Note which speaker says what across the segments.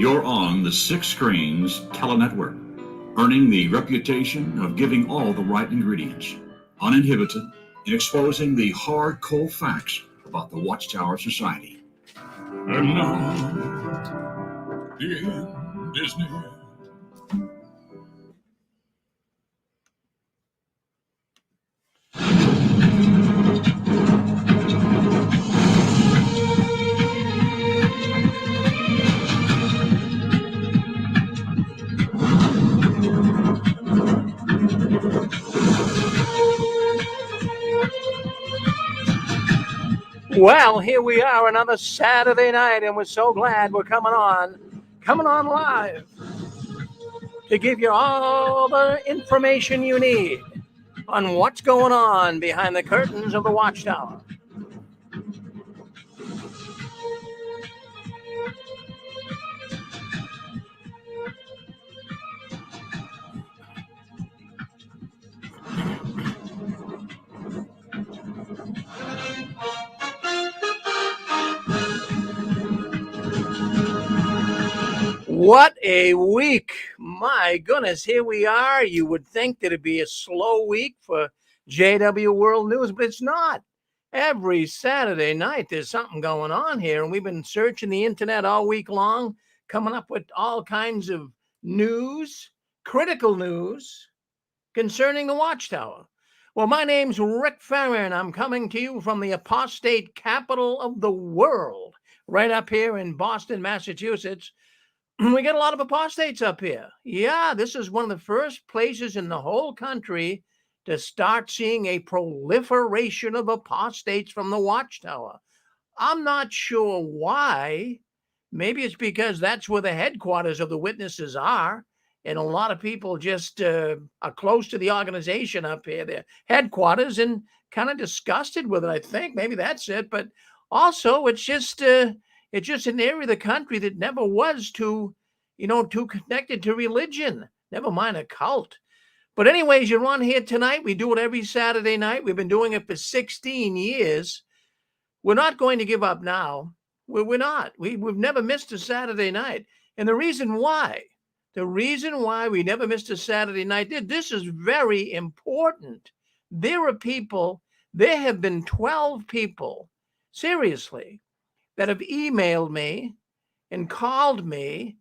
Speaker 1: You're on the Six Screens Telenetwork, earning the reputation of giving all the right ingredients, uninhibited, in exposing the hard, cold facts about the Watchtower Society. And now, in Disney.
Speaker 2: Well, here we are, another Saturday night, and we're so glad we're coming on live to give you all the information you need on what's going on behind the curtains of the Watchtower. What a week. My goodness, here we are. You would think that it'd be a slow week for JW World News, but it's not. Every Saturday night, there's something going on here, and we've been searching the internet all week long, coming up with all kinds of news, critical news concerning the Watchtower. Well, my name's Rick Ferrer, and I'm coming to you from the apostate capital of the world, right up here in Boston, Massachusetts. We got a lot of apostates up here. Yeah, this is one of the first places in the whole country to start seeing a proliferation of apostates from the Watchtower. I'm not sure why. Maybe it's because that's where the headquarters of the witnesses are. And a lot of people just are close to the organization up here, their headquarters, and kind of disgusted with it, I think. Maybe that's it. But also, it's just an area of the country that never was too connected to religion, never mind a cult. But anyways, you're on here tonight. We do it every Saturday night. We've been doing it for 16 years. We're not going to give up now. We're not. We've never missed a Saturday night. And the reason why we never missed a Saturday night, this is very important. There have been 12 people, seriously, that have emailed me and called me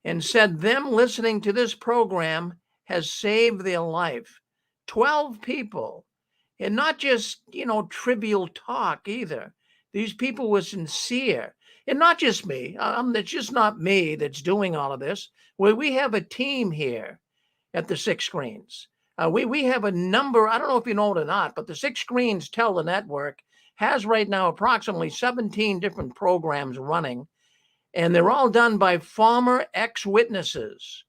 Speaker 2: and said them listening to this program has saved their life. 12 people. And not just, trivial talk either. These people were sincere. And not just me. It's just not me that's doing all of this. We have a team here at the Six Screens. We have a number, I don't know if you know it or not, but the Six Screens Telenetwork has right now approximately 17 different programs running. And they're all done by former ex-witnesses.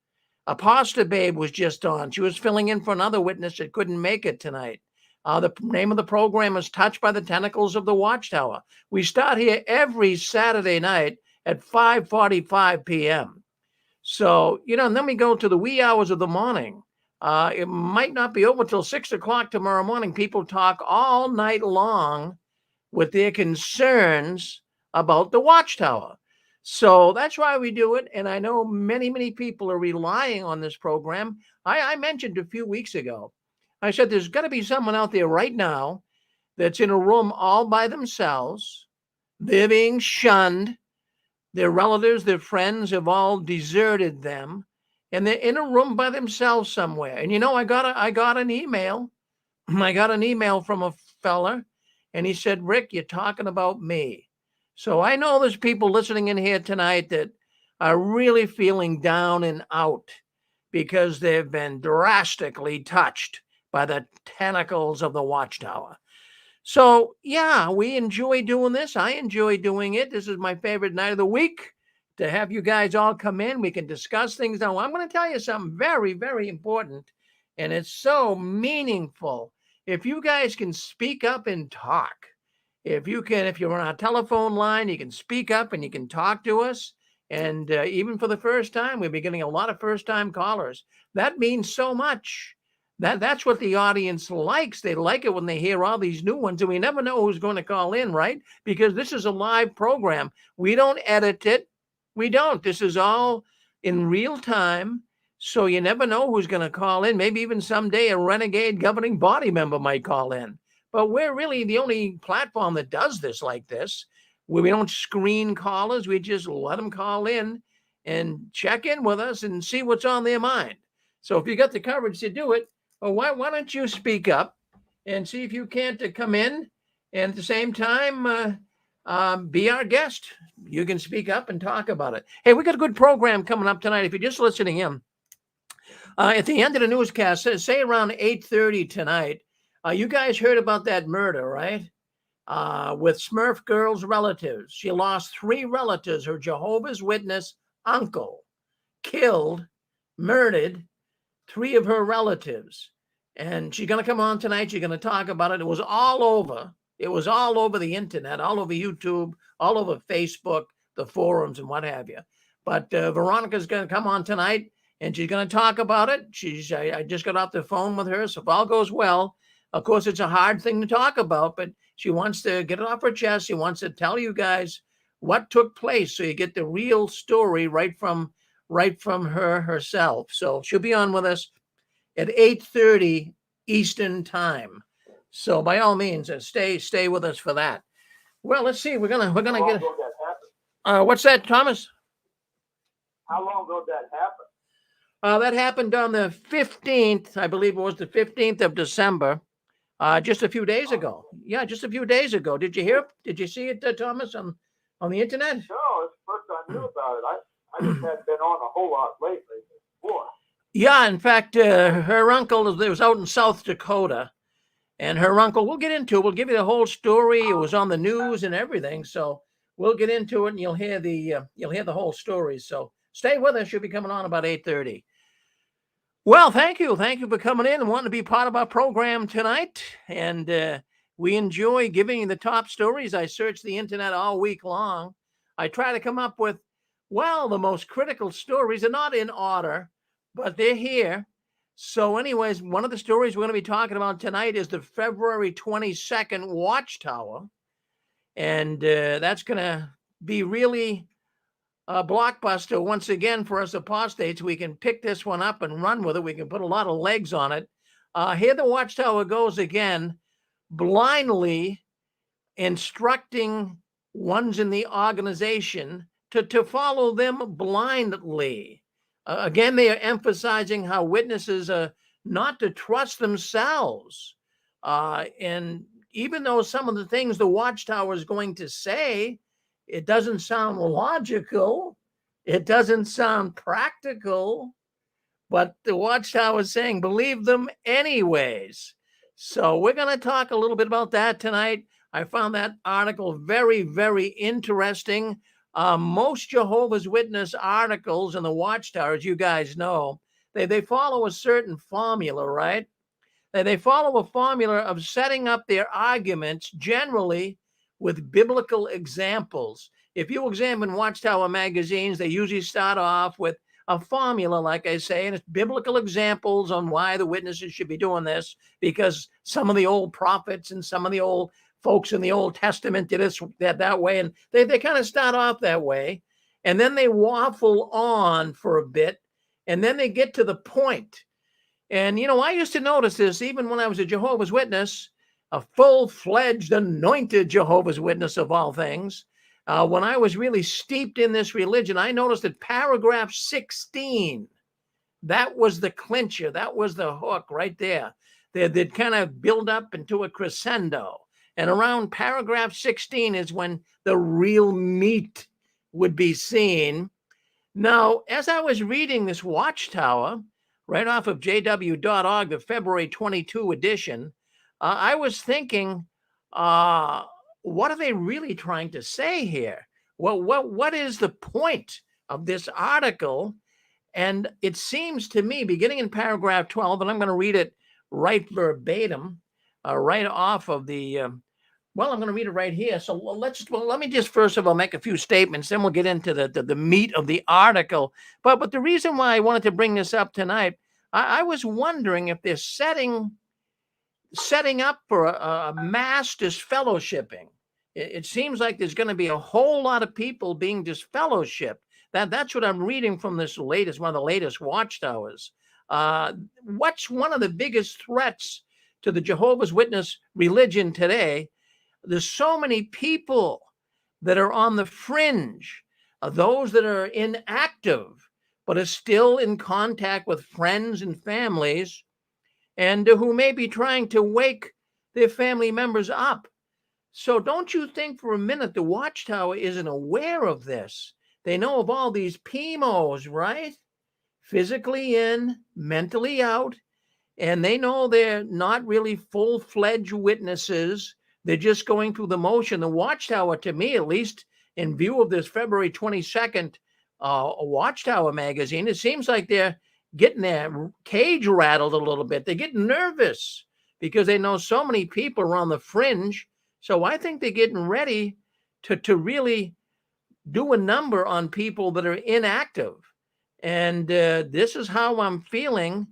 Speaker 2: Apostate Babe was just on. She was filling in for another witness that couldn't make it tonight. The name of the program is Touched by the Tentacles of the Watchtower. We start here every Saturday night at 5:45 p.m. So, and then we go to the wee hours of the morning. It might not be over till 6 o'clock tomorrow morning. People talk all night long with their concerns about the Watchtower. So that's why we do it. And I know many, many people are relying on this program. I mentioned a few weeks ago, I said, there's got to be someone out there right now that's in a room all by themselves. They're being shunned. Their relatives, their friends have all deserted them. And they're in a room by themselves somewhere. And I got an email. I got an email from a fella, and he said, Rick, you're talking about me. So I know there's people listening in here tonight that are really feeling down and out because they've been drastically touched by the tentacles of the Watchtower. So, yeah, we enjoy doing this. I enjoy doing it. This is my favorite night of the week to have you guys all come in. We can discuss things. Now, I'm going to tell you something very, very important, and it's so meaningful. If you guys can speak up and talk, if you're on a telephone line, you can speak up and you can talk to us. And even for the first time, we'll be getting a lot of first-time callers. That means so much. That's what the audience likes. They like it when they hear all these new ones, and we never know who's going to call in, right? Because this is a live program. We don't edit it. We don't. This is all in real time. So you never know who's going to call in. Maybe even someday a renegade governing body member might call in. But we're really the only platform that does this like this, where we don't screen callers. We just let them call in and check in with us and see what's on their mind. So if you got the courage to do it, well, why don't you speak up and see if you can't come in and at the same time be our guest. You can speak up and talk about it. Hey, we got a good program coming up tonight. If you're just listening in, at the end of the newscast, say around 8:30 tonight, you guys heard about that murder, right? With Smurf girl's relatives. She lost 3 relatives. Her Jehovah's Witness uncle killed, murdered 3 of her relatives. And she's going to come on tonight. She's going to talk about it. It was all over. It was all over the internet, all over YouTube, all over Facebook, the forums and what have you. But Veronica's going to come on tonight and she's going to talk about it. I just got off the phone with her. So if all goes well, of course, it's a hard thing to talk about, but she wants to get it off her chest. She wants to tell you guys what took place so you get the real story right from her herself. So she'll be on with us at 8:30 Eastern time. So by all means, stay with us for that. Well, let's see. We're gonna get. What's that, Thomas?
Speaker 3: How long ago did that happen?
Speaker 2: That happened on the 15th, I believe it was the 15th of December, just a few days ago. Yeah, just a few days ago. Did you hear? Did you see it, Thomas, on the internet?
Speaker 3: No, it's the first I knew about it. I just hadn't been on a whole lot lately. Boy.
Speaker 2: Yeah, in fact, her uncle was out in South Dakota, and her uncle, we'll get into it. We'll give you the whole story. It was on the news and everything, so we'll get into it, and you'll hear the whole story. So stay with us. You'll be coming on about 8:30. Well, thank you for coming in and wanting to be part of our program tonight. And we enjoy giving you the top stories. I searched the internet all week long. I try to come up with, well, the most critical stories. They're not in order, but they're here. So anyways, one of the stories we're going to be talking about tonight is the February 22nd Watchtower. And that's going to be really a blockbuster once again for us apostates. We can pick this one up and run with it. We can put a lot of legs on it. Here the Watchtower goes again, blindly instructing ones in the organization to follow them blindly. Again, they are emphasizing how witnesses are not to trust themselves. And even though some of the things the Watchtower is going to say, it doesn't sound logical, it doesn't sound practical, but the Watchtower is saying, believe them anyways. So we're going to talk a little bit about that tonight. I found that article very, very interesting. Most Jehovah's Witness articles in the Watchtower, as you guys know, they follow a certain formula, right? They follow a formula of setting up their arguments generally with biblical examples. If you examine Watchtower magazines, they usually start off with a formula, like I say, and it's biblical examples on why the witnesses should be doing this, because some of the old prophets and some of the old folks in the Old Testament did this that way, and they kind of start off that way, and then they waffle on for a bit, and then they get to the point. And, I used to notice this even when I was a Jehovah's Witness, a full-fledged, anointed Jehovah's Witness of all things. When I was really steeped in this religion, I noticed that paragraph 16, that was the clincher. That was the hook right there. They'd kind of build up into a crescendo. And around paragraph 16 is when the real meat would be seen. Now, as I was reading this Watchtower, right off of jw.org, the February 22 edition, I was thinking, what are they really trying to say here? Well, what is the point of this article? And it seems to me, beginning in paragraph 12, and I'm going to read it right verbatim, right off of the, I'm going to read it right here. So let me just first of all make a few statements, then we'll get into the meat of the article. But the reason why I wanted to bring this up tonight, I was wondering if they're setting up for a mass disfellowshipping. It seems like there's going to be a whole lot of people being disfellowshipped. That's what I'm reading from this latest, one of the latest Watchtowers. What's one of the biggest threats to the Jehovah's Witness religion today? There's so many people that are on the fringe, those that are inactive, but are still in contact with friends and families, and who may be trying to wake their family members up. So don't you think for a minute the Watchtower isn't aware of this? They know of all these PMOs, right? Physically in, mentally out, and they know they're not really full-fledged witnesses. They're just going through the motion. The Watchtower, to me at least, in view of this February 22nd Watchtower magazine, it seems like they're getting their cage rattled a little bit. They're getting nervous because they know so many people are on the fringe. So I think they're getting ready to really do a number on people that are inactive. And this is how I'm feeling.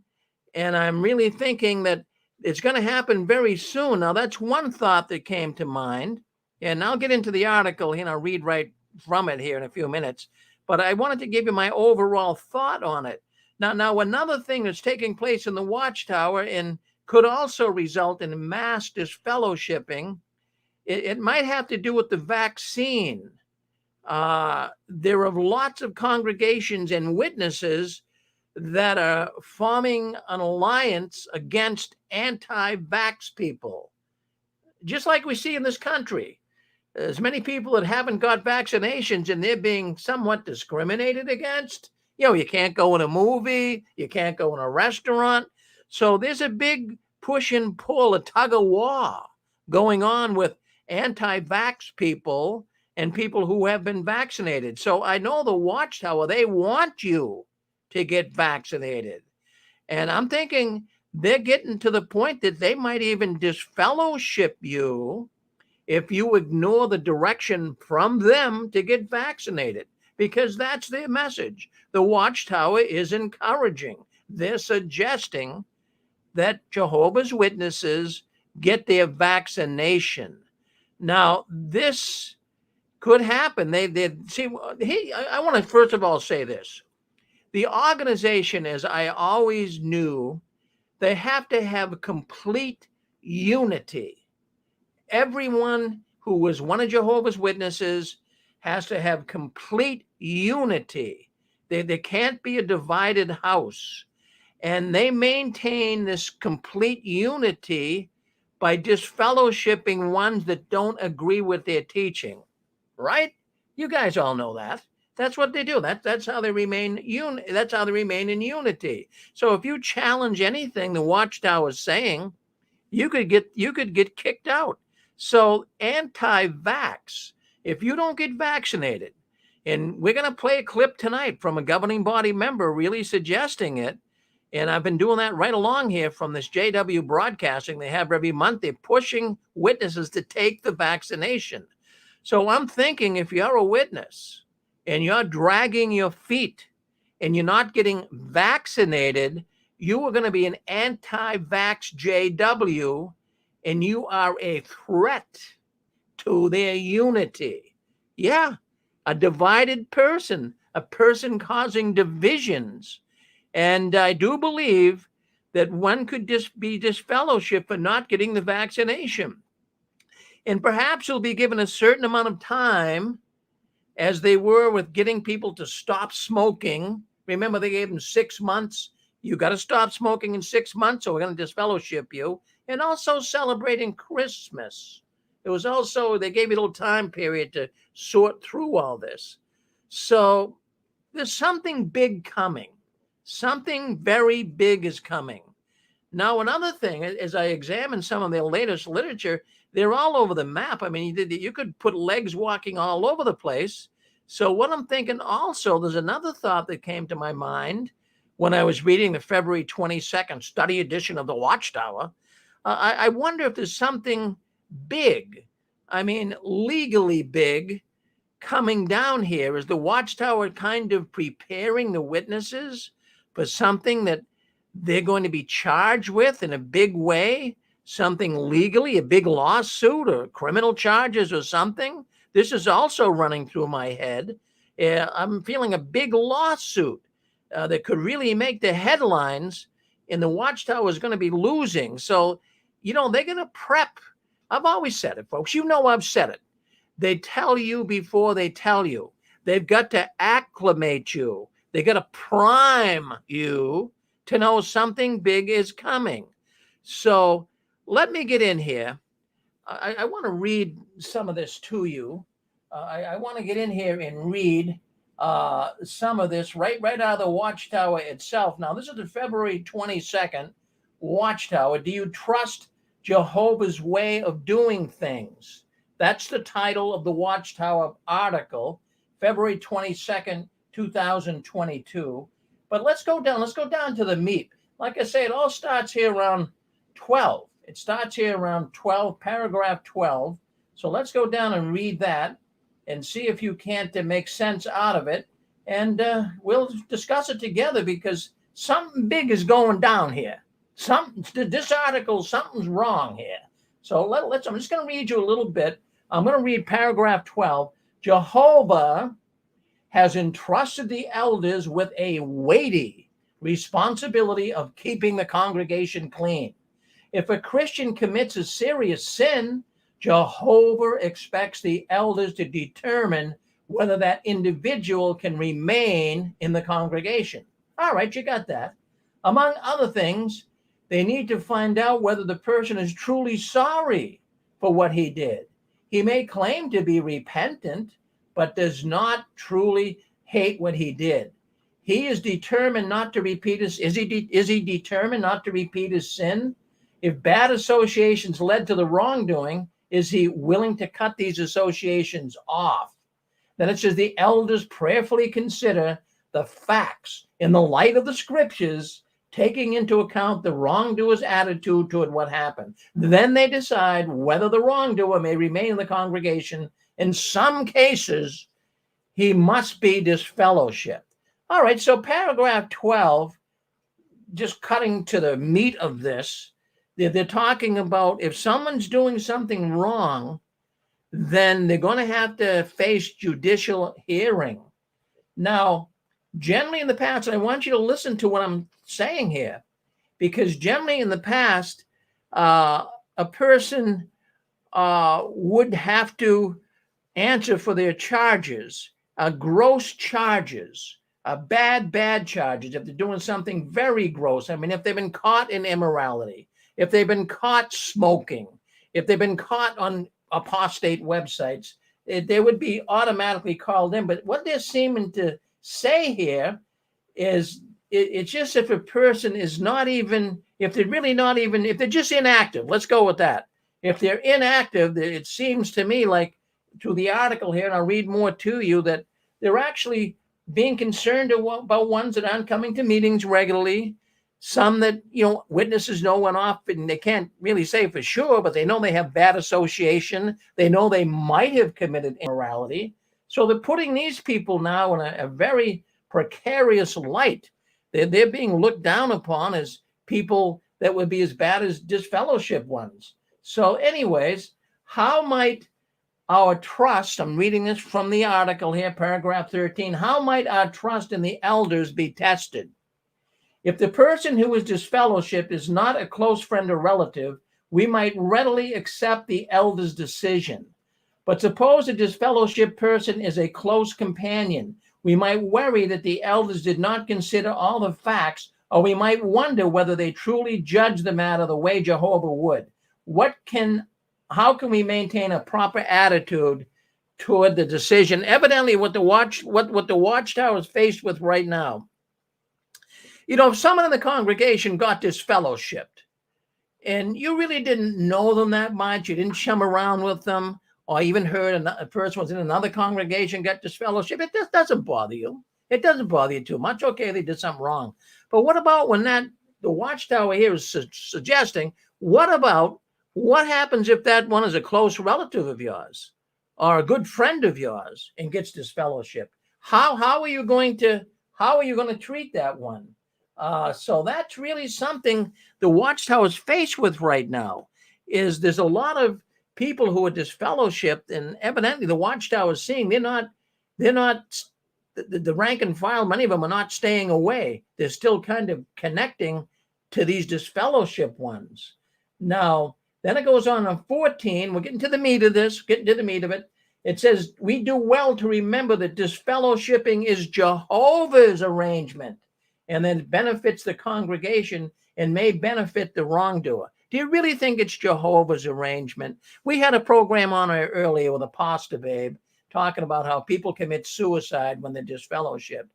Speaker 2: And I'm really thinking that it's going to happen very soon. Now, that's one thought that came to mind. And I'll get into the article, I'll read right from it here in a few minutes. But I wanted to give you my overall thought on it. Now, another thing that's taking place in the Watchtower and could also result in mass disfellowshipping, it might have to do with the vaccine. There are lots of congregations and witnesses that are forming an alliance against anti-vax people, just like we see in this country. There's many people that haven't got vaccinations and they're being somewhat discriminated against. You can't go in a movie, you can't go in a restaurant. So there's a big push and pull, a tug of war going on with anti-vax people and people who have been vaccinated. So I know the Watchtower, they want you to get vaccinated. And I'm thinking they're getting to the point that they might even disfellowship you if you ignore the direction from them to get vaccinated, because that's their message. The Watchtower is encouraging. They're suggesting that Jehovah's Witnesses get their vaccination. Now, this could happen. I want to first of all say this. The organization, as I always knew, they have to have complete unity. Everyone who was one of Jehovah's Witnesses has to have complete unity. There can't be a divided house. And they maintain this complete unity by disfellowshipping ones that don't agree with their teaching, right? You guys all know that. That's what they do. That's how they remain that's how they remain in unity. So if you challenge anything the Watchtower is saying, you could get kicked out. So anti-vax, if you don't get vaccinated, and we're going to play a clip tonight from a governing body member really suggesting it, and I've been doing that right along here from this JW broadcasting they have every month. They're pushing witnesses to take the vaccination. So I'm thinking if you're a witness and you're dragging your feet and you're not getting vaccinated, you are going to be an anti-vax JW, and you are a threat to their unity. Yeah, a divided person, a person causing divisions. And I do believe that one could just be disfellowship for not getting the vaccination. And perhaps he'll be given a certain amount of time, as they were with getting people to stop smoking. Remember, they gave them 6 months. You got to stop smoking in 6 months, or we're going to disfellowship you. And also celebrating Christmas. It was also, they gave you a little time period to sort through all this. So there's something big coming. Something very big is coming. Now, another thing, as I examine some of their latest literature, they're all over the map. I mean, you could put legs walking all over the place. So what I'm thinking also, there's another thought that came to my mind when I was reading the February 22nd study edition of the Watchtower. I wonder if there's something big, I mean, legally big, coming down here. Is the Watchtower kind of preparing the witnesses for something that they're going to be charged with in a big way? Something legally, a big lawsuit or criminal charges or something? This is also running through my head. I'm feeling a big lawsuit that could really make the headlines, and the Watchtower is going to be losing. So, they're going to prep. I've always said it, folks. I've said it. They tell you before they tell you. They've got to acclimate you. They got to prime you to know something big is coming. So let me get in here. I want to read some of this to you. I want to get in here and read some of this right out of the Watchtower itself. Now, this is the February 22nd Watchtower. Do you trust Jehovah's way of doing things? That's the title of the Watchtower article, February 22nd, 2022. But let's go down to the meat. Like I say, it all starts here around 12. It starts here around 12, paragraph 12. So let's go down and read that and see if you can't make sense out of it. And we'll discuss it together, because something big is going down here. This article, something's wrong here. So I'm just going to read you a little bit. I'm going to read paragraph 12. Jehovah has entrusted the elders with a weighty responsibility of keeping the congregation clean. If a Christian commits a serious sin, Jehovah expects the elders to determine whether that individual can remain in the congregation. All right, you got that. Among other things, they need to find out whether the person is truly sorry for what he did. He may claim to be repentant, but does not truly hate what he did. He is determined not to repeat his. Is he determined not to repeat his sin? If bad associations led to the wrongdoing, is he willing to cut these associations off? Then it says the elders prayerfully consider the facts in the light of the scriptures, taking into account the wrongdoer's attitude toward what happened. Then they decide whether the wrongdoer may remain in the congregation. In some cases, he must be disfellowshipped. All right, so paragraph 12, just cutting to the meat of this, they're talking about if someone's doing something wrong, then they're going to have to face judicial hearing. Now, generally in the past, and I want you to listen to what I'm saying here, because generally in the past, a person would have to answer for their charges, gross charges, bad charges, if they're doing something very gross. I mean, if they've been caught in immorality, if they've been caught smoking, if they've been caught on apostate websites, they would be automatically called in. But what they're seeming to say here is it's just if a person is not even, if they're really not even, if they're just inactive, let's go with that. If they're inactive, it seems to me like, to the article here, and I'll read more to you, that they're actually being concerned about ones that aren't coming to meetings regularly, some that, witnesses know went off and they can't really say for sure, but they know they have bad association. They know they might have committed immorality. So they're putting these people now in a very precarious light. They're being looked down upon as people that would be as bad as disfellowship ones. So anyways, how might our trust, I'm reading this from the article here, paragraph 13, how might our trust in the elders be tested? If the person who is disfellowshipped is not a close friend or relative, we might readily accept the elder's decision. But suppose a disfellowshipped person is a close companion, we might worry that the elders did not consider all the facts, or we might wonder whether they truly judge the matter the way Jehovah would. How can we maintain a proper attitude toward the decision? Evidently, what the Watchtower is faced with right now, if someone in the congregation got disfellowshipped, and you really didn't know them that much, you didn't chum around with them, or even heard a person was in another congregation got disfellowshipped, it just doesn't bother you. It doesn't bother you too much. Okay, they did something wrong. But what about when the Watchtower here is suggesting, what happens if that one is a close relative of yours or a good friend of yours and gets disfellowshipped? How are you going to treat that one? So that's really something the Watchtower is faced with right now. Is there's a lot of people who are disfellowshipped, and evidently the Watchtower is seeing they're not the rank and file, many of them are not staying away. They're still kind of connecting to these disfellowship ones. Now, then it goes on 14. We're getting to the meat of this, It says, we do well to remember that disfellowshipping is Jehovah's arrangement, and then it benefits the congregation and may benefit the wrongdoer. Do you really think it's Jehovah's arrangement? We had a program on earlier with a pastor, babe, talking about how people commit suicide when they're disfellowshipped.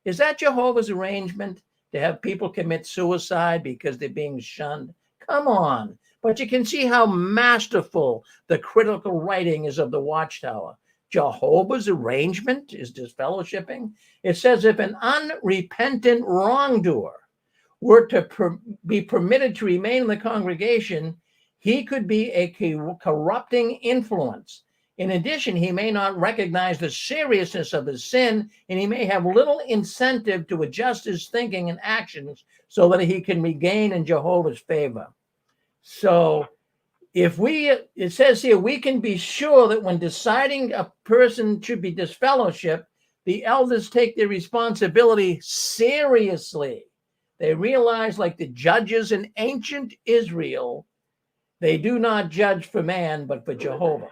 Speaker 2: Is that Jehovah's arrangement to have people commit suicide because they're being shunned? Come on. But you can see how masterful the critical writing is of the Watchtower. Jehovah's arrangement is disfellowshipping. It says if an unrepentant wrongdoer were to be permitted to remain in the congregation, he could be a corrupting influence. In addition, he may not recognize the seriousness of his sin, and he may have little incentive to adjust his thinking and actions so that he can regain in Jehovah's favor. So it says here, we can be sure that when deciding a person should be disfellowshipped, the elders take their responsibility seriously. They realize, like the judges in ancient Israel, they do not judge for man, but for Jehovah.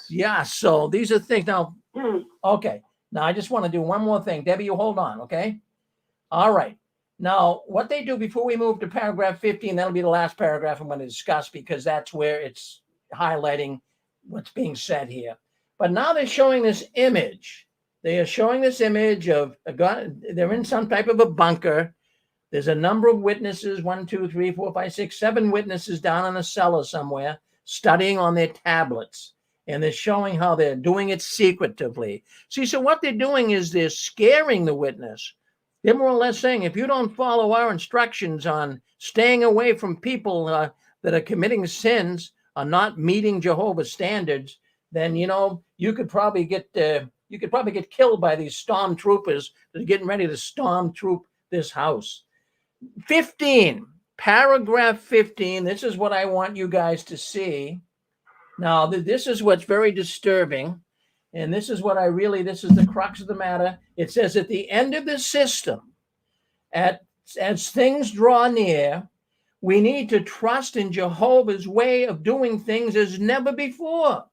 Speaker 2: Yeah, so these are things. Now, okay. Now, I just want to do one more thing. Debbie, you hold on, okay? All right. Now, what they do before we move to paragraph 15, that'll be the last paragraph I'm going to discuss because that's where it's highlighting what's being said here. But now they're showing this image. They are showing this image of a gun. They're in some type of a bunker. There's a number of witnesses, 1, 2, 3, 4, 5, 6, 7 witnesses down in a cellar somewhere studying on their tablets. And they're showing how they're doing it secretively. See, so what they're doing is they're scaring the witness. They're more or less saying, if you don't follow our instructions on staying away from people that are committing sins, are not meeting Jehovah's standards, then, you could probably get killed by these stormtroopers that are getting ready to stormtroop this house. 15, paragraph 15. This is what I want you guys to see. Now, this is what's very disturbing. And this is this is the crux of the matter. It says at the end of the system, as things draw near, we need to trust in Jehovah's way of doing things as never before.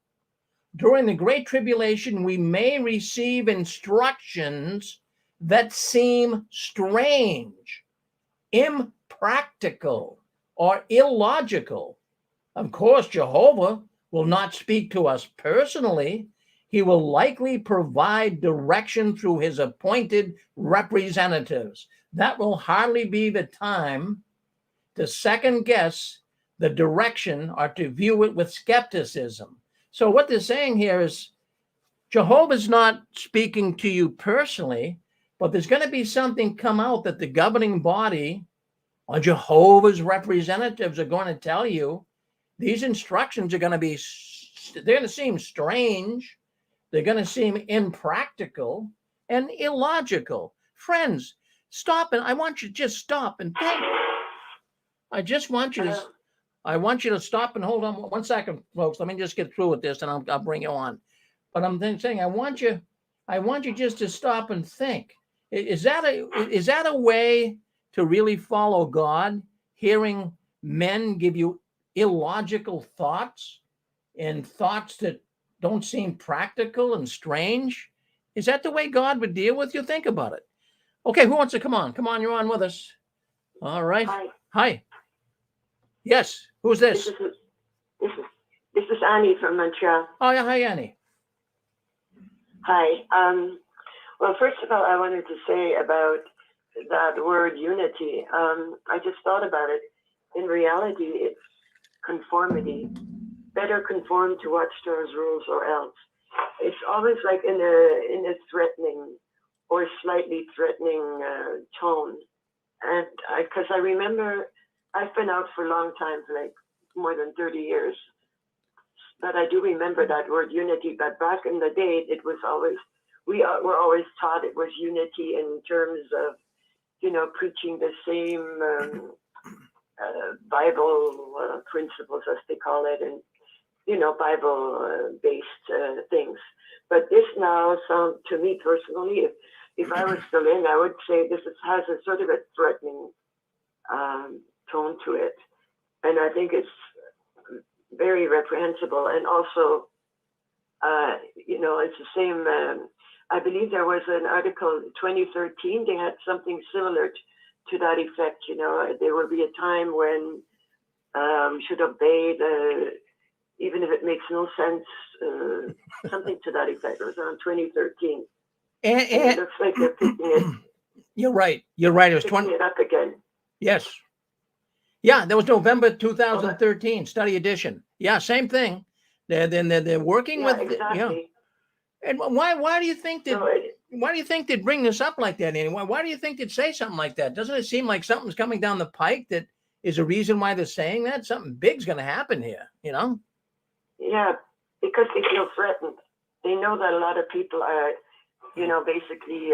Speaker 2: During the Great Tribulation, we may receive instructions that seem strange, impractical, or illogical. Of course, Jehovah will not speak to us personally. He will likely provide direction through his appointed representatives. That will hardly be the time to second guess the direction or to view it with skepticism. So what they're saying here is Jehovah's not speaking to you personally, but there's going to be something come out that the governing body or Jehovah's representatives are going to tell you. These instructions are going to they're going to seem strange. They're going to seem impractical and illogical. Friends, stop, and I want you to just stop and think. I want you to stop and hold on 1 second, folks. Let me just get through with this, and I'll bring you on. But I'm saying I want you just to stop and think. Is that a way to really follow God? Hearing men give you illogical thoughts and thoughts that don't seem practical and strange? Is that the way God would deal with you? Think about it. Okay, who wants to come on? Come on, you're on with us. All right. Hi. Yes, who's this?
Speaker 4: This is Annie from Montreal.
Speaker 2: Oh, yeah, hi, Annie.
Speaker 4: Hi. Well, first of all, I wanted to say about that word unity. I just thought about it. In reality, it's conformity. Better conform to Watchtower's rules or else. It's always like in a threatening or slightly threatening tone. And because I remember I've been out for a long time, like more than 30 years, but I do remember that word unity. But back in the day, it was always, we were always taught it was unity in terms of, preaching the same Bible principles, as they call it, and Bible-based things. But this now sounds, to me personally, if I was still in, I would say has a sort of a threatening tone to it. And I think it's very reprehensible. And also, it's the same. I believe there was an article 2013, they had something similar to that effect. There will be a time when we should obey even if it makes no sense, something to that effect. It was around 2013. And it looks like they're picking it.
Speaker 2: You're right. You're right. It was
Speaker 4: picking it up again.
Speaker 2: Yes. Yeah, that was November 2013, study edition. Yeah, same thing. They're working with
Speaker 4: exactly.
Speaker 2: And why do you think that? Why do you think they'd bring this up like that, Annie? Why do you think they'd say something like that? Doesn't it seem like something's coming down the pike that is a reason why they're saying that? Something big's going to happen here,
Speaker 4: Yeah, because they feel threatened. They know that a lot of people are, basically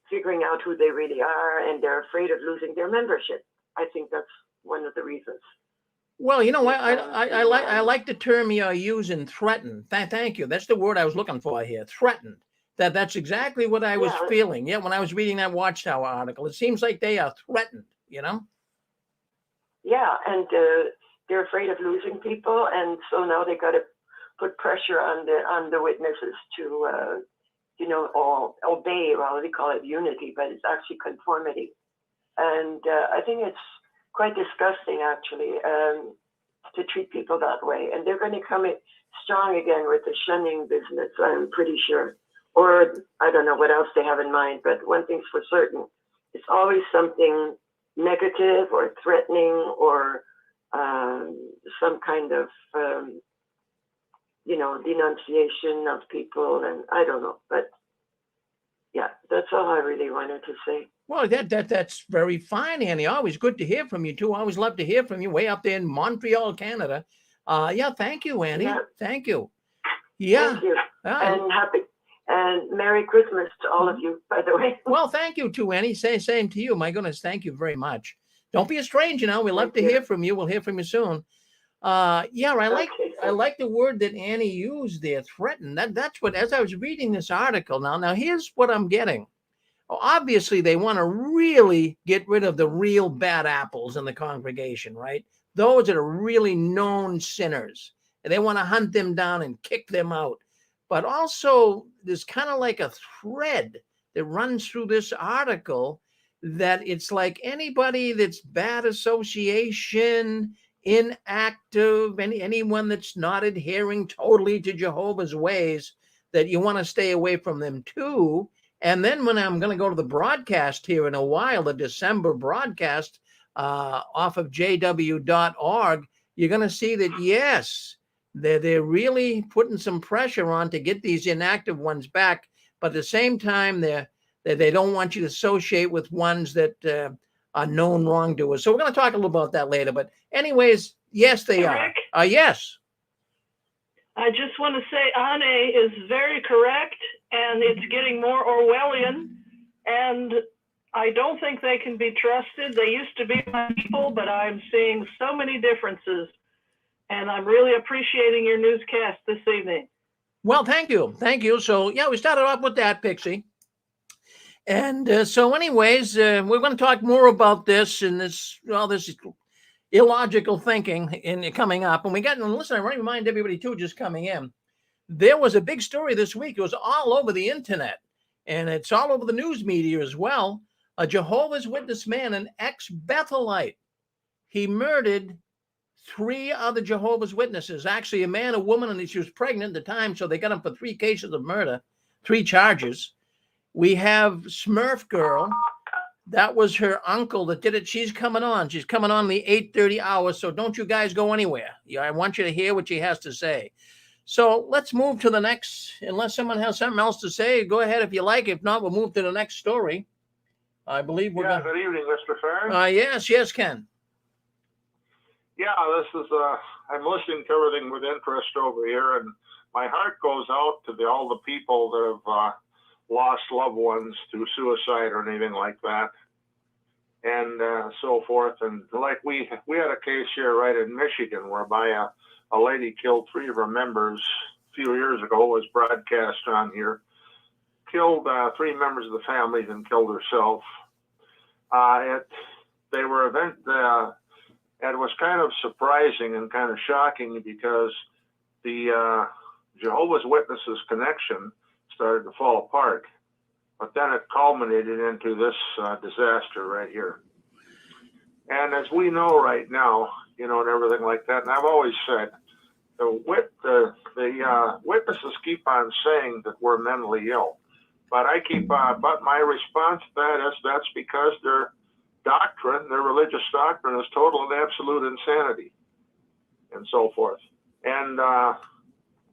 Speaker 4: figuring out who they really are, and they're afraid of losing their membership. I think that's one of the reasons.
Speaker 2: Well, I like the term you're using, threatened. Thank you. That's the word I was looking for here, threatened. That's exactly what I was feeling. Yeah, when I was reading that Watchtower article, it seems like they are threatened,
Speaker 4: Yeah, and they're afraid of losing people, and so now they got to put pressure on the witnesses to, obey. Well, they call it unity, but it's actually conformity. And I think it's quite disgusting, actually, to treat people that way. And they're going to come in strong again with the shunning business, I'm pretty sure. Or I don't know what else they have in mind, but one thing's for certain, it's always something negative or threatening or some kind of, denunciation of people. And I don't know, but yeah, that's all I really wanted to say.
Speaker 2: Well, that's very fine, Annie. Always good to hear from you too. Always love to hear from you way up there in Montreal, Canada. Thank you, Annie. Yeah. Thank you. Yeah.
Speaker 4: Thank you. And Merry Christmas to all of you, by the way.
Speaker 2: Well, thank you too, Annie. Same to you. My goodness, thank you very much. Don't be a stranger, we love to hear from you. We'll hear from you soon. I like the word that Annie used there, threatened. That's what, as I was reading this article now here's what I'm getting. Obviously, they want to really get rid of the real bad apples in the congregation, right? Those that are really known sinners. And they want to hunt them down and kick them out. But also, there's kind of like a thread that runs through this article that it's like anybody that's bad association, inactive, anyone that's not adhering totally to Jehovah's ways, that you want to stay away from them too. And then when I'm going to go to the broadcast here in a while, the December broadcast off of jw.org, you're going to see that, yes, they're really putting some pressure on to get these inactive ones back. But at the same time, they don't want you to associate with ones that are known wrongdoers. So we're going to talk a little about that later. But anyways, yes, they
Speaker 5: Rick,
Speaker 2: are. Yes.
Speaker 5: I just want to say Anne is very correct, and it's getting more Orwellian, and I don't think they can be trusted. They used to be my people, but I'm seeing so many differences, and I'm really appreciating your newscast this evening.
Speaker 2: Well, thank you. Thank you. So, yeah, we started off with that, Pixie. And so anyways, we're going to talk more about this and this illogical thinking coming up. And listen, I want to remind everybody too, just coming in, there was a big story this week. It was all over the internet, and it's all over the news media as well. A Jehovah's Witness man, an ex-Bethelite, he murdered 3 other Jehovah's Witnesses, actually a man, a woman, and she was pregnant at the time. So they got him for 3 cases of murder, 3 charges. We have Smurf Girl. That was her uncle that did it. She's coming on. She's coming on the 8:30 hour. So don't you guys go anywhere. I want you to hear what she has to say. So let's move to the next, unless someone has something else to say, go ahead if you like. If not, we'll move to the next story. I believe we're
Speaker 3: good evening, Mr. Farron.
Speaker 2: Yes, Ken.
Speaker 3: Yeah, this is, I'm listening to everything with interest over here, and my heart goes out to all the people that have lost loved ones to suicide or anything like that, and so forth. And like we had a case here right in Michigan whereby a lady killed 3 of her members few years ago was broadcast on here. Killed 3 members of the family, then killed herself. It was kind of surprising and kind of shocking because the Jehovah's Witnesses connection started to fall apart. But then it culminated into this disaster right here. And as we know right now, and everything like that, and I've always said, the witnesses keep on saying that we're mentally ill. But but my response to that is that's because their doctrine, their religious doctrine, is total and absolute insanity, and so forth. And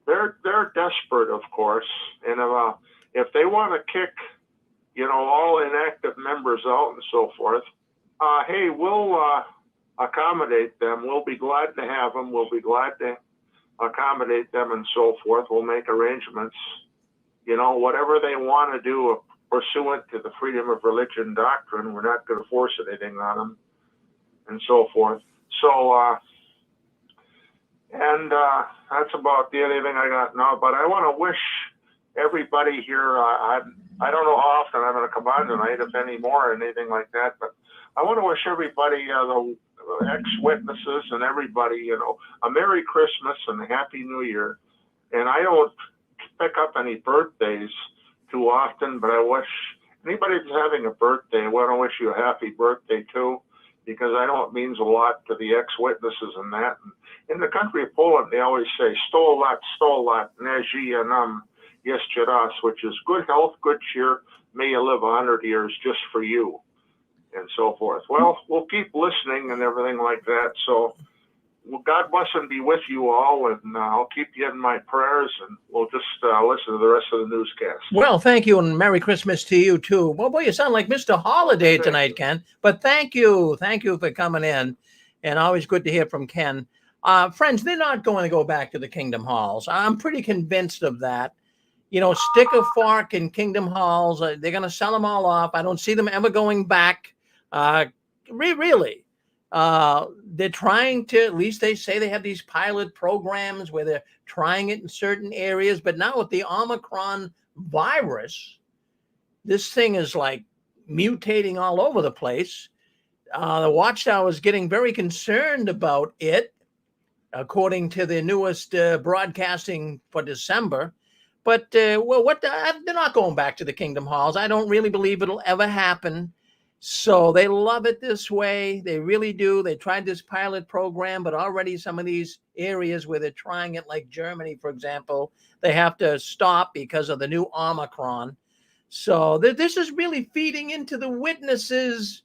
Speaker 3: they're desperate, of course. And if they want to kick, all inactive members out and so forth, hey, we'll accommodate them. We'll be glad to have them. We'll be glad to accommodate them and so forth. We'll make arrangements. Whatever they want to do pursuant to the freedom of religion doctrine, we're not going to force anything on them and so forth. So, that's about the only thing I got now. But I want to wish everybody here, I don't know how often I'm going to come on tonight, if any more or anything like that, but I want to wish everybody, the ex-witnesses and everybody, a Merry Christmas and a Happy New Year. And I don't pick up any birthdays too often, but I wish anybody that's having a birthday, I want to wish you a happy birthday too, because I know it means a lot to the ex-witnesses and that. And in the country of Poland, they always say, sto lat, ne żyje nam jeszcze raz, which is good health, good cheer, may you live 100 years just for you, and so forth. Well, we'll keep listening and everything like that. So, well, God bless and be with you all, and I'll keep you in my prayers, and we'll just listen to the rest of the newscast.
Speaker 2: Well, thank you, and Merry Christmas to you, too. Well, boy, you sound like Mr. Holiday tonight, Ken, but thank you. Thank you for coming in, and always good to hear from Ken. Friends, they're not going to go back to the Kingdom Halls. I'm pretty convinced of that. Stick a fork in Kingdom Halls. They're going to sell them all off. I don't see them ever going back. Really. They're trying to, at least they say they have these pilot programs where they're trying it in certain areas. But now with the Omicron virus, this thing is like mutating all over the place. The Watchtower is getting very concerned about it, according to the newest broadcasting for December. But, they're not going back to the Kingdom Halls. I don't really believe it'll ever happen. So they love it this way. They really do. They tried this pilot program, but already some of these areas where they're trying it, like Germany, for example, they have to stop because of the new Omicron. So this is really feeding into the witnesses.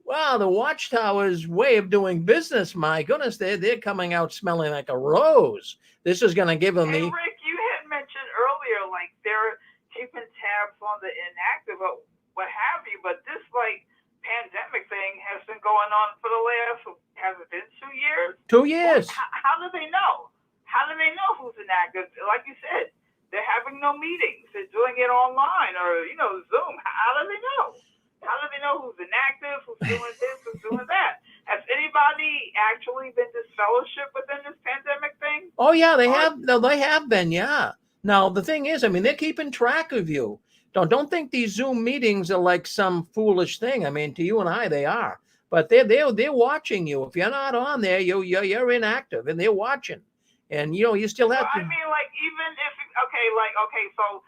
Speaker 2: Wow, the Watchtower's way of doing business. My goodness, they're coming out smelling like a rose. This is going to give them
Speaker 6: Hey, Rick, you had mentioned earlier, like they're keeping tabs on the inactive, what have you, but this pandemic thing has been going on for the last, has it been 2 years?
Speaker 2: 2 years.
Speaker 6: How do they know? How do they know who's inactive? Like you said, they're having no meetings. They're doing it online or, Zoom. How do they know? How do they know who's inactive, who's doing this, who's doing that? Has anybody actually been disfellowship within this pandemic thing?
Speaker 2: Oh, yeah, they have. No, they have been, yeah. Now, the thing is, they're keeping track of you. Don't think these Zoom meetings are like some foolish thing. To you and I, they are. But they're watching you. If you're not on there, you're inactive, and they're watching. And you still have to.
Speaker 6: Even if so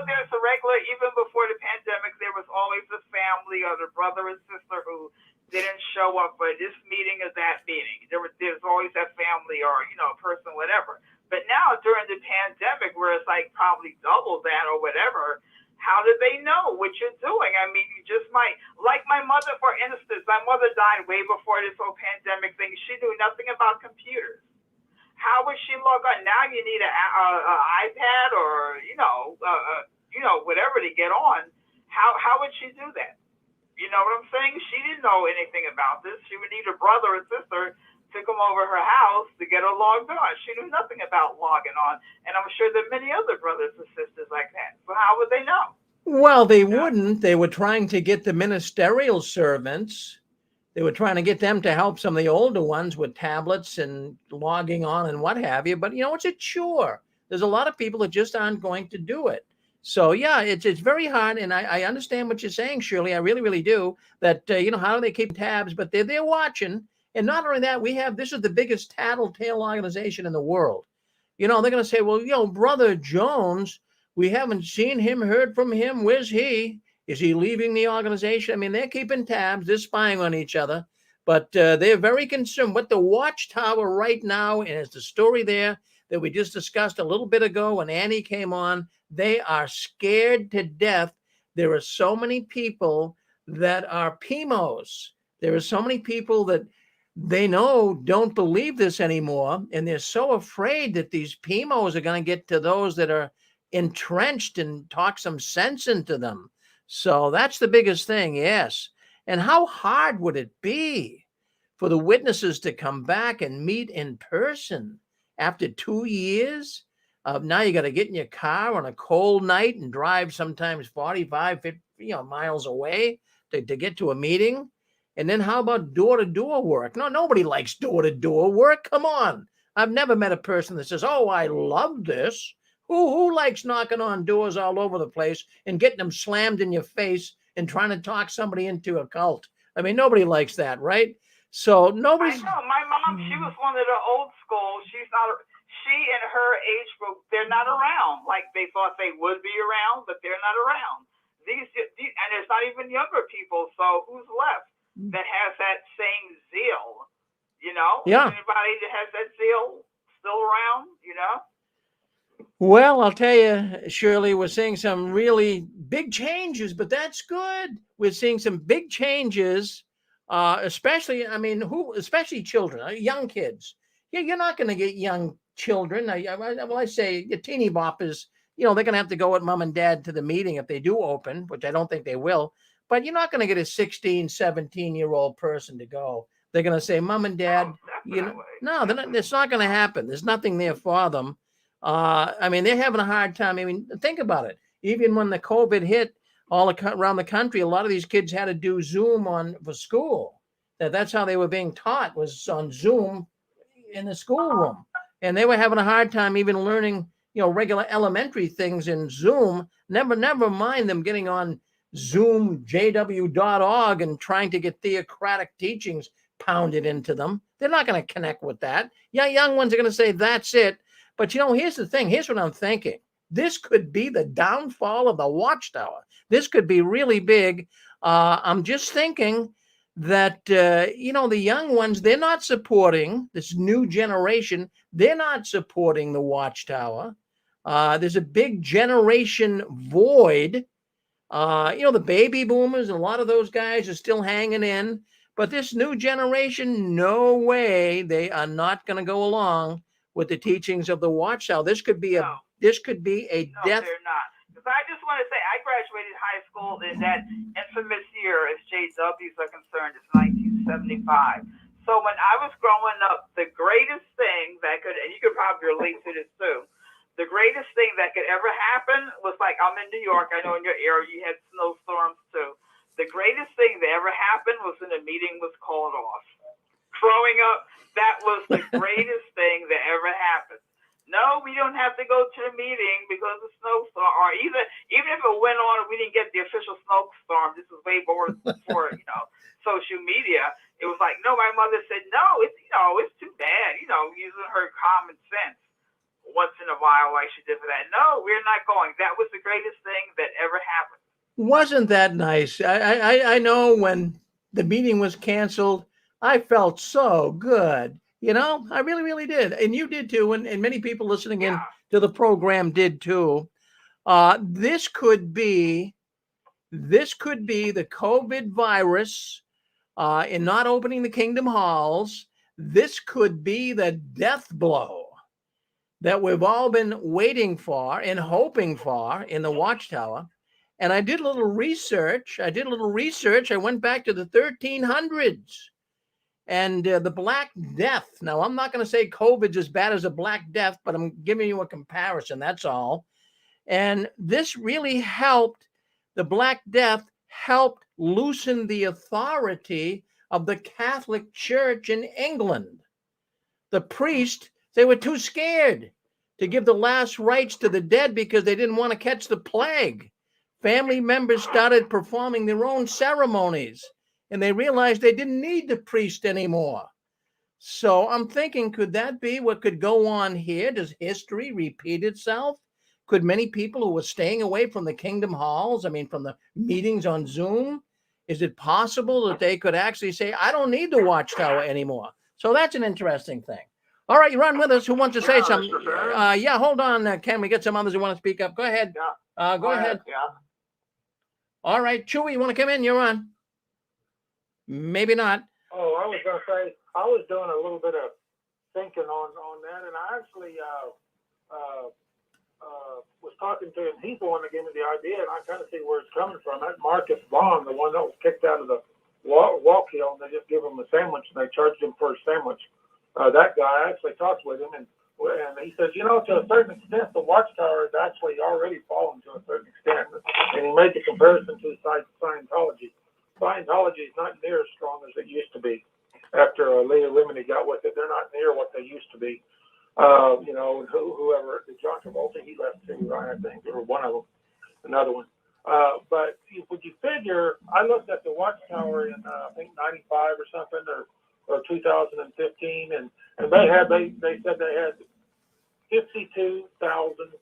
Speaker 6: there's a regular. Even before the pandemic, there was always a family or the brother and sister who didn't show up for this meeting or that meeting. There's always that family or person, whatever. But now during the pandemic, where it's probably double that or whatever. How do they know what you're doing? You just might, like my mother, for instance, my mother died way before this whole pandemic thing. She knew nothing about computers. How would she log on? Now you need an iPad or, whatever to get on. How would she do that? You know what I'm saying? She didn't know anything about this. She would need a brother or sister to come over her house to get her logged on. She knew nothing about logging on. And I'm sure there are many other brothers and sisters like that. So how would they know?
Speaker 2: Well, they wouldn't. They were trying to get the ministerial servants. They were trying to get them to help some of the older ones with tablets and logging on and what have you. But, it's a chore. There's a lot of people that just aren't going to do it. So yeah, it's very hard, and I understand what you're saying, Shirley. I really, really do. That how do they keep tabs? But they're watching, and not only that, this is the biggest tattletale organization in the world. They're going to say, well, Brother Jones, we haven't seen him, heard from him. Where's he? Is he leaving the organization? I mean, they're keeping tabs. They're spying on each other, but they're very concerned. What the Watchtower right now, and it's the story there that we just discussed a little bit ago when Annie came on, they are scared to death. There are so many people that are PMOs. There are so many people that they know don't believe this anymore, and they're so afraid that these PMOs are going to get to those that are entrenched and talk some sense into them. So that's the biggest thing, yes. And how hard would it be for the witnesses to come back and meet in person after 2 years? Now you got to get in your car on a cold night and drive sometimes 45, 50 miles away to get to a meeting. And then how about door-to-door work? No, nobody likes door-to-door work. Come on. I've never met a person that says, oh, I love this. Who likes knocking on doors all over the place and getting them slammed in your face and trying to talk somebody into a cult? I mean, nobody likes that, right? So nobody's...
Speaker 6: I know. My mom, she was one of the old school. She and her age group, they're not around. Like they thought they would be around, but they're not around. These and it's not even younger people. So who's left that has that same zeal?
Speaker 2: Yeah.
Speaker 6: Anybody that has that zeal still around?
Speaker 2: Well, I'll tell you, Shirley, we're seeing some really big changes, but that's good. We're seeing some big changes, especially children, young kids. Yeah, you're not going to get young children. I say your teeny boppers, they're going to have to go with mom and dad to the meeting if they do open, which I don't think they will. But you're not going to get a 16, 17-year-old person to go. They're going to say, mom and dad, no, it's not going to happen. There's nothing there for them. I mean, they're having a hard time. I mean, think about it. Even when the COVID hit around the country, a lot of these kids had to do Zoom for school. That's how they were being taught, was on Zoom in the schoolroom. And they were having a hard time even learning, regular elementary things in Zoom. Never mind them getting on Zoom, jw.org and trying to get theocratic teachings pounded into them. They're not going to connect with that. Yeah, young ones are going to say, that's it. But, here's the thing. Here's what I'm thinking. This could be the downfall of the Watchtower. This could be really big. I'm just thinking that, the young ones, they're not supporting this new generation. They're not supporting the Watchtower. There's a big generation void. The baby boomers, and a lot of those guys are still hanging in. But this new generation, no way, they are not going to go along with the teachings of the Watchtower. This could be a death.
Speaker 6: No, they're not. Because I just want to say, I graduated high school in that infamous year, as JWs are concerned, it's 1975. So when I was growing up, the greatest thing that could, and you could probably relate to this too, the greatest thing that could ever happen was, like, I'm in New York. I know in your area you had snowstorms too. The greatest thing that ever happened was when the meeting was called off. Growing up, that was the greatest thing that ever happened. No, we don't have to go to the meeting because of snowstorm, or even if it went on and we didn't get the official snowstorm. This was way before social media. It was like, no, my mother said, no, it's too bad, using her common sense once in a while like she did for that. No, we're not going. That was the greatest thing that ever happened.
Speaker 2: Wasn't that nice? I know when the meeting was canceled, I felt so good. I really, really did. And you did too. And many people listening in to the program did too. This could be the COVID virus in not opening the Kingdom Halls. This could be the death blow that we've all been waiting for and hoping for in the Watchtower. And I did a little research. I went back to the 1300s. And the Black Death. Now, I'm not going to say COVID's as bad as a Black Death, but I'm giving you a comparison. That's all. And this really helped. The Black Death helped loosen the authority of the Catholic Church in England. The priests, they were too scared. to give the last rites to the dead because they didn't want to catch the plague. Family members started performing their own ceremonies, and they realized they didn't need the priest anymore. So I'm thinking, could that be what could go on here? Does history repeat itself? Could many people who were staying away from the kingdom halls, I mean, from the meetings on Zoom, is it possible that they could actually say, I don't need the Watchtower anymore? So that's an interesting thing. All right, you're on with us. Who wants to say something? Yeah, hold on, Ken. We get some others who want to speak up. Go ahead.
Speaker 3: Yeah.
Speaker 2: Go ahead.
Speaker 3: Yeah.
Speaker 2: All right, Chewy, you want to come in? You're on. Maybe not.
Speaker 7: Oh, I was going to say, I was doing a little bit of thinking on that, and I actually was talking to him. He's the one that gave me the idea, and I kind of see where it's coming from. That Marcus Vaughn, the one that was kicked out of the walk hill, and they just give him a sandwich, and they charged him for a sandwich. That guy, I actually talked with him, and he says, you know, to a certain extent, the Watchtower has actually already fallen to a certain extent. And he made the comparison to Scientology. Scientology is not near as strong as it used to be. After Leah Lemony got with it, they're not near what they used to be. You know, whoever, John Travolta, he left too, right? I think, or one of them, another one. But would you figure? I looked at the Watchtower in I think '95 or something, or 2015, and they said they had 52,000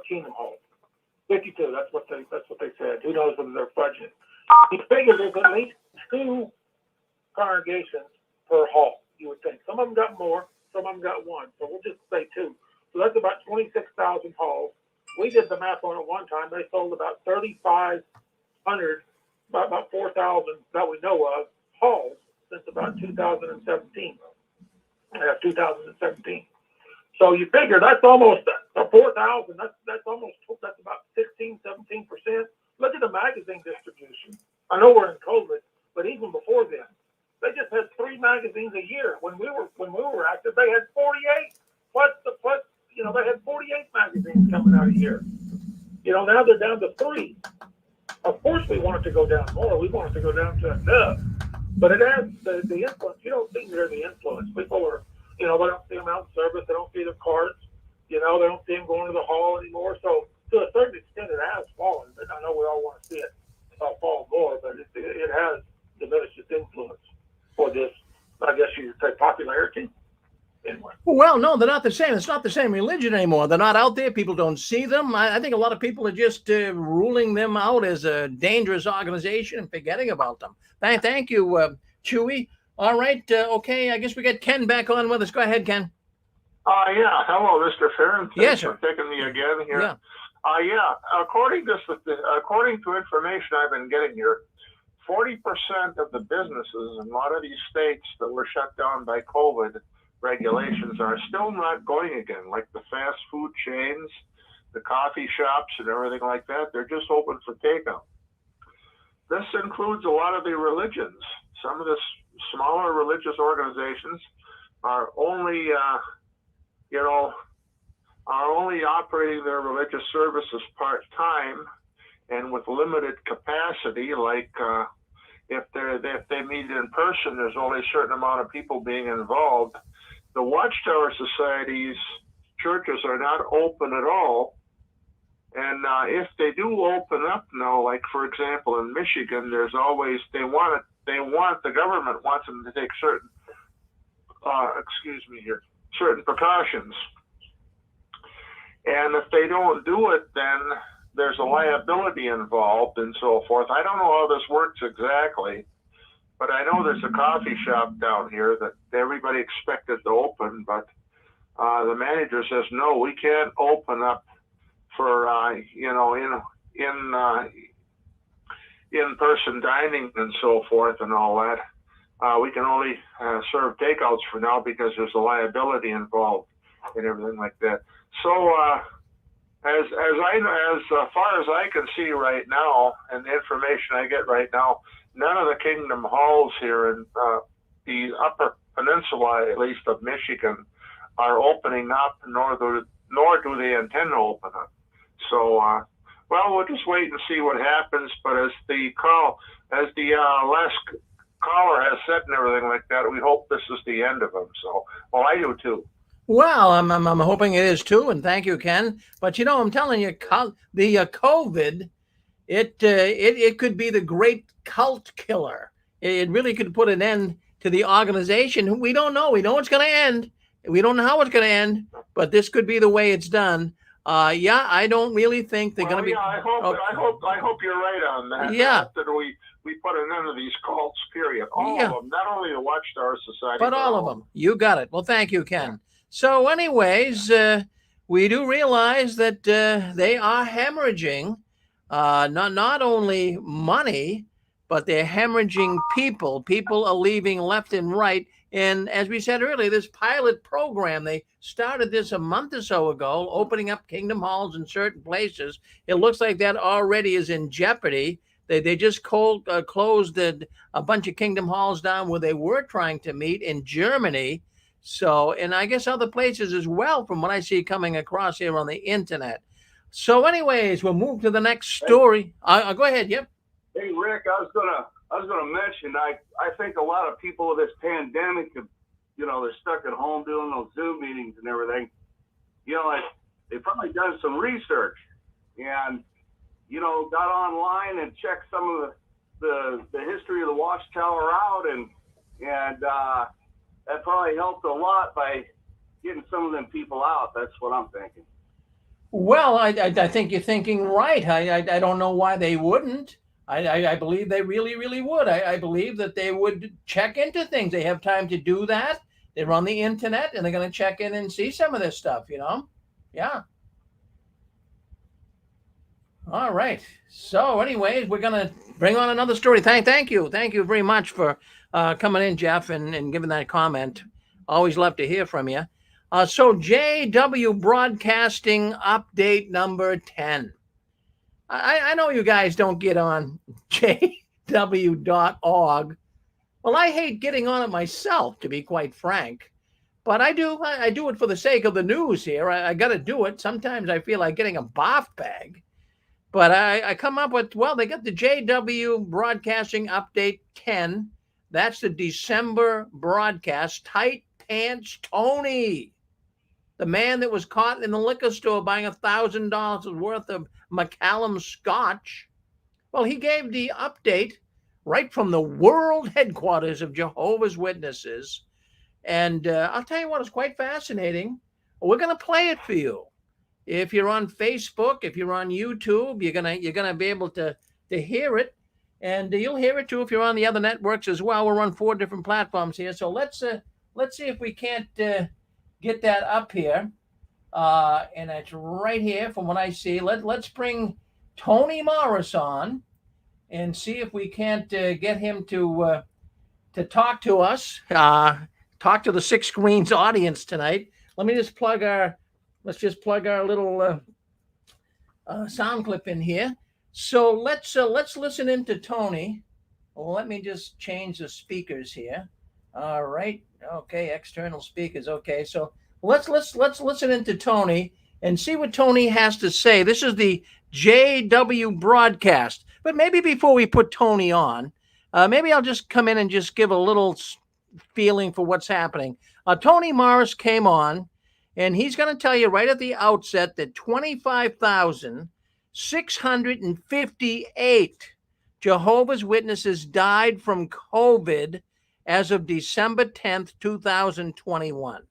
Speaker 7: kingdom halls. 52. That's what they said. Who knows whether they're fudging? You figure there's at least 2 congregations per hall. You would think. Some of them got more. Some of them got 1. So we'll just say 2. So that's about 26,000 halls. We did the math on it one time. They sold about 3,500, about 4,000 that we know of halls since about 2017. 2017. So you figure that's almost 4,000. That's about 16-17%. Look at the magazine distribution. I know we're in COVID, but even before then, they just had 3 magazines a year. When we were active, they had 48. Plus, they had 48 magazines coming out a year. You know, now they're down to 3. Of course, we want it to go down more. We want it to go down to enough. But it has the influence. You don't see near the influence. People are, you know, they don't see them out in service. They don't see their cards. You know, they don't see them going to the hall anymore. So to a certain extent, it has fallen. But I know we all want to see it fall more. But it has diminished its influence for this, I guess you could say, popularity. Anyway.
Speaker 2: Well, no, they're not the same. It's not the same religion anymore. They're not out there. People don't see them. I think a lot of people are just ruling them out as a dangerous organization and forgetting about them. Thank you, Chewy. All right. Okay. I guess we got Ken back on with us. Go ahead, Ken.
Speaker 3: Yeah. Hello, Mr. Farron.
Speaker 2: Yes, sir.
Speaker 3: For taking me again here.
Speaker 2: Yeah.
Speaker 3: According to information I've been getting here, 40% of the businesses in a lot of these states that were shut down by COVID regulations are still not going again, like the fast food chains, the coffee shops, and everything like that. They're just open for takeout. This includes a lot of the religions. Some of the smaller religious organizations are only, operating their religious services part-time and with limited capacity, like if they meet in person, there's only a certain amount of people being involved. The Watchtower Society's churches are not open at all. And if they do open up now, like for example in Michigan, there's always the government wants them to take certain precautions. And if they don't do it, then there's a liability involved and so forth. I don't know how this works exactly, but I know there's a coffee shop down here that everybody expected to open, but the manager says, no, we can't open up for, in-person dining and so forth and all that. We can only serve takeouts for now because there's a liability involved and everything like that. So as far as I can see right now, and the information I get right now, none of the kingdom halls here in the Upper Peninsula, at least of Michigan, are opening up, nor do they intend to open up. So, we'll just wait and see what happens. But as the last caller has said and everything like that, we hope this is the end of them. So, well, I do too.
Speaker 2: Well, I'm hoping it is too, and thank you, Ken. But I'm telling you, the COVID, it could be the great cult killer. It really could put an end to the organization. We don't know. We know it's going to end. We don't know how it's going to end, but this could be the way it's done. Yeah, I don't really think they're going to be.
Speaker 3: Yeah, I hope you're right on that.
Speaker 2: Yeah.
Speaker 3: That we put an end to these cults. Period. All of them, not only the Watchtower Society,
Speaker 2: but all of them. You got it. Well, thank you, Ken. Yeah. So, anyways, we do realize that they are hemorrhaging not only money, but they're hemorrhaging people. People are leaving left and right. And as we said earlier, this pilot program, they started this a month or so ago, opening up Kingdom Halls in certain places. It looks like that already is in jeopardy. They just closed a bunch of Kingdom Halls down where they were trying to meet in Germany. So, and I guess other places as well, from what I see coming across here on the internet. So, anyways, we'll move to the next story. Go ahead. Yep.
Speaker 8: Hey, Rick, I was gonna mention. I think a lot of people with this pandemic have, they're stuck at home doing those Zoom meetings and everything. They've probably done some research and got online and checked some of the history of the Watchtower out, and that probably helped a lot by getting some of them people out. That's what I'm thinking.
Speaker 2: Well, I think you're thinking right. I don't know why they wouldn't. I believe they really, really would. I believe that they would check into things. They have time to do that. They're on the internet and they're going to check in and see some of this stuff, Yeah. All right. So anyways, we're going to bring on another story. Thank you. Thank you very much for coming in, Jeff, and giving that comment. Always love to hear from you. So JW Broadcasting update number 10. I know you guys don't get on jw.org. Well, I hate getting on it myself, to be quite frank. But I do it for the sake of the news here. I got to do it. Sometimes I feel like getting a barf bag. But I come up with, they got the JW Broadcasting Update 10. That's the December broadcast. Tight Pants Tony, the man that was caught in the liquor store buying $1,000 worth of Macallan Scotch. Well, he gave the update right from the world headquarters of Jehovah's Witnesses. And I'll tell you what, it's quite fascinating. We're going to play it for you. If you're on Facebook, if you're on YouTube, you're gonna be able to hear it, and you'll hear it too if you're on the other networks as well. We're on 4 different platforms here, so let's see if we can't get that up here. And it's right here from what I see. Let's bring Tony Morris on and see if we can't get him to talk to us, talk to the Six Screens audience tonight. Let me just plug our. Let's just plug our little sound clip in here. So let's listen into Tony. Well, let me just change the speakers here. All right. Okay. External speakers. Okay. So let's listen into Tony and see what Tony has to say. This is the JW broadcast. But maybe before we put Tony on, maybe I'll just come in and just give a little feeling for what's happening. Tony Morris came on. And he's going to tell you right at the outset that 25,658 Jehovah's Witnesses died from COVID as of December 10th, 2021.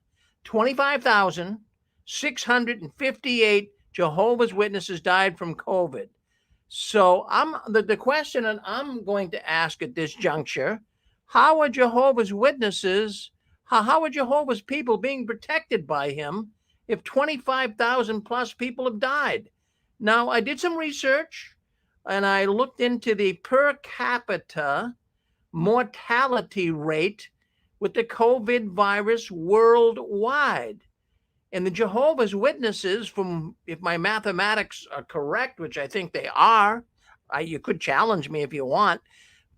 Speaker 2: 25,658 Jehovah's Witnesses died from COVID. So the question that I'm going to ask at this juncture, how are Jehovah's Witnesses, how are Jehovah's people being protected by him if 25,000 plus people have died? Now, I did some research and I looked into the per capita mortality rate with the COVID virus worldwide. And the Jehovah's Witnesses, if my mathematics are correct, which I think they are, you could challenge me if you want,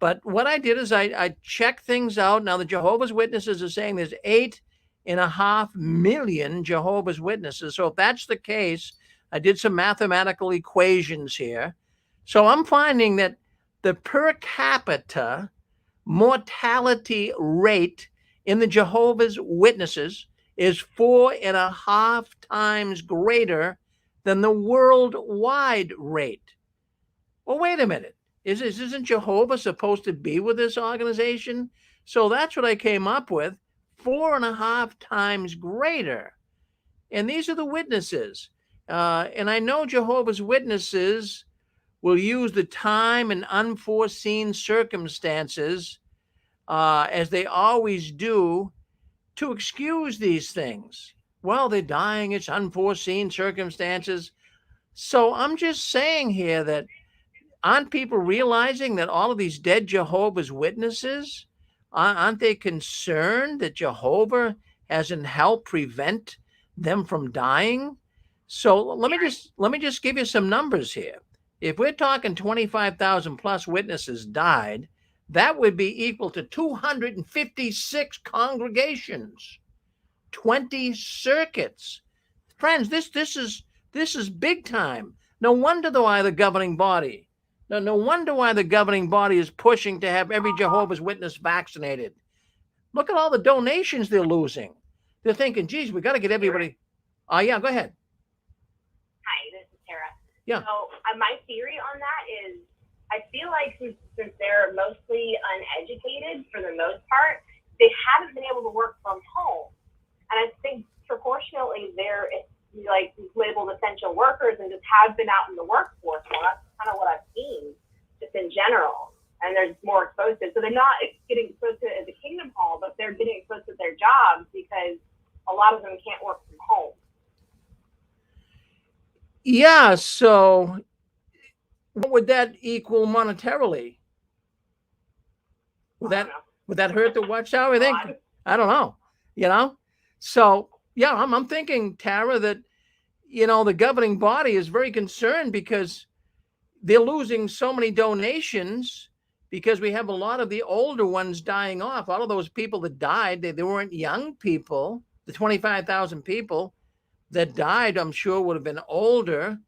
Speaker 2: but what I did is I checked things out. Now, the Jehovah's Witnesses are saying there's 8.5 million Jehovah's Witnesses. So if that's the case, I did some mathematical equations here. So I'm finding that the per capita mortality rate in the Jehovah's Witnesses is 4.5 times greater than the worldwide rate. Well, wait a minute. Isn't Jehovah supposed to be with this organization? So that's what I came up with, 4.5 times greater. And these are the witnesses. And I know Jehovah's Witnesses will use the time and unforeseen circumstances, as they always do, to excuse these things. Well, they're dying, it's unforeseen circumstances. So I'm just saying here that aren't people realizing that all of these dead Jehovah's Witnesses, aren't they concerned that Jehovah hasn't helped prevent them from dying? So let me just give you some numbers here. If we're talking 25,000 plus witnesses died, that would be equal to 256 congregations, 20 circuits. Friends, this is big time. No wonder why the governing body is pushing to have every Jehovah's Witness vaccinated. Look at all the donations they're losing. They're thinking, geez, we got to get everybody. Yeah, go ahead.
Speaker 9: Hi, this is Tara.
Speaker 2: Yeah.
Speaker 9: So my theory on that is, I feel like since they're mostly uneducated for the most part, they haven't been able to work from home. And I think proportionately they're like labeled essential workers and just have been out in the workforce more. That's kind of what I've seen just in general. And they're more exposed to it. So they're not getting exposed to it at the Kingdom Hall, but they're getting exposed to their jobs because a lot of them can't work from home.
Speaker 2: Yeah, so what would that equal monetarily? Would that hurt the Watchtower? I don't know. So yeah, I'm thinking, Tara, that the governing body is very concerned because they're losing so many donations because we have a lot of the older ones dying off. All of those people that died, they weren't young people. The 25,000 people that died, I'm sure, would have been older.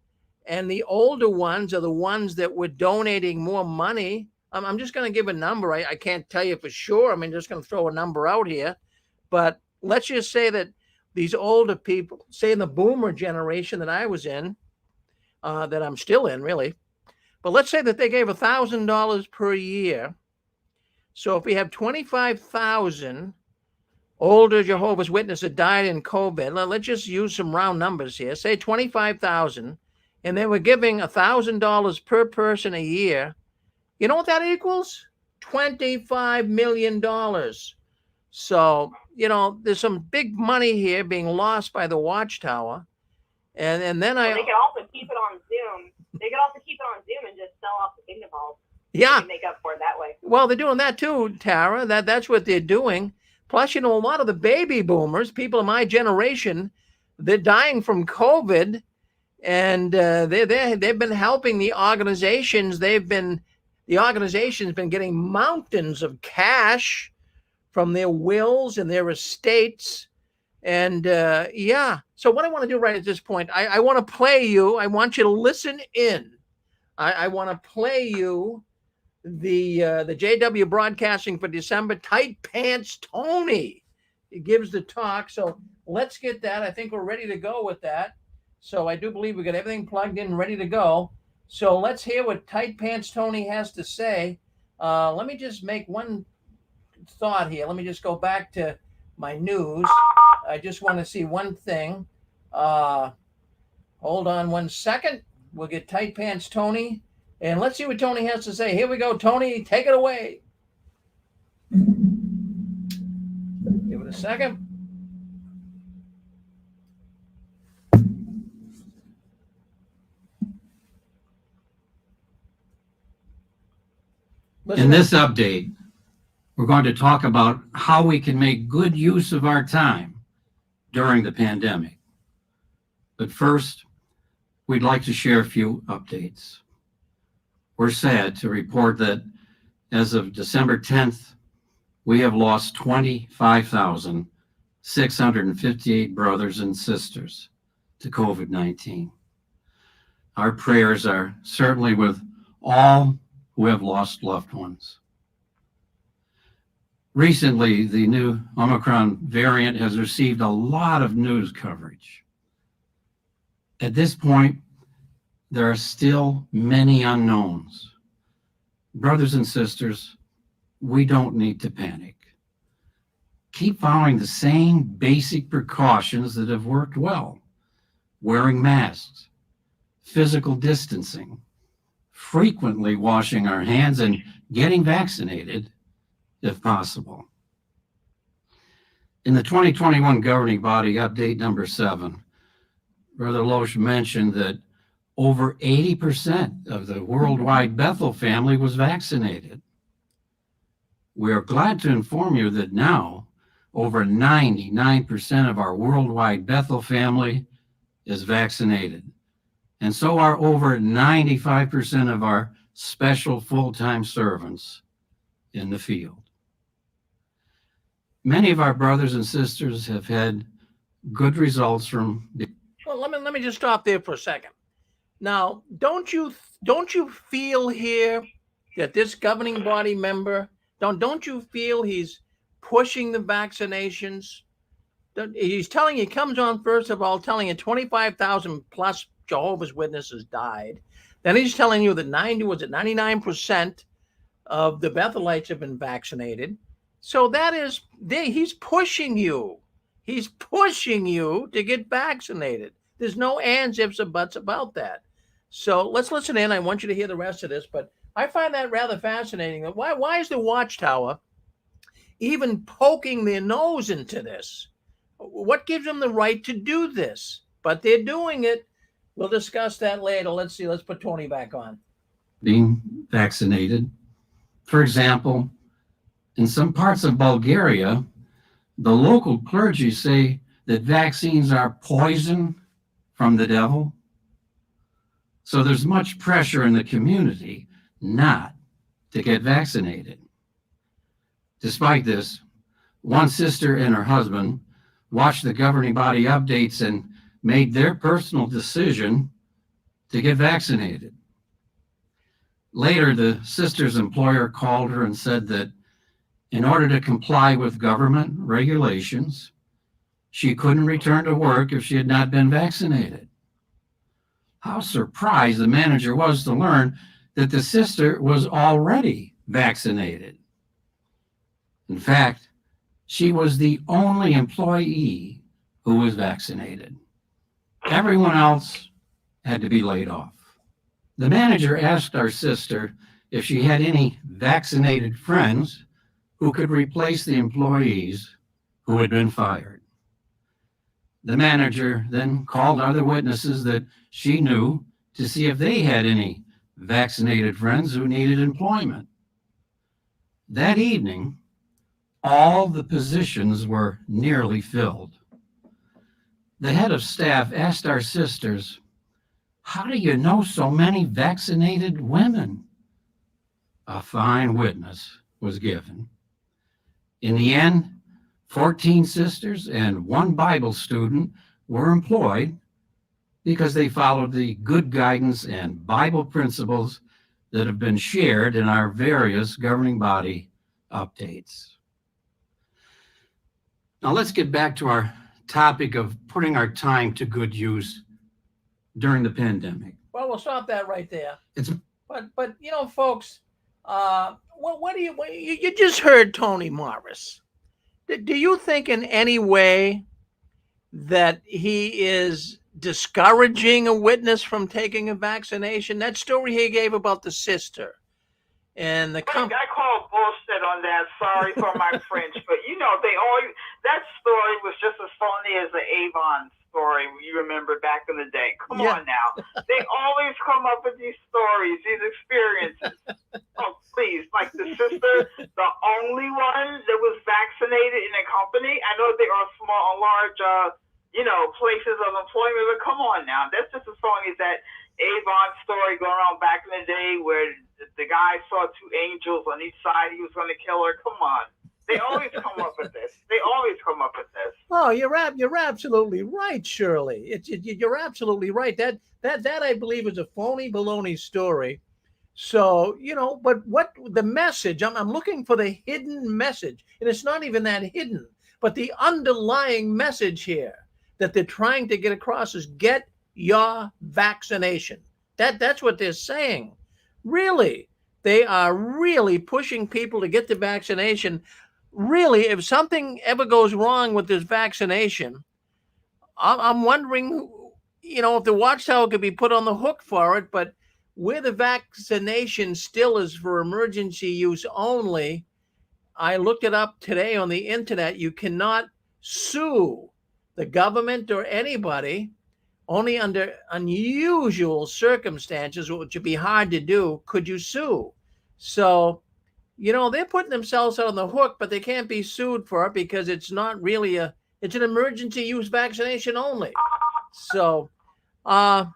Speaker 2: And the older ones are the ones that were donating more money. I'm just going to give a number. I can't tell you for sure. I'm just going to throw a number out here. But let's just say that these older people, say in the boomer generation that I was in, that I'm still in, really. But let's say that they gave $1,000 per year. So if we have 25,000 older Jehovah's Witnesses that died in COVID, let's just use some round numbers here. Say 25,000, and they were giving $1,000 per person a year. You know what that equals? $25 million. So, there's some big money here being lost by the Watchtower. And then
Speaker 9: they could also keep it on Zoom. They could also keep it on Zoom and just sell off the Kingdom Hall.
Speaker 2: Yeah.
Speaker 9: Make up for it that way.
Speaker 2: Well, they're doing that too, Tara. That's what they're doing. Plus, a lot of the baby boomers, people of my generation, they're dying from COVID, and they've been helping the organizations. The organization's been getting mountains of cash from their wills and their estates. And so what I want to do right at this point, I want to play you. I want you to listen in. I want to play you the JW Broadcasting for December. Tight Pants Tony, he gives the talk. So let's get that. I think we're ready to go with that. So I do believe we got everything plugged in, ready to go. So let's hear what Tight Pants Tony has to say. Let me just make one thought here. Let me just go back to my news. I just want to see one thing. Hold on one second. We'll get Tight Pants Tony, and let's see what Tony has to say. Here we go, Tony. Take it away. Give it a second.
Speaker 10: In this update, we're going to talk about how we can make good use of our time during the pandemic. But first, we'd like to share a few updates. We're sad to report that as of December 10th, we have lost 25,658 brothers and sisters to COVID-19. Our prayers are certainly with all who have lost loved ones. Recently, the new Omicron variant has received a lot of news coverage. At this point, there are still many unknowns. Brothers and sisters, we don't need to panic. Keep following the same basic precautions that have worked well. Wearing masks, physical distancing, frequently washing our hands, and getting vaccinated if possible. In the 2021 governing body update number 7, Brother Loesch mentioned that over 80% of the worldwide Bethel family was vaccinated. We are glad to inform you that now over 99% of our worldwide Bethel family is vaccinated. And so are over 95% of our special full-time servants in the field. Many of our brothers and sisters have had good results from the...
Speaker 2: Well, let me just stop there for a second. Now, don't you feel here that this governing body member, don't you feel he's pushing the vaccinations? He's telling you, he comes on first of all telling you 25,000 plus Jehovah's Witnesses died. Then he's telling you that 99% of the Bethelites have been vaccinated. So that is, he's pushing you. He's pushing you to get vaccinated. There's no ands, ifs, or buts about that. So let's listen in. I want you to hear the rest of this, but I find that rather fascinating. Why is the Watchtower even poking their nose into this? What gives them the right to do this? But they're doing it. We'll discuss that later. Let's see. Let's put Tony back on.
Speaker 10: Being vaccinated. For example, in some parts of Bulgaria, the local clergy say that vaccines are poison from the devil. So there's much pressure in the community not to get vaccinated. Despite this, one sister and her husband watched the governing body updates and made their personal decision to get vaccinated. Later, the sister's employer called her and said that in order to comply with government regulations, she couldn't return to work if she had not been vaccinated. How surprised the manager was to learn that the sister was already vaccinated. In fact, she was the only employee who was vaccinated. Everyone else had to be laid off. The manager asked our sister if she had any vaccinated friends who could replace the employees who had been fired. The manager then called other witnesses that she knew to see if they had any vaccinated friends who needed employment. That evening, all the positions were nearly filled. The head of staff asked our sisters, "How do you know so many vaccinated women?" A fine witness was given. In the end, 14 sisters and one Bible student were employed because they followed the good guidance and Bible principles that have been shared in our various governing body updates. Now let's get back to our topic of putting our time to good use during the pandemic.
Speaker 2: Well, we'll stop that right there.
Speaker 10: It's
Speaker 2: But you know, folks, what do you just heard Tony Morris? Do you think in any way that he is discouraging a witness from taking a vaccination? That story he gave about the sister and the
Speaker 6: I call bullshit on that. Sorry for my French, but you know that story was just as phony as the Avon story. You remember back in the day? Come on now, they always come up with these stories, these experiences. Oh please, like the sister, the only one that was vaccinated in a company. I know there are small, large, places of employment, but come on now, that's just as phony as that Avon story going on back in the day where the guy saw two angels on each side. He was going to kill her. Come on. They always come up with this.
Speaker 2: Oh, you're absolutely right, Shirley. You're absolutely right. That I believe is a phony baloney story. So, but what the message, I'm looking for the hidden message, and it's not even that hidden, but the underlying message here that they're trying to get across is get your vaccination. That's what they're saying. Really, they are really pushing people to get the vaccination. Really, if something ever goes wrong with this vaccination, I'm wondering, if the Watchtower could be put on the hook for it, but where the vaccination still is for emergency use only, I looked it up today on the internet. You cannot sue the government or anybody. Only under unusual circumstances, which would be hard to do, could you sue. So, they're putting themselves out on the hook, but they can't be sued for it because it's not really it's an emergency use vaccination only. So, I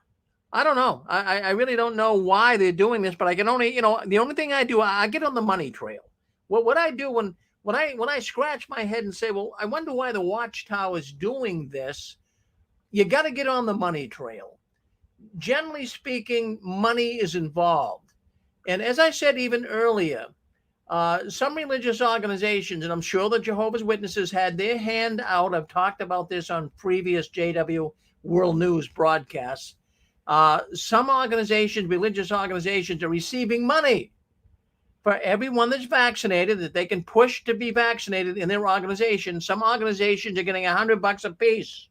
Speaker 2: don't know. I really don't know why they're doing this, but I can only, the only thing I do, I get on the money trail. What I do when I scratch my head and say, well, I wonder why the Watchtower is doing this, you got to get on the money trail. Generally speaking, money is involved. And as I said even earlier, some religious organizations, and I'm sure the Jehovah's Witnesses had their hand out. I've talked about this on previous JW World News broadcasts. Some organizations, religious organizations, are receiving money for everyone that's vaccinated that they can push to be vaccinated in their organization. Some organizations are getting $100 a piece.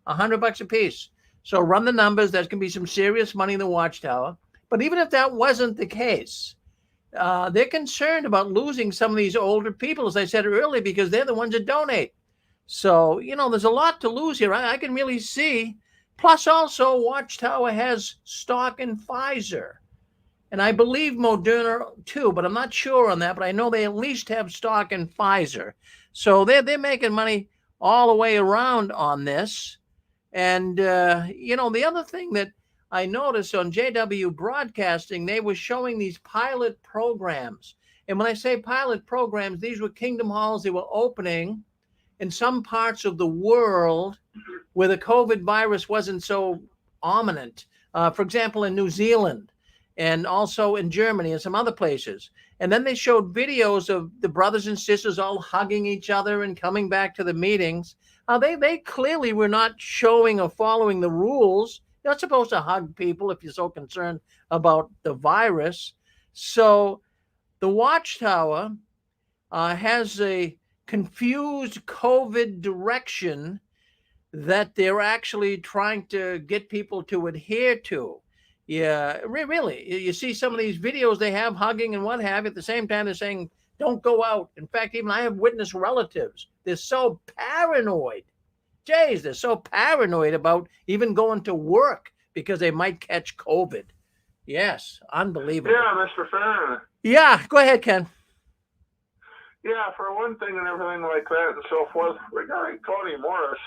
Speaker 2: $100 a piece. So run the numbers. That can be some serious money in the Watchtower. But even if that wasn't the case, they're concerned about losing some of these older people, as I said earlier, because they're the ones that donate. So, there's a lot to lose here. I can really see. Plus, also, Watchtower has stock in Pfizer. And I believe Moderna too, but I'm not sure on that. But I know they at least have stock in Pfizer. So they're making money all the way around on this. And, the other thing that I noticed on JW Broadcasting, they were showing these pilot programs. And when I say pilot programs, these were kingdom halls they were opening in some parts of the world where the COVID virus wasn't so ominent. For example, in New Zealand and also in Germany and some other places. And then they showed videos of the brothers and sisters all hugging each other and coming back to the meetings. They clearly were not showing or following the rules. You're not supposed to hug people if you're so concerned about the virus. So the Watchtower has a confused COVID direction that they're actually trying to get people to adhere to. Yeah, really. You see some of these videos they have hugging and what have you. At the same time, they're saying, don't go out. In fact, even I have witnessed relatives. They're so paranoid. Jeez, they're so paranoid about even going to work because they might catch COVID. Yes, unbelievable.
Speaker 3: Yeah, Mr. Farron.
Speaker 2: Yeah, go ahead, Ken.
Speaker 3: Yeah, for one thing and everything like that and so forth, regarding Tony Morris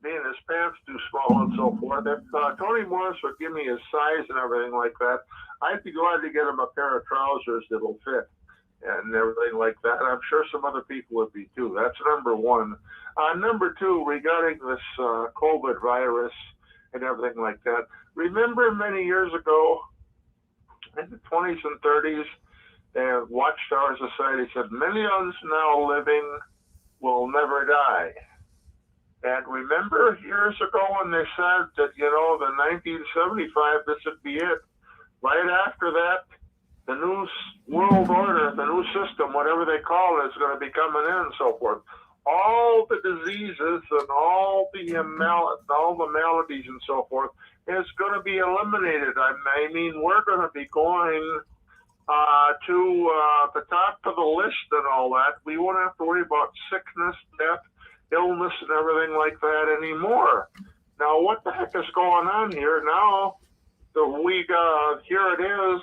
Speaker 3: being his pants too small and so forth, if Tony Morris would give me his size and everything like that, I'd be glad to get him a pair of trousers that'll fit and everything like that. I'm sure some other people would be too. That's number one. Number two, regarding this COVID virus and everything like that, remember many years ago, in the 20s and 30s, the Watchtower Society said, millions now living will never die. And remember years ago when they said that, the 1975, this would be it. Right after that, the new world order, the new system, whatever they call it, is going to be coming in and so forth. All the diseases and all the maladies and so forth is going to be eliminated. I mean, we're going to be going to the top of the list and all that. We won't have to worry about sickness, death, illness, and everything like that anymore. Now, what the heck is going on here? Now, here it is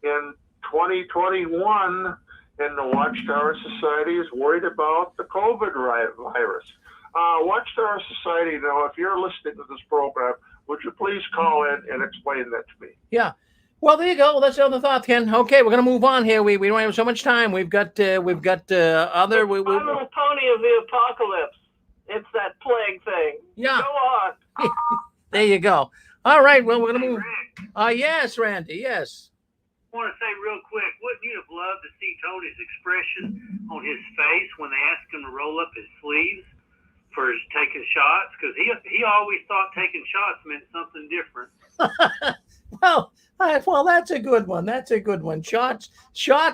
Speaker 3: in 2021, and the Watchtower Society is worried about the COVID virus. Watchtower Society, if you're listening to this program, would you please call in and explain that to me?
Speaker 2: Yeah. Well, there you go. That's the other thought, Ken. Okay, we're going to move on here. We don't have so much time. We've got other.
Speaker 5: I'm a pony of the apocalypse. It's that plague thing.
Speaker 2: Yeah.
Speaker 5: Go on.
Speaker 2: There you go. All right. Well, we're going to move. Yes, Randy. Yes.
Speaker 11: want to say real quick, wouldn't you have loved to see Tony's expression on his face when they asked him to roll up his sleeves for his taking shots? Because he always thought taking shots meant something different.
Speaker 2: Well, that's a good one. That's a good one. Shots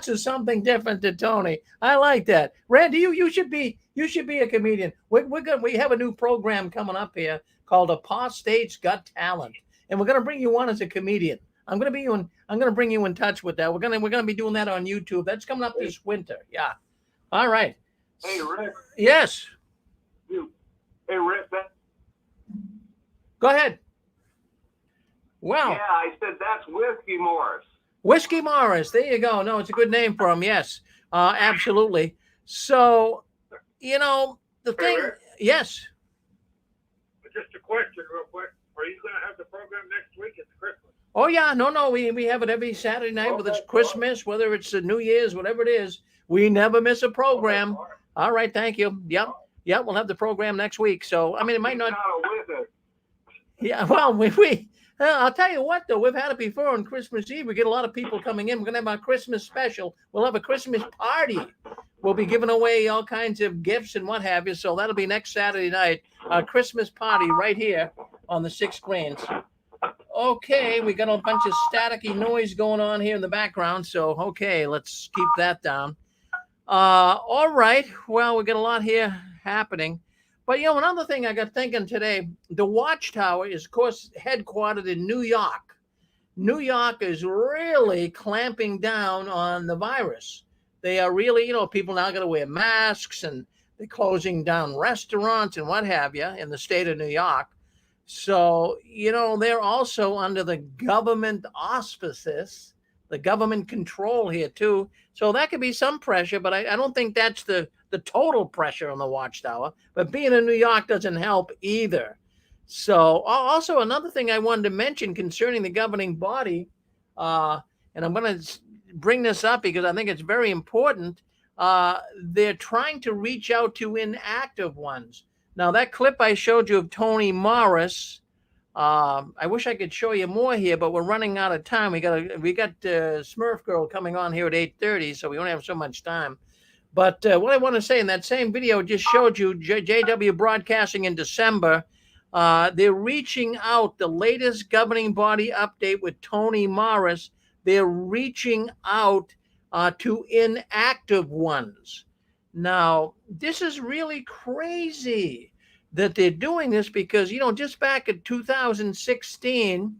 Speaker 2: is something different to Tony. I like that. Randy, you should be a comedian. We have a new program coming up here called Apostate's Got Talent, and we're gonna bring you on as a comedian. I'm gonna bring you in touch with that. We're gonna be doing that on YouTube. That's coming up this winter. Yeah. All right.
Speaker 8: Hey, Rick.
Speaker 2: Yes.
Speaker 8: Hey, Rick.
Speaker 2: Go ahead. Well.
Speaker 8: Yeah, I said that's Whiskey Morris.
Speaker 2: Whiskey Morris. There you go. No, it's a good name for him. Yes, absolutely. So, the thing.
Speaker 7: Rick?
Speaker 2: Yes.
Speaker 7: Just a question real quick. Are you going to have the program next week? It's Christmas.
Speaker 2: Oh, yeah. No. We have it every Saturday night, whether it's Christmas, whether it's New Year's, whatever it is. We never miss a program. All right. Thank you. Yep. We'll have the program next week. So, I mean, it might not. Yeah. Well, I'll tell you what, though. We've had it before on Christmas Eve. We get a lot of people coming in. We're going to have our Christmas special. We'll have a Christmas party. We'll be giving away all kinds of gifts and what have you. So that'll be next Saturday night. Our Christmas party right here on the 6 screens. Okay, we got a bunch of staticky noise going on here in the background. So, okay, let's keep that down. All right. Well, we got a lot here happening. But, another thing I got thinking today, the Watchtower is, of course, headquartered in New York. New York is really clamping down on the virus. They are really, people now got to wear masks, and they're closing down restaurants and what have you in the state of New York. So, they're also under the government auspices, the government control here, too. So that could be some pressure, but I don't think that's the total pressure on the Watchtower. But being in New York doesn't help either. So also another thing I wanted to mention concerning the governing body, and I'm going to bring this up because I think it's very important. They're trying to reach out to inactive ones. Now, that clip I showed you of Tony Morris, I wish I could show you more here, but we're running out of time. We got Smurf Girl coming on here at 8:30, so we don't have so much time. But what I want to say in that same video just showed you, JW Broadcasting in December, they're reaching out, the latest governing body update with Tony Morris, they're reaching out to inactive ones. Now, this is really crazy that they're doing this because, just back in 2016,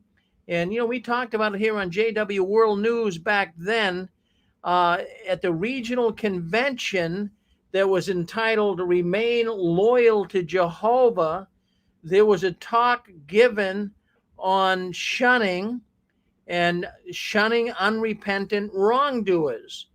Speaker 2: and, we talked about it here on JW World News back then, at the regional convention that was entitled Remain Loyal to Jehovah, there was a talk given on shunning unrepentant wrongdoers.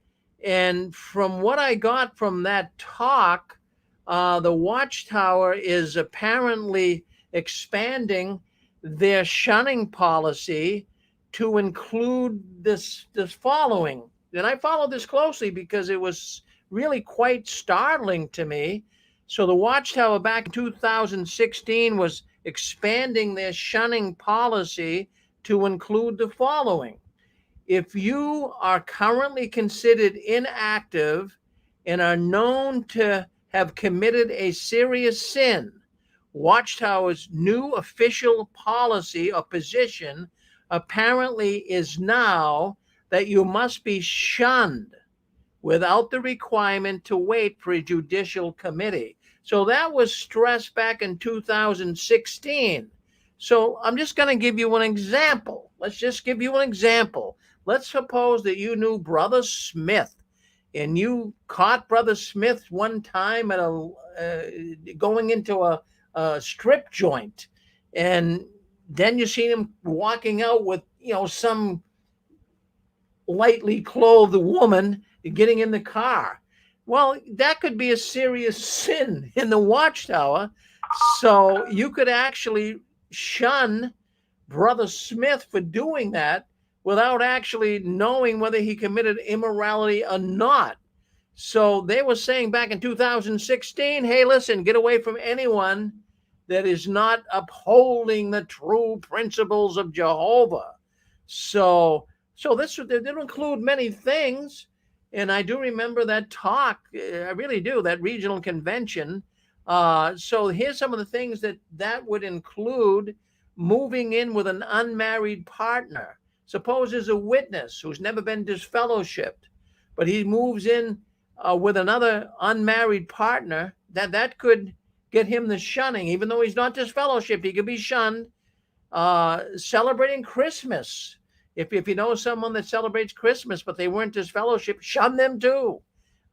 Speaker 2: And from what I got from that talk, the Watchtower is apparently expanding their shunning policy to include this following. And I followed this closely because it was really quite startling to me. So the Watchtower back in 2016 was expanding their shunning policy to include the following. If you are currently considered inactive and are known to have committed a serious sin, Watchtower's new official policy or position apparently is now that you must be shunned without the requirement to wait for a judicial committee. So that was stressed back in 2016. So I'm just going to give you an example. Let's just give you an example. Let's suppose that you knew Brother Smith and you caught Brother Smith one time at going into a strip joint, and then you seen him walking out with, some lightly clothed woman getting in the car. Well, that could be a serious sin in the Watchtower. So you could actually shun Brother Smith for doing that without actually knowing whether he committed immorality or not. So they were saying back in 2016, hey, listen, get away from anyone that is not upholding the true principles of Jehovah. So So it'll include many things. And I do remember that talk. I really do, that regional convention. So here's some of the things that would include: moving in with an unmarried partner. Suppose there's a witness who's never been disfellowshipped, but he moves in with another unmarried partner. That could get him the shunning, even though he's not disfellowshipped. He could be shunned. Celebrating Christmas. If you know someone that celebrates Christmas, but they weren't disfellowshipped, shun them too.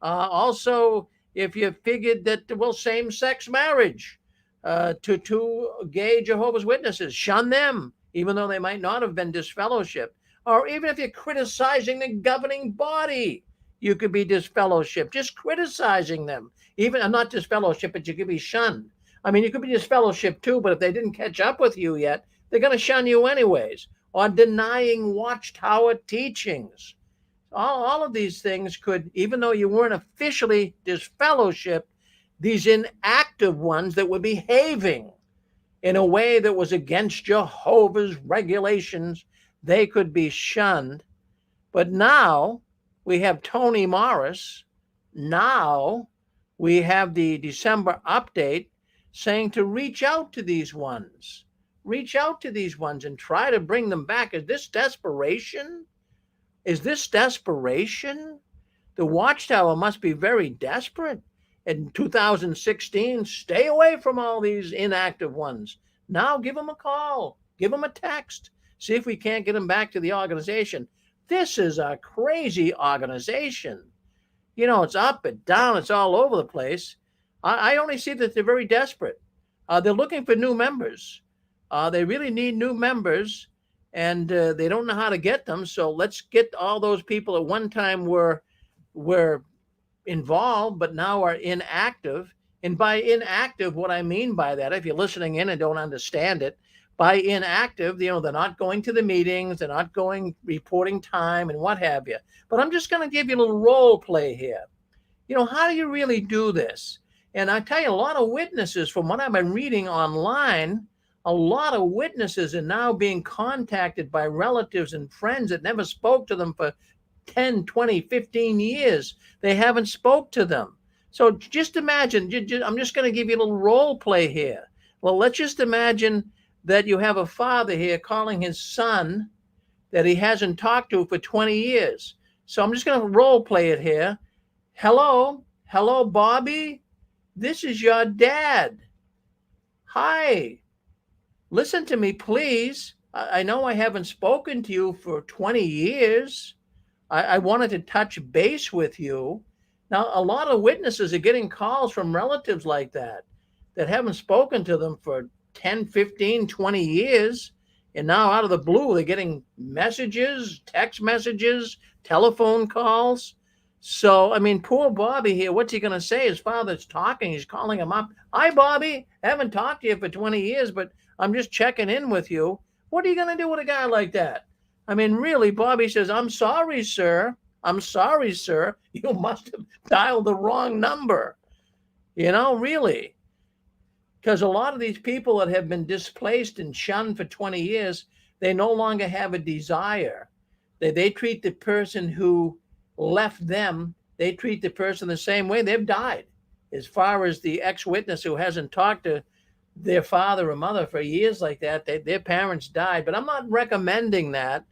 Speaker 2: Also, if you figured that, well, same-sex marriage to two gay Jehovah's Witnesses, shun them, even though they might not have been disfellowshipped. Or even if you're criticizing the governing body, you could be disfellowshipped, just criticizing them. Even not disfellowshipped, but you could be shunned. I mean, you could be disfellowshipped too, but if they didn't catch up with you yet, they're going to shun you anyways. Or denying Watchtower teachings. All of these things could, even though you weren't officially disfellowshipped, these inactive ones that were behaving in a way that was against Jehovah's regulations, they could be shunned. But now we have Tony Morris. Now we have the December update saying to reach out to these ones. Reach out to these ones and try to bring them back. Is this desperation? Is this desperation? The Watchtower must be very desperate. In 2016, stay away from all these inactive ones. Now give them a call. Give them a text. See if we can't get them back to the organization. This is a crazy organization. You know, it's up and down. It's all over the place. I only see that they're very desperate. They're looking for new members. They really need new members, and they don't know how to get them. So let's get all those people at one time were involved, but now are inactive. And by inactive, what I mean by that, if you're listening in and don't understand it, by inactive, you know, they're not going to the meetings, they're not going, reporting time and what have you. But I'm just going to give you a little role play here. You know, how do you really do this? And I tell you, a lot of witnesses, from what I've been reading online, a lot of witnesses are now being contacted by relatives and friends that never spoke to them for 10, 20, 15 years. They haven't spoke to them. So just imagine, I'm just going to give you a little role play here. Well, let's just imagine that you have a father here calling his son that he hasn't talked to for 20 years. So I'm just going to role play it here. Hello, Bobby. This is your dad. Hi. Listen to me, please. I know I haven't spoken to you for 20 years. I wanted to touch base with you. Now, a lot of witnesses are getting calls from relatives like that haven't spoken to them for 10, 15, 20 years. And now out of the blue, they're getting messages, text messages, telephone calls. So, I mean, poor Bobby here, what's he going to say? His father's talking. He's calling him up. Hi, Bobby. Haven't talked to you for 20 years, but I'm just checking in with you. What are you going to do with a guy like that? I mean, really, Bobby says, I'm sorry, sir. I'm sorry, sir. You must have dialed the wrong number. You know, really. Because a lot of these people that have been displaced and shunned for 20 years, they no longer have a desire. They treat the person who left them, they treat the person the same way. They've died. As far as the ex-witness who hasn't talked to their father or mother for years like that, their parents died. But I'm not recommending that.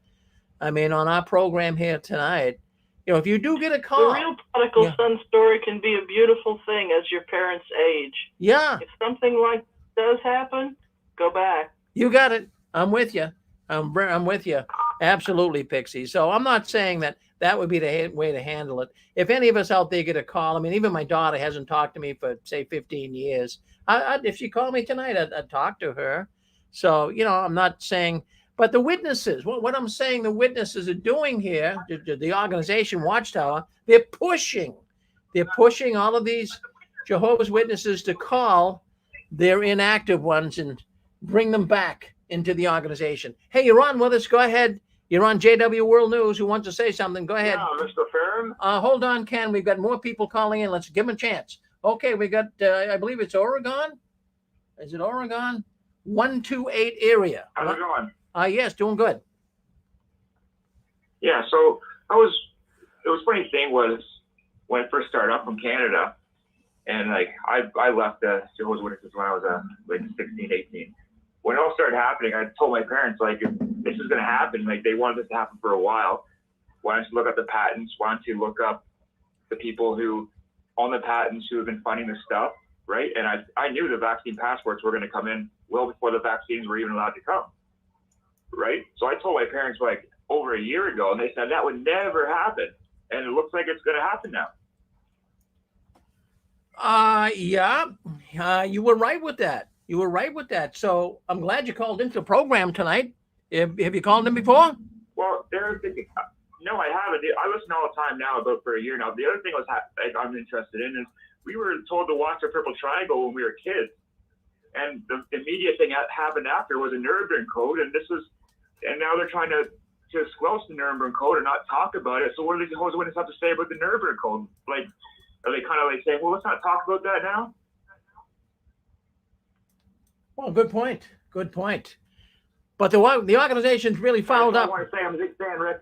Speaker 2: I mean, on our program here tonight, you know, if you do get a call.
Speaker 5: The real prodigal son story can be a beautiful thing as your parents age.
Speaker 2: Yeah.
Speaker 5: If something like does happen, go back.
Speaker 2: You got it. I'm with you. I'm with you. Absolutely, Pixie. So I'm not saying that would be the way to handle it. If any of us out there get a call, I mean, even my daughter hasn't talked to me for, say, 15 years. If she called me tonight, I'd talk to her. So, you know, I'm not saying, but the witnesses, what I'm saying the witnesses are doing here, the organization Watchtower, they're pushing all of these Jehovah's Witnesses to call their inactive ones and bring them back into the organization. Hey, you're on with us. Go ahead. You're on JW World News. Who wants to say something? Go ahead.
Speaker 3: Yeah, Mr. Farron.
Speaker 2: Hold on, Ken. We've got more people calling in. Let's give them a chance. Okay, we got, I believe it's Oregon. Is it Oregon? 128 area.
Speaker 3: How's it going?
Speaker 2: Yes, doing good.
Speaker 12: Yeah, so it was funny thing was when I first started up from Canada, and like I left the Jehovah's Witnesses when I was like 16, 18. When it all started happening, I told my parents, like, if this is going to happen, like they wanted this to happen for a while, why don't you look up the patents? Why don't you look up the people who own the patents who have been funding this stuff, right? And I knew the vaccine passports were going to come in well before the vaccines were even allowed to come, right? So I told my parents like over a year ago, and they said that would never happen. And it looks like it's going to happen now.
Speaker 2: You were right with that. You were right with that. So I'm glad you called into the program tonight. Have you called in before?
Speaker 12: Well, no, I haven't. I listen all the time now, about for a year now. The other thing I'm interested in is we were told to watch the Purple Triangle when we were kids, and the immediate thing that happened after was a Nuremberg Code, and now they're trying to squelch the Nuremberg Code and not talk about it. So what do the Jehovah's Witnesses have to say about the Nuremberg Code? Like, are they kind of like saying, well, let's not talk about that now?
Speaker 2: Well, good point. Good point. But the organization's really followed up.
Speaker 12: I want to say I'm a big fan, Rick.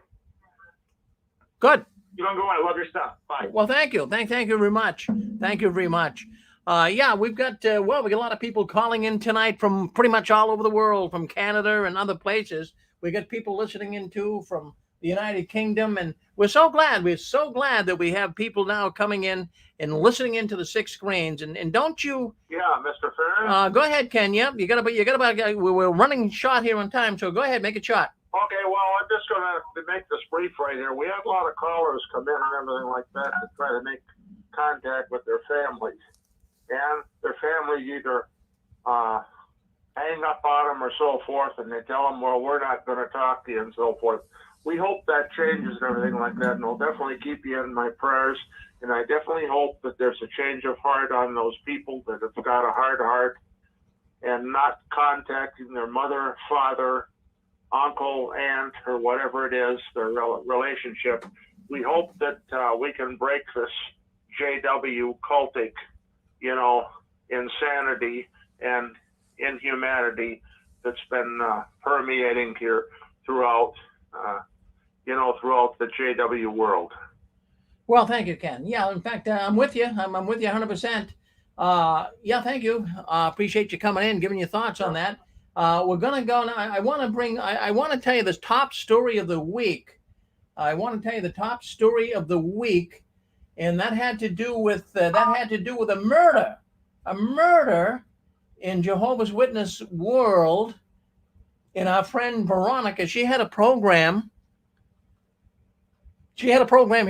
Speaker 2: Good.
Speaker 12: You don't go. I love your stuff. Bye.
Speaker 2: Well, thank you. Thank you very much. Thank you very much. Yeah, we've got we got a lot of people calling in tonight from pretty much all over the world, from Canada and other places. We got people listening in too from the United Kingdom, and we're so glad. We're so glad that we have people now coming in and listening into the six screens. And don't you?
Speaker 3: Yeah, Mr. Farron.
Speaker 2: Go ahead, Ken. Yep, you got about. We're running short here on time, so go ahead, make it short.
Speaker 3: Okay, well, I'm just going to make this brief right here. We have a lot of callers come in and everything like that to try to make contact with their families. And their families either hang up on them or so forth, and they tell them, well, we're not going to talk to you and so forth. We hope that changes and everything like that, and I'll definitely keep you in my prayers. And I definitely hope that there's a change of heart on those people that have got a hard heart and not contacting their mother, father, uncle, aunt, or whatever it is, their relationship. We hope that we can break this JW cultic, insanity and inhumanity that's been permeating here throughout the JW world.
Speaker 2: Well, thank you, Ken. Yeah, in fact, I'm with you. I'm with you 100%. Yeah, thank you. Appreciate you coming in, giving your thoughts on that. We're going to go now. I want to tell you this top story of the week. I want to tell you the top story of the week, and that had to do with a murder in Jehovah's Witness world. And our friend Veronica, she had a program here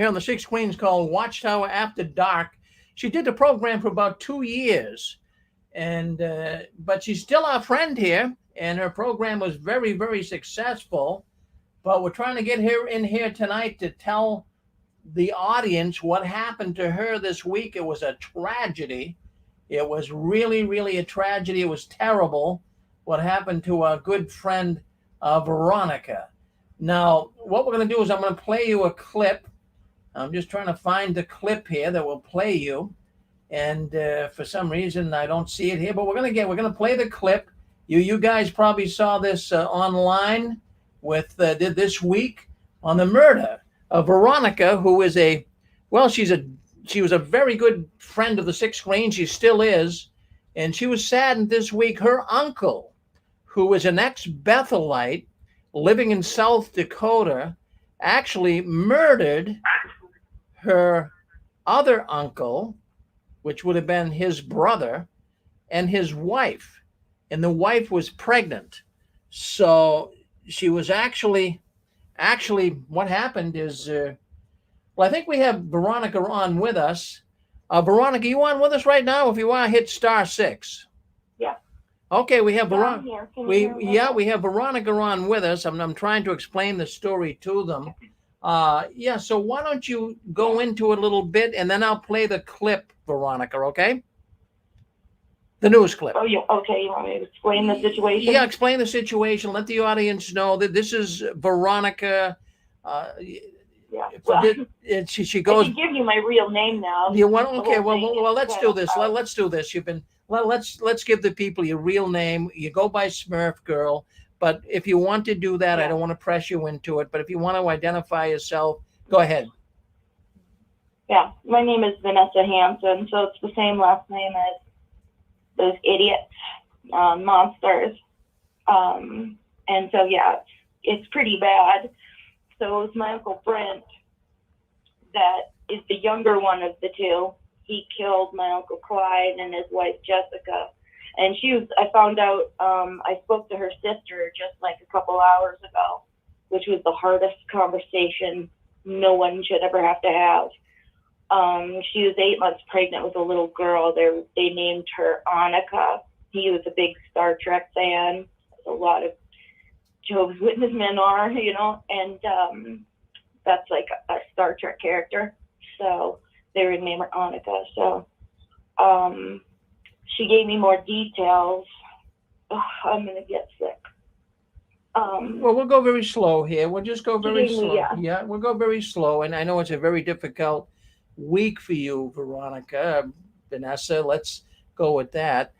Speaker 2: on the Six Queens called Watchtower After Dark. She did the program for about 2 years, and but she's still our friend here, and her program was very, very successful. But we're trying to get her in here tonight to tell the audience what happened to her this week. It was a tragedy. It was really, really a tragedy. It was terrible what happened to our good friend Veronica. Now, what we're going to do is I'm going to play you a clip. I'm just trying to find the clip here that will play you. And for some reason, I don't see it here, but we're going to play the clip. You guys probably saw this online with this week on the murder of Veronica, who is she was a very good friend of the Six Screens. She still is. And she was saddened this week. Her uncle, who is an ex-Bethelite living in South Dakota, actually murdered her other uncle, which would have been his brother, and his wife. And the wife was pregnant. So she was actually what happened is, I think we have Veronica on with us. Veronica, you on with us right now? If you want to hit *6.
Speaker 13: Yeah.
Speaker 2: Okay, we have Veronica. We
Speaker 13: have
Speaker 2: Veronica on with us. I'm trying to explain the story to them. So why don't you go into it a little bit, and then I'll play the clip, Veronica, okay? The news clip.
Speaker 13: Oh, yeah. Okay, you want me to explain the situation?
Speaker 2: Yeah, explain the situation. Let the audience know that this is Veronica.
Speaker 13: Yeah. Well,
Speaker 2: she goes.
Speaker 13: I can give you my real name now.
Speaker 2: You want? Okay. Well, let's do this. Let's do this. Let's give the people your real name. You go by Smurf Girl. But if you want to do that, I
Speaker 13: Yeah.
Speaker 2: don't want to press you into it. But if you want to identify yourself, go ahead.
Speaker 13: Yeah, my name is Vanessa Hansen, so it's the same last name as those idiots, monsters. And so, yeah, it's pretty bad. So it was my Uncle Brent that is the younger one of the two. He killed my Uncle Clyde and his wife Jessica. And I found out, I spoke to her sister just like a couple hours ago, which was the hardest conversation no one should ever have to have. She was 8 months pregnant with a little girl. They named her Annika. He was a big Star Trek fan. A lot of Jehovah's Witness men are, and that's like a Star Trek character. So they would name her Annika. So she gave me more details. Oh, I'm gonna get sick.
Speaker 2: Well, we'll go very slow here. We'll just go very
Speaker 13: Excuse me,
Speaker 2: slow.
Speaker 13: yeah.
Speaker 2: Yeah, we'll go very slow. And I know it's a very difficult week for you, Veronica. Vanessa, let's go with that.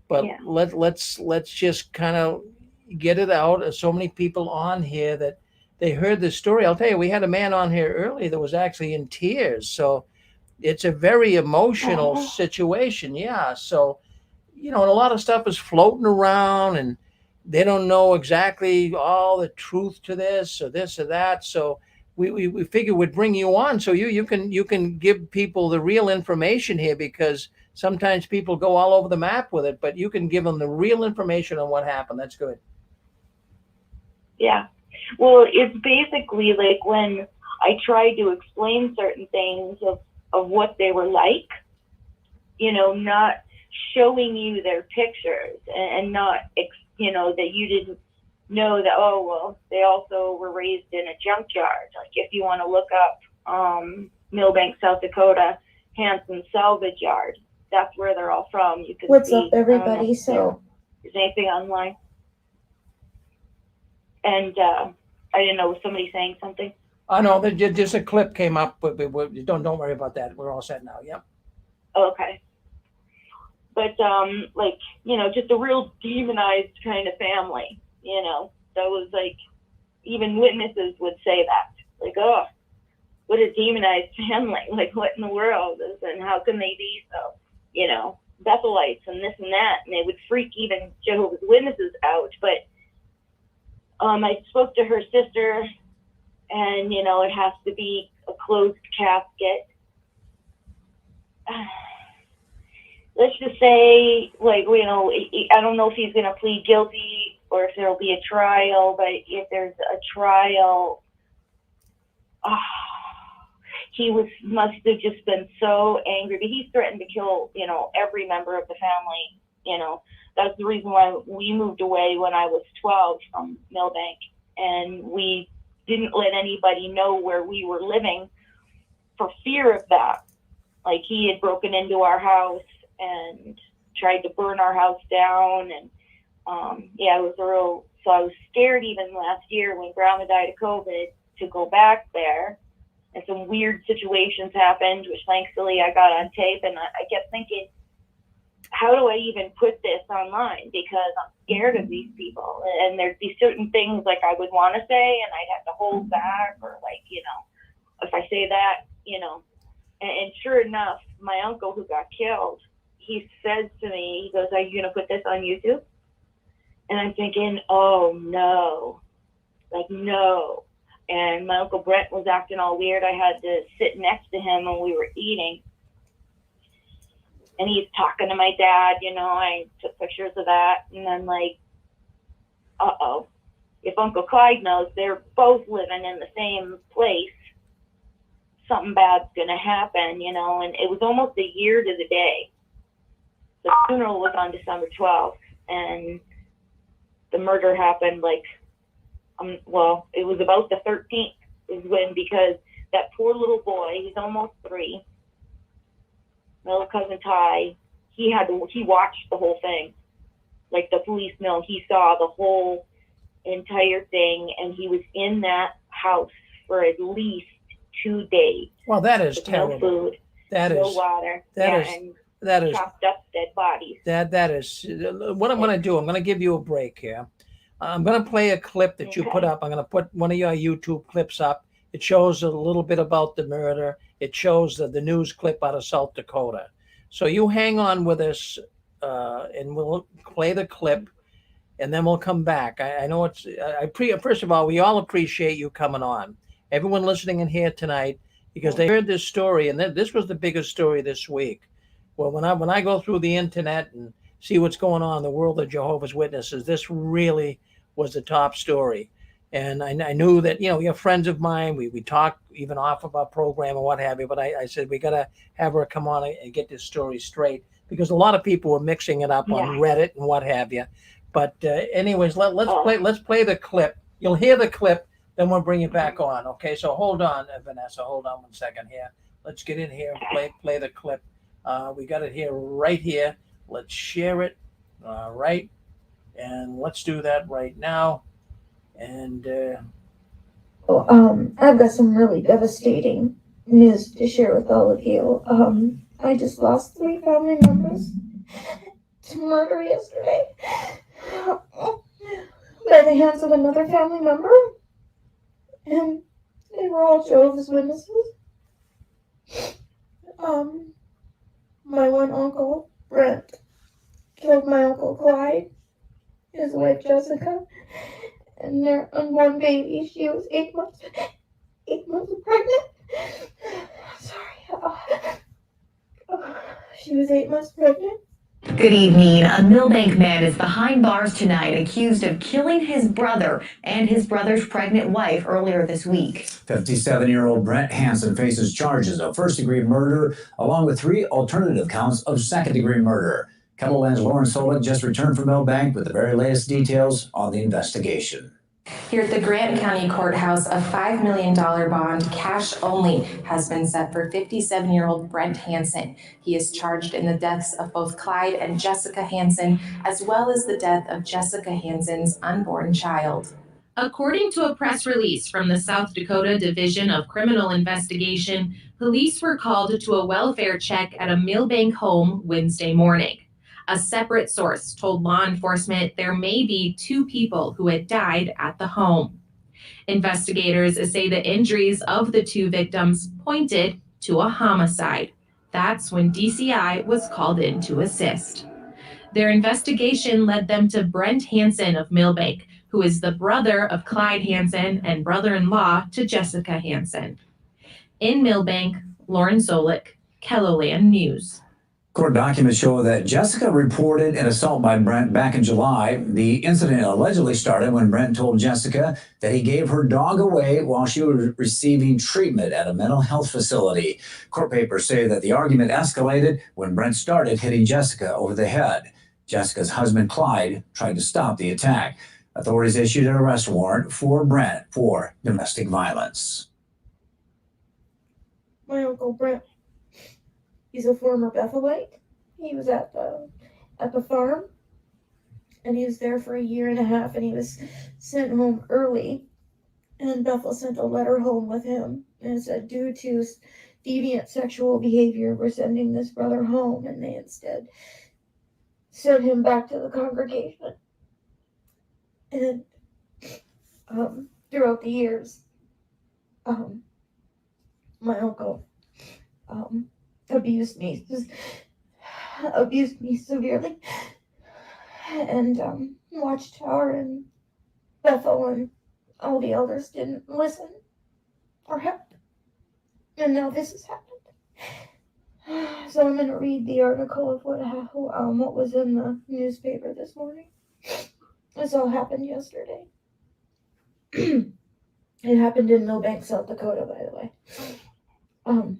Speaker 2: But
Speaker 13: Yeah.
Speaker 2: let's just kind of get it out. There's so many people on here that they heard the story. I'll tell you, we had a man on here earlier that was actually in tears. So it's a very emotional
Speaker 13: Oh.
Speaker 2: situation. Yeah. So, and a lot of stuff is floating around and they don't know exactly all the truth to this or that. So we figured we'd bring you on so you can give people the real information here, because sometimes people go all over the map with it, but you can give them the real information on what happened. That's good.
Speaker 13: Yeah. Well, it's basically like when I tried to explain certain things of what they were like, not showing you their pictures and not, that you didn't know that, oh, well, they also were raised in a junkyard. Like if you want to look up Millbank, South Dakota, Hanson Salvage Yard, that's where they're all from. You can
Speaker 14: What's
Speaker 13: see,
Speaker 14: up, everybody? So
Speaker 13: is anything online? And I didn't know, was somebody saying something?
Speaker 2: I know that just a clip came up, but don't worry about that. We're all set now. Yep.
Speaker 13: Okay. But just a real demonized kind of family, that was like, even witnesses would say that, like, oh, what a demonized family, like what in the world is, and how can they be so, Bethelites and this and that, and they would freak even Jehovah's Witnesses out. But I spoke to her sister, and it has to be a closed casket. Let's just say, like, I don't know if he's going to plead guilty or if there'll be a trial, but if there's a trial, he must have just been so angry. But he's threatened to kill, every member of the family. That's the reason why we moved away when I was 12 from Millbank, and we didn't let anybody know where we were living for fear of that. Like, he had broken into our house and tried to burn our house down, and so I was scared even last year when Grandma died of COVID to go back there, and some weird situations happened, which thankfully I got on tape, and I kept thinking, how do I even put this online? Because I'm scared of these people, and there'd be certain things like I would want to say, and I'd have to hold back, or like, if I say that, and sure enough, my uncle who got killed, he said to me, he goes, are you going to put this on YouTube? And I'm thinking, oh no, like no. And my Uncle Brent was acting all weird. I had to sit next to him when we were eating. And he's talking to my dad, I took pictures of that. And I'm like, uh-oh, if Uncle Clyde knows they're both living in the same place, something bad's going to happen, and it was almost a year to the day. The funeral was on December 12th, and the murder happened like, it was about the 13th is when, because that poor little boy, he's almost 3, my little cousin Ty, he watched the whole thing. Like, the police know he saw the whole entire thing, and he was in that house for at least 2 days.
Speaker 2: Well, that is
Speaker 13: with
Speaker 2: terrible.
Speaker 13: No food, no water, and chopped up dead bodies.
Speaker 2: That is what I'm going to do. I'm going to give you a break here. I'm going to play a clip that you put up. I'm going to put one of your YouTube clips up. It shows a little bit about the murder. It shows the news clip out of South Dakota. So you hang on with us, and we'll play the clip, and then we'll come back. I know it's. First of all, we all appreciate you coming on. Everyone listening in here tonight, because they heard this story, and this was the biggest story this week. Well, when I go through the internet and see what's going on in the world of Jehovah's Witnesses, this really was the top story. And I knew that, you're friends of mine. We talked even off of our program and what have you, but I said, we got to have her come on and get this story straight, because a lot of people were mixing it up on Reddit and what have you. But anyways, let's play the clip. You'll hear the clip, then we'll bring you back on. Okay, so hold on, Vanessa. Hold on 1 second here. Let's get in here and play the clip. We got it here, right here. Let's share it. Right. And let's do that right now. And
Speaker 14: I've got some really devastating news to share with all of you. I just lost 3 family members to murder yesterday by the hands of another family member, and they were all Jehovah's Witnesses. My one uncle, Brent, killed my uncle Clyde, his wife Jessica, and their unborn baby. She was 8 months pregnant. Sorry. She was 8 months pregnant.
Speaker 15: Good evening. A Millbank man is behind bars tonight, accused of killing his brother and his brother's pregnant wife earlier this week.
Speaker 16: 57-year-old Brent Hansen faces charges of first-degree murder, along with 3 alternative counts of second-degree murder. Kettleland's Lauren Solik just returned from Millbank with the very latest details on the investigation.
Speaker 17: Here at the Grant County Courthouse, a $5 million bond, cash only, has been set for 57-year-old Brent Hansen. He is charged in the deaths of both Clyde and Jessica Hansen, as well as the death of Jessica Hansen's unborn child. According to a press release from the South Dakota Division of Criminal Investigation, police were called to a welfare check at a Millbank home Wednesday morning. A separate source told law enforcement there may be 2 people who had died at the home. Investigators say the injuries of the 2 victims pointed to a homicide. That's when DCI was called in to assist. Their investigation led them to Brent Hansen of Millbank, who is the brother of Clyde Hansen and brother-in-law to Jessica Hansen. In Millbank, Lauren Solik, Kettleland News.
Speaker 16: Court documents show that Jessica reported an assault by Brent back in July. The incident allegedly started when Brent told Jessica that he gave her dog away while she was receiving treatment at a mental health facility. Court papers say that the argument escalated when Brent started hitting Jessica over the head. Jessica's husband, Clyde, tried to stop the attack. Authorities issued an arrest warrant for Brent for domestic violence.
Speaker 14: My uncle Brent, he's a former Bethelite. He was at the farm, and he was there for 1.5 years, and he was sent home early. And Bethel sent a letter home with him, and it said, due to deviant sexual behavior, we're sending this brother home, and they instead sent him back to the congregation. And throughout the years, my uncle abused me severely, and Watchtower and Bethel and all the elders didn't listen or help, and now this has happened. So I'm going to read the article of what was in the newspaper this morning. This all happened yesterday. It happened in Millbank, South Dakota, by the way.
Speaker 2: All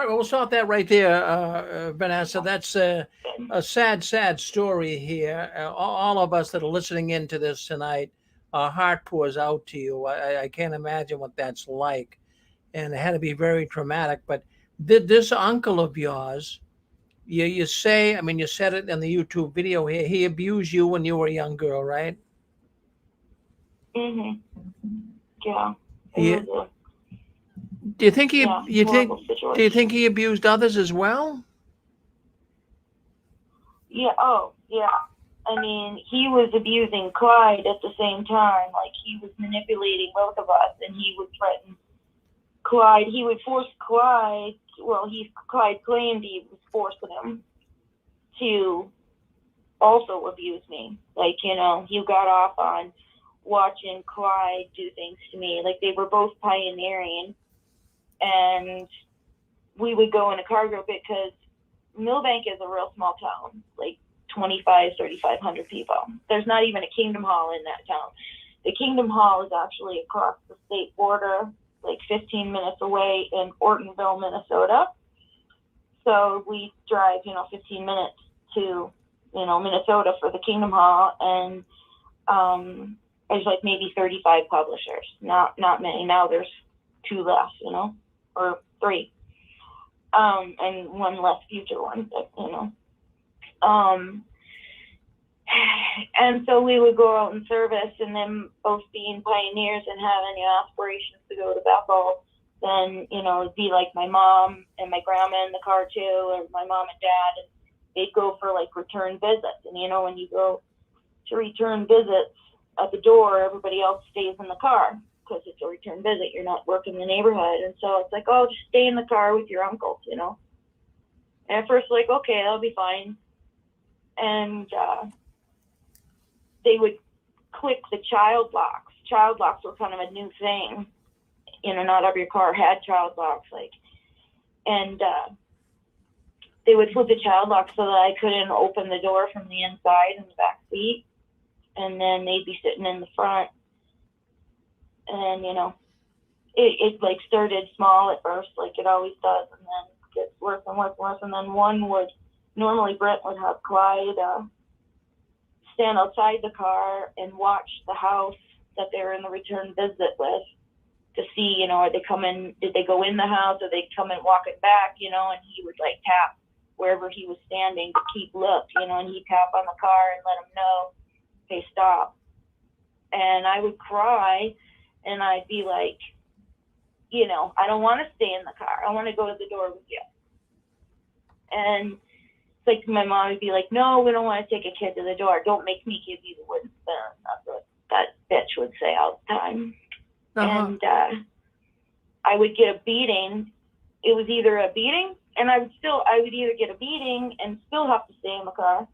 Speaker 2: right, well, we'll stop that right there, Vanessa. That's a sad story here. All of us that are listening into this tonight, our heart pours out to you. I can't imagine what that's like. And it had to be very traumatic. But this uncle of yours, you say, I mean, you said it in the YouTube video here, he abused you when you were a young girl, right?
Speaker 13: Mhm. Yeah.
Speaker 2: Do you think he abused others as well?
Speaker 13: Yeah. Oh, yeah. I mean, he was abusing Clyde at the same time. Like, he was manipulating both of us, and he would threaten Clyde. He would force Clyde, Clyde claimed he was forcing him to also abuse me. Like, you know, he got off on watching Clyde do things to me. Like, they were both pioneering, and we would go in a cargo pit because Millbank is a real small town, like 3,500 people. There's not even a Kingdom Hall in that town. The Kingdom Hall is actually across the state border, like 15 minutes away in Ortonville, Minnesota. So we drive, 15 minutes to, Minnesota for the Kingdom Hall, and there's like maybe 35 publishers, not many. Now there's 2 left, or 3. And one less future one, but, and so we would go out and service, and then both being pioneers and having aspirations to go to Bethel, then, it'd be like my mom and my grandma in the car too, or my mom and dad, and they'd go for like return visits. And, when you go to return visits at the door, everybody else stays in the car because it's a return visit. You're not working the neighborhood. And so it's like, oh, just stay in the car with your uncles, And at first, like, okay, that'll be fine. And they would click the child locks. Child locks were kind of a new thing. Not every car had child locks, and they would flip the child lock so that I couldn't open the door from the inside in the back seat. And then they'd be sitting in the front. And, it like started small at first, like it always does, and then gets worse and worse and worse. And then normally Brent would have Clyde stand outside the car and watch the house that they were in the return visit with to see, are they coming, did they go in the house, or they come and walking back, and he would like tap wherever he was standing to keep look, and he'd tap on the car and let him know, hey, stop. And I would cry, and I'd be like, I don't want to stay in the car. I want to go to the door with you. And it's like my mom would be like, no, we don't want to take a kid to the door. Don't make me give you the wooden spoon. That's what that bitch would say all the time. And I would get a beating. It was either a beating, and I would either get a beating and still have to stay in the car,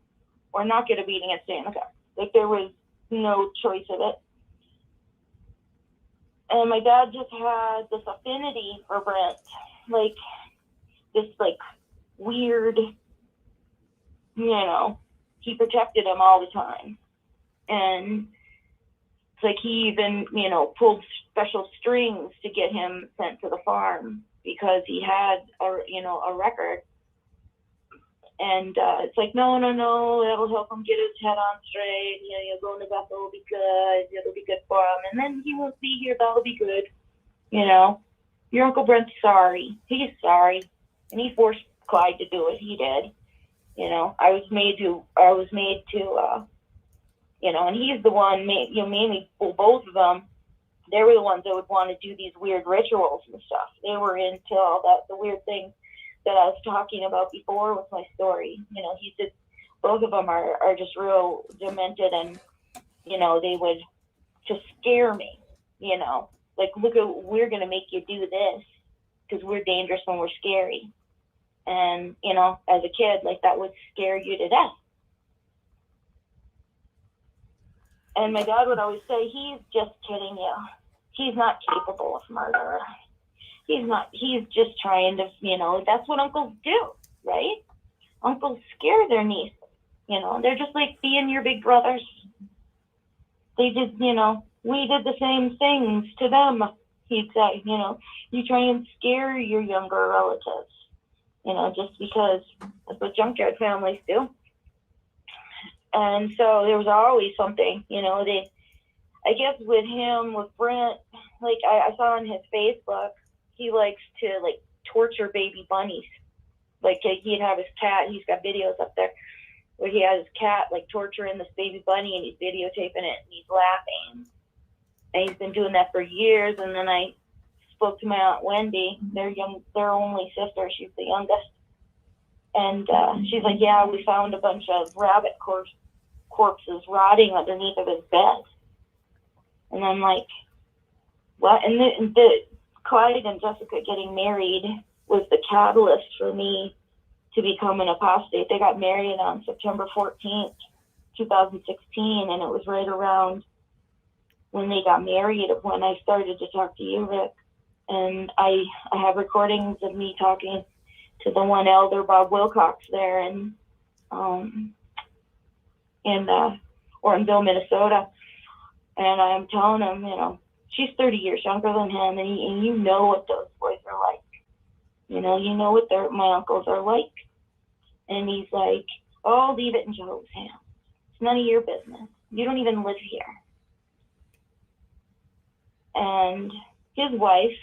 Speaker 13: or not get a beating and stay in the car. Like, there was no choice of it. And my dad just had this affinity for Brent, like this like weird, he protected him all the time. And it's like he even, pulled special strings to get him sent to the farm because he had a record. And it's like, no, that'll help him get his head on straight. You're going to Bethel, will be good. It'll be good for him. And then he won't be here, that'll be good. Your Uncle Brent's sorry. He's sorry. And he forced Clyde to do it. He did. I was made to, and he's the one, mainly both of them, they were the ones that would want to do these weird rituals and stuff. They were into all that, the weird things that I was talking about before with my story. He said both of them are just real demented, and, they would just scare me, like, look, we're going to make you do this because we're dangerous when we're scary. And, as a kid, like, that would scare you to death. And my dad would always say, he's just kidding you. He's not capable of murder. He's just trying to, that's what uncles do, right? Uncles scare their nieces, they're just like being your big brothers. They did, we did the same things to them, he'd say, you try and scare your younger relatives, just because that's what junkyard families do. And so there was always something, I guess with him, with Brent, like I saw on his Facebook, he likes to like torture baby bunnies. Like he'd have his cat, he's got videos up there where he has his cat like torturing this baby bunny, and he's videotaping it and he's laughing. And he's been doing that for years. And then I spoke to my Aunt Wendy, their only sister, she's the youngest. And she's like, yeah, we found a bunch of rabbit corpses rotting underneath of his bed. And I'm like, what? And the Clyde and Jessica getting married was the catalyst for me to become an apostate. They got married on September 14th, 2016, and it was right around when they got married of when I started to talk to you, Rick. And I have recordings of me talking to the one elder, Bob Wilcox, there in Ortonville, Minnesota. And I'm telling him, you know, she's 30 years younger than him, and you know what those boys are like. You know what my uncles are like. And he's like, oh, leave it in Jehovah's hands. It's none of your business. You don't even live here. And his wife,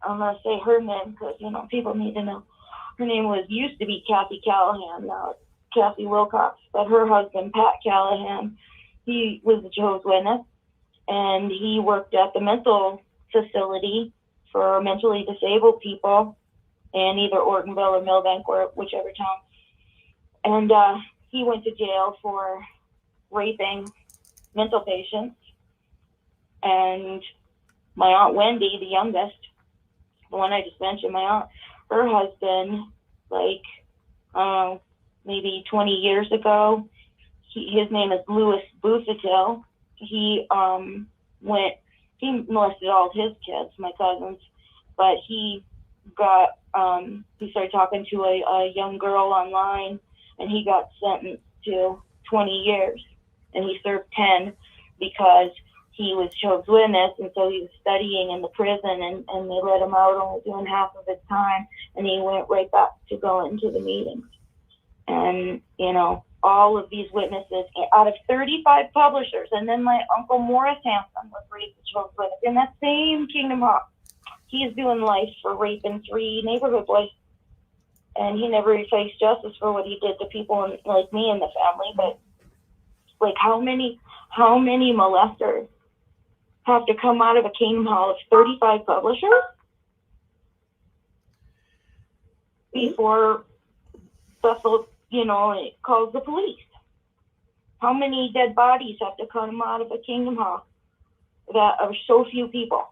Speaker 13: I'm going to say her name because, you know, people need to know. Her name used to be Kathy Callahan, now it's Kathy Wilcox. But her husband, Pat Callahan, he was a Jehovah's Witness, and he worked at the mental facility for mentally disabled people in either Ortonville or Millbank or whichever town. And he went to jail for raping mental patients. And my Aunt Wendy, the youngest, the one I just mentioned, my aunt, her husband, like maybe 20 years ago, his name is Louis Bufatil. He molested all of his kids, my cousins, but he started talking to a young girl online, and he got sentenced to 20 years, and he served 10 because he was Jehovah's Witness, and so he was studying in the prison, and they let him out only doing half of his time, and he went right back to going to the meetings. And, you know, all of these witnesses, out of 35 publishers, and then my Uncle Morris Hanson was raped with Jehovah's Witness in that same Kingdom Hawk. He's doing life for raping 3 neighborhood boys, and he never faced justice for what he did to people like me and the family. But like, how many molesters have to come out of a Kingdom Hall of 35 publishers before Cecil, you know, calls the police? How many dead bodies have to come out of a Kingdom Hall that are so few people?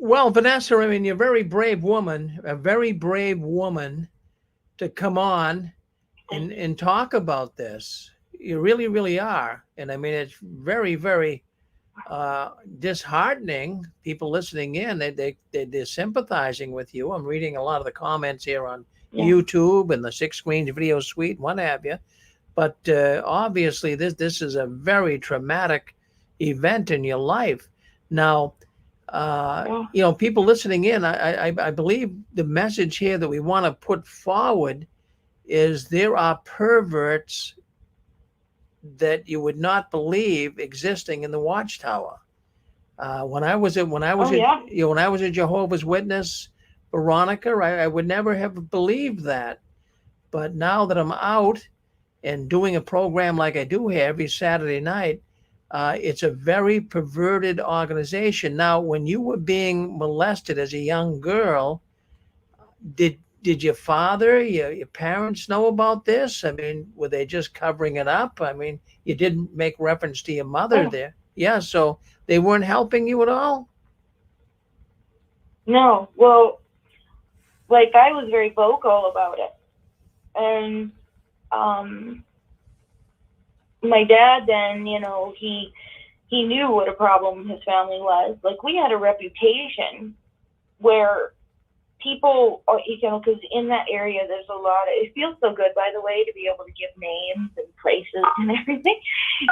Speaker 2: Well, Vanessa, I mean, you're a very brave woman to come on and talk about this. You really, really are. And I mean, it's very, very disheartening. People listening in, they're sympathizing with you. I'm reading a lot of the comments here on YouTube and the Six Screens Video Suite, what have you. But obviously, this is a very traumatic event in your life. Now, you know, people listening in, I believe the message here that we want to put forward is there are perverts that you would not believe existing in the Watchtower. When I was a Jehovah's Witness, Veronica, I would never have believed that. But now that I'm out and doing a program like I do here every Saturday night, it's a very perverted organization. Now, when you were being molested as a young girl, did your father, your parents know about this? I mean, were they just covering it up? I mean, you didn't make reference to your mother there. Yeah, so they weren't helping you at all?
Speaker 13: No. Well, like, I was very vocal about it. And my dad then, you know, he knew what a problem his family was. Like, we had a reputation where people, you know, because in that area there's a lot of, it feels so good, by the way, to be able to give names and places and everything,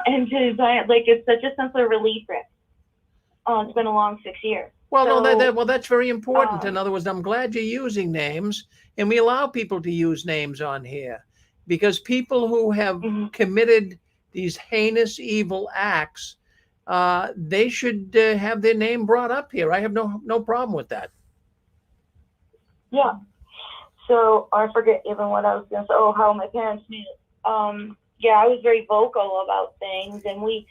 Speaker 13: and to, like, it's such a sense of relief. It's been a long 6 years.
Speaker 2: Well, no, that's very important. In other words, I'm glad you're using names, and we allow people to use names on here, because people who have committed these heinous, evil acts, they should have their name brought up here. I have no problem with that.
Speaker 13: Yeah. So I forget even what I was going to say. Oh, how my parents knew. Yeah, I was very vocal about things, and we,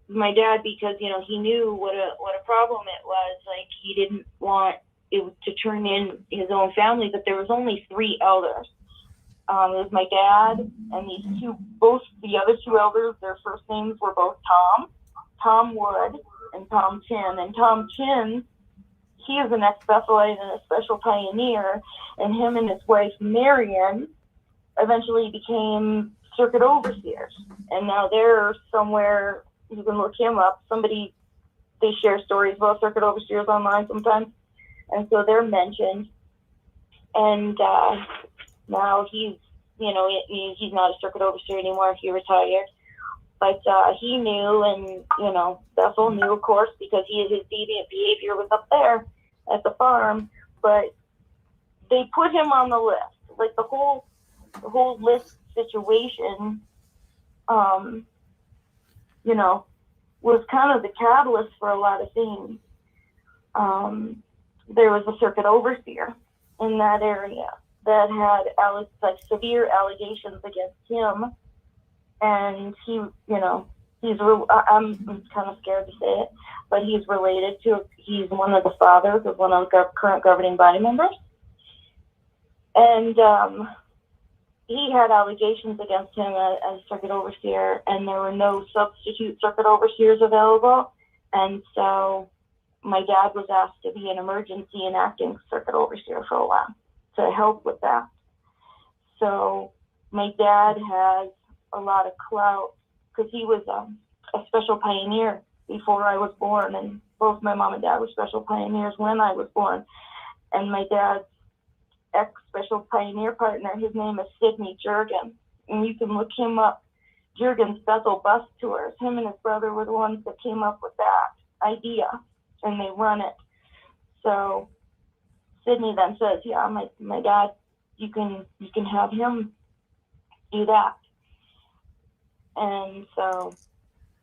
Speaker 13: my dad, because, you know, he knew what a problem it was. Like, he didn't want it to turn in his own family, but there was only 3 elders. It was my dad and these two, both the other two elders, their first names were both Tom Wood and Tom Chin. And Tom Chin, he is an ex-Bethelite and a special pioneer, and him and his wife Marion eventually became circuit overseers. And now they're somewhere, you can look him up. They share stories about circuit overseers online sometimes. And so they're mentioned. And now he's not a circuit overseer anymore. He retired. But he knew, and, Bethel knew, of course, because his deviant behavior was up there at the farm. But they put him on the list. Like the whole list situation, was kind of the catalyst for a lot of things. There was a circuit overseer in that area that had severe allegations against him, and I'm kind of scared to say it, but he's one of the fathers of one of the current governing body members, and he had allegations against him as circuit overseer, and there were no substitute circuit overseers available, and so my dad was asked to be an emergency and acting circuit overseer for a while to help with that. So my dad has a lot of clout because he was a special pioneer before I was born, and both my mom and dad were special pioneers when I was born. And my dad's ex-special pioneer partner, his name is Sidney Jurgen, and you can look him up. Jurgen's Bethel bus tours. Him and his brother were the ones that came up with that idea, and they run it. So Sidney then says, "Yeah, my dad, you can have him do that." And so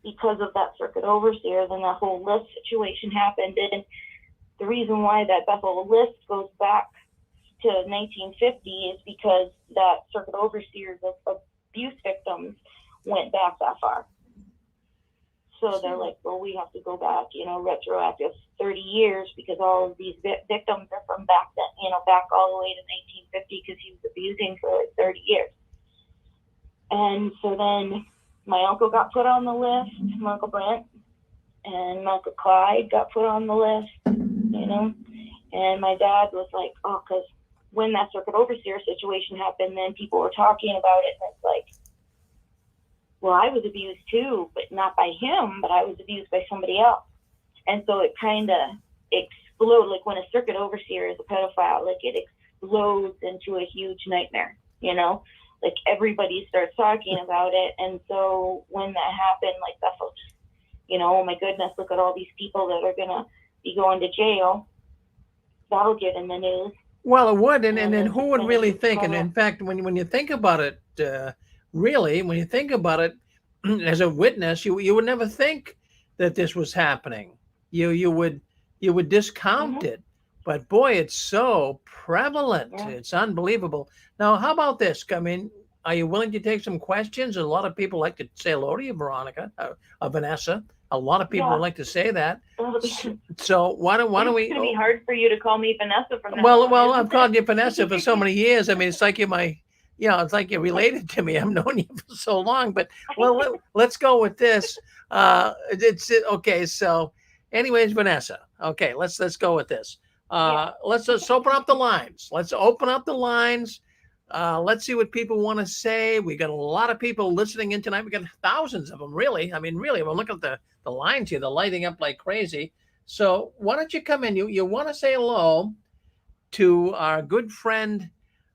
Speaker 13: because of that circuit overseer, then that whole list situation happened. And the reason why that Bethel list goes back to 1950 is because that circuit overseers of abuse victims went back that far. So they're like, well, we have to go back, retroactive 30 years because all of these victims are from back then, back all the way to 1950 because he was abusing for like 30 years. And so then my uncle got put on the list, my Uncle Brent, and my Uncle Clyde got put on the list, and my dad was like, oh, because when that circuit overseer situation happened, then people were talking about it, and it's like, well, I was abused too, but not by him, but I was abused by somebody else. And so it kind of explodes, like when a circuit overseer is a pedophile, like it explodes into a huge nightmare, like everybody starts talking about it. And so when that happened, like Bethel just, oh my goodness, look at all these people that are going to be going to jail. That'll get in the news.
Speaker 2: Well, it would, and then who would really think? And in fact, when you think about it, really, when you think about it, as a witness, you would never think that this was happening. You would discount it, but boy, it's so prevalent. Yeah. It's unbelievable. Now, how about this? I mean, are you willing to take some questions? A lot of people like to say hello to you, Veronica, Vanessa. A lot of people would like to say that. So why don't we?
Speaker 13: It's going to be hard for you to call me Vanessa from that.
Speaker 2: Well, I've called you Vanessa for so many years. I mean, it's like it's like you're related to me. I've known you for so long. But well, let's go with this. It's okay. So, anyways, Vanessa. Okay, let's go with this. Let's just open up the lines. Let's open up the lines. Let's see what people want to say. We got a lot of people listening in tonight. We got thousands of them, really. I mean, really, we're looking at the lines here. They're lighting up like crazy. So why don't you come in? You want to say hello to our good friend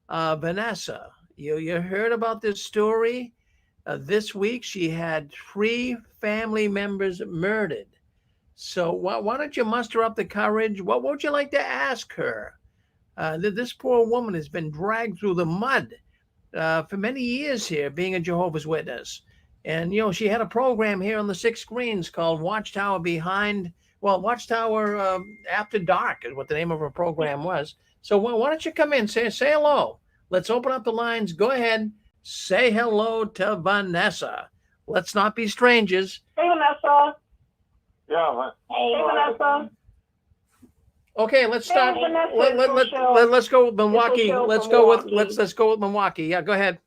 Speaker 2: Vanessa. You heard about this story. This week, she had 3 family members murdered. So why don't you muster up the courage? What would you like to ask her? This poor woman has been dragged through the mud for many years here, being a Jehovah's Witness. And, she had a program here on the 6 screens called Watchtower Watchtower After Dark is what the name of her program was. So why don't you come in, say hello. Let's open up the lines. Go ahead. Say hello to Vanessa. Let's not be strangers.
Speaker 5: Hey, Vanessa.
Speaker 3: Yeah.
Speaker 13: Hey,
Speaker 5: Vanessa.
Speaker 2: Okay, let's start.
Speaker 5: Hey, Vanessa,
Speaker 2: Let's go with Milwaukee.
Speaker 5: Rochelle
Speaker 2: Let's
Speaker 5: from
Speaker 2: go with
Speaker 5: Milwaukee.
Speaker 2: Milwaukee. Yeah, go ahead.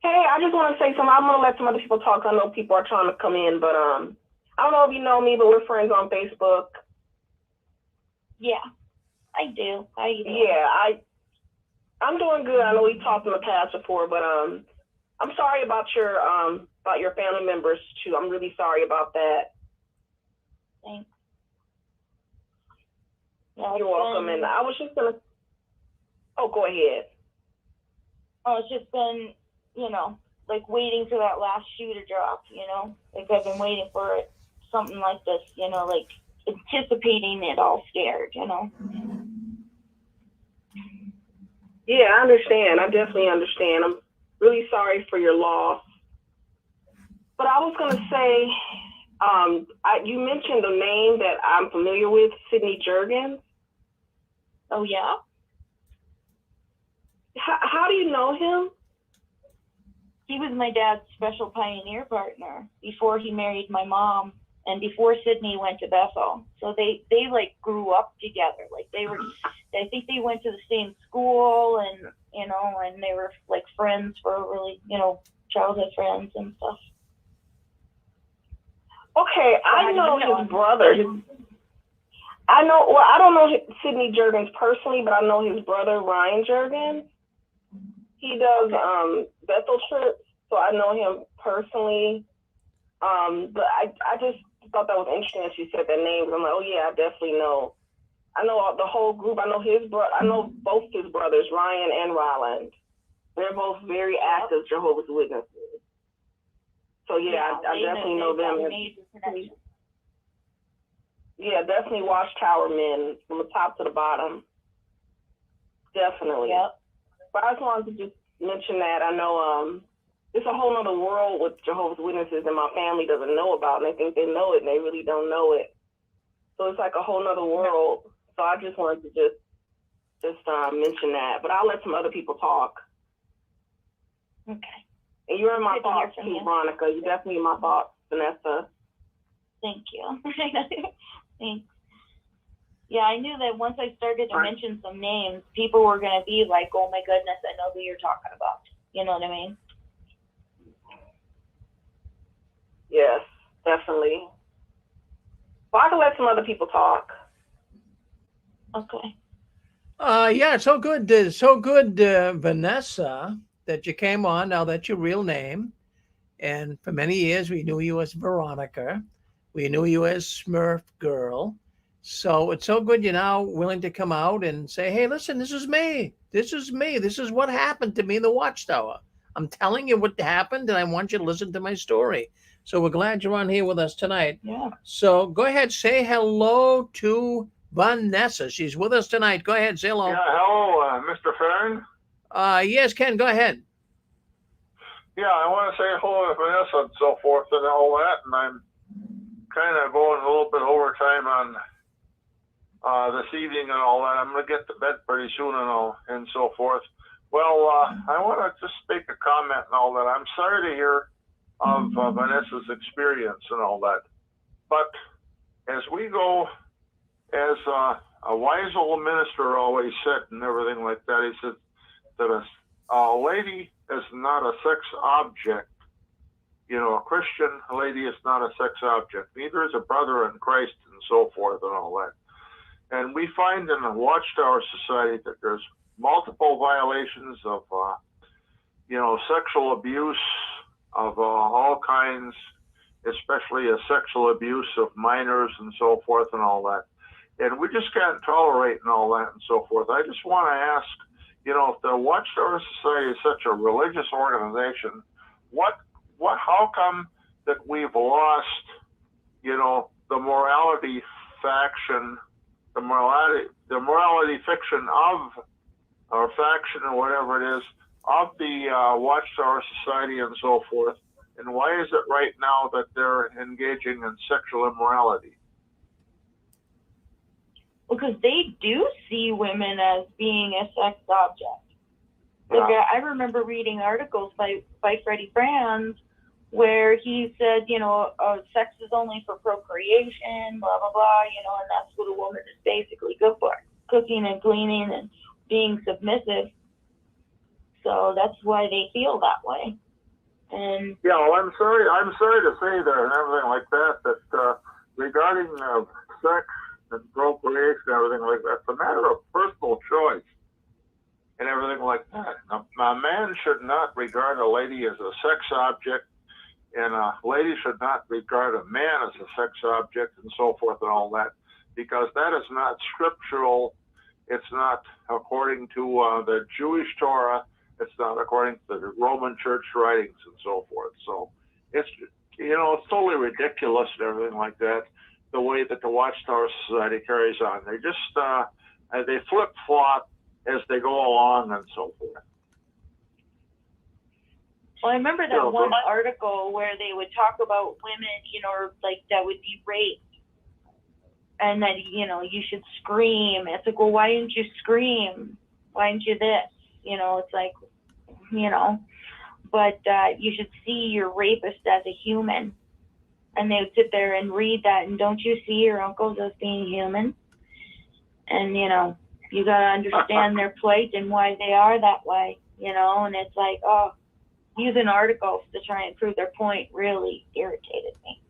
Speaker 5: Hey, I just want to say something. I'm going to let some other people talk. I know people are trying to come in, but I don't know if you know me, but we're friends on Facebook.
Speaker 13: Yeah, I do. How you doing?
Speaker 5: Yeah, I'm doing good. I know we talked in the past before, but I'm sorry about your family members too. I'm really sorry about that.
Speaker 13: Thanks.
Speaker 5: You're welcome. And I was just gonna. Oh, go ahead.
Speaker 13: Oh, it's just been, like waiting for that last shoe to drop. Like I've been waiting for something like this. Like anticipating it, all scared.
Speaker 5: Yeah, I understand. I definitely understand. I'm really sorry for your loss. But I was gonna say, you mentioned a name that I'm familiar with, Sidney Jurgens.
Speaker 13: Oh yeah.
Speaker 5: How do you know him?
Speaker 13: He was my dad's special pioneer partner before he married my mom and before Sydney went to Bethel. So they like grew up together. Like I think they went to the same school and, and they were like friends for really, childhood friends and stuff.
Speaker 5: Okay, I know his brother. I don't know Sidney Jurgens personally, but I know his brother, Ryan Jurgens. He does Bethel trips, so I know him personally. But I just thought that was interesting that you said that name. I'm like, oh yeah, I definitely know. I know the whole group. I know I know both his brothers, Ryan and Ryland. They're both very active Jehovah's Witnesses. So yeah, I definitely know them. Yeah, definitely Watchtower men from the top to the bottom. Definitely.
Speaker 13: Yep.
Speaker 5: But I just wanted to just mention that. I know it's a whole other world with Jehovah's Witnesses that my family doesn't know about, and they think they know it, and they really don't know it. So it's like a whole other world. So I just wanted to just mention that. But I'll let some other people talk.
Speaker 13: Okay.
Speaker 5: And you're in my
Speaker 13: Good to hear
Speaker 5: thoughts
Speaker 13: from
Speaker 5: too,
Speaker 13: you.
Speaker 5: Veronica. You're definitely in my thoughts, Vanessa.
Speaker 13: Thank you. Thanks. Yeah, I knew that once I started to mention some names, people were going to be like, oh my goodness, I know who you're talking about. You know what I mean?
Speaker 5: Yes, definitely. Well, I can let some other people talk.
Speaker 13: Okay.
Speaker 2: Yeah, so good, Vanessa, that you came on. Now that's your real name. And for many years, we knew you as Veronica. We knew you as Smurf Girl. So it's so good you're now willing to come out and say, hey, listen, this is me. This is me. This is what happened to me in the Watchtower. I'm telling you what happened, and I want you to listen to my story. So we're glad you're on here with us tonight.
Speaker 13: Yeah.
Speaker 2: So go ahead, say hello to Vanessa. She's with us tonight. Go ahead, say hello.
Speaker 3: Yeah, hello, Mr. Farron.
Speaker 2: Yes, Ken, go ahead.
Speaker 3: Yeah, I want to say hello to Vanessa and so forth and all that, and I'm kind of going a little bit overtime on this evening and all that. I'm going to get to bed pretty soon and so forth. Well, I want to just make a comment and all that. I'm sorry to hear of Vanessa's experience and all that. But as we go, as a wise old minister always said and everything like that, he said that a lady is not a sex object. You know, a Christian lady is not a sex object. Neither is a brother in Christ and so forth and all that. And we find in the Watchtower Society that there's multiple violations of, sexual abuse of all kinds, especially a sexual abuse of minors and so forth and all that. And we just can't tolerate and all that and so forth. I just want to ask, if the Watchtower Society is such a religious organization, how come that we've lost, the morality faction, the morality fiction of, or faction or whatever it is, of the Watchtower Society and so forth? And why is it right now that they're engaging in sexual immorality?
Speaker 13: Because they do see women as being a sex object. Like, I remember reading articles by Freddie Franz where he said, sex is only for procreation, blah, blah, blah, and that's what a woman is basically good for, cooking and cleaning and being submissive. So that's why they feel that way. And
Speaker 3: yeah, well, I'm sorry to say that and everything like that regarding sex and procreation and everything like that, it's a matter of personal choice and everything like that. A man should not regard a lady as a sex object, and a lady should not regard a man as a sex object and so forth and all that, because that is not scriptural. It's not according to the Jewish Torah. It's not according to the Roman Church writings and so forth. So it's, it's totally ridiculous and everything like that, the way that the Watchtower Society carries on. They just, they flip-flop as they go along and so forth.
Speaker 13: Well, I remember that one article where they would talk about women, like that would be raped. And that, you should scream. It's like, well, why didn't you scream? Why didn't you this? It's like, but you should see your rapist as a human. And they would sit there and read that, and don't you see your uncles as being human? And, you got to understand their plight and why they are that way, and it's like, using articles to try and prove their point really irritated me.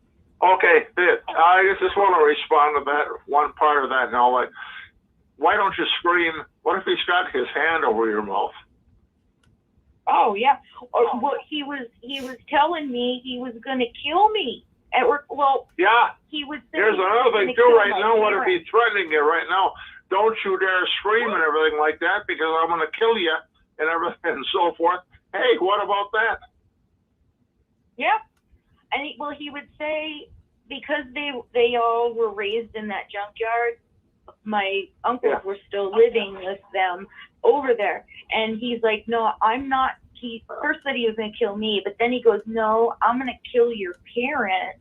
Speaker 3: Okay, I just want to respond to that, one part of that and all that. Why don't you scream? What if he's got his hand over your mouth?
Speaker 13: Oh, yeah. Well, he was telling me he was going to kill me. Well,
Speaker 3: yeah.
Speaker 13: He was.
Speaker 3: Here's another thing too. Right now, what if he's threatening you right now? Don't you dare scream and everything like that, because I'm going to kill you and everything and so forth. Hey, what about that?
Speaker 13: Yeah. And he would say, because they all were raised in that junkyard, my uncles were still living with them over there. And he's like, no, I'm not. He first said he was going to kill me, but then he goes, no, I'm going to kill your parents.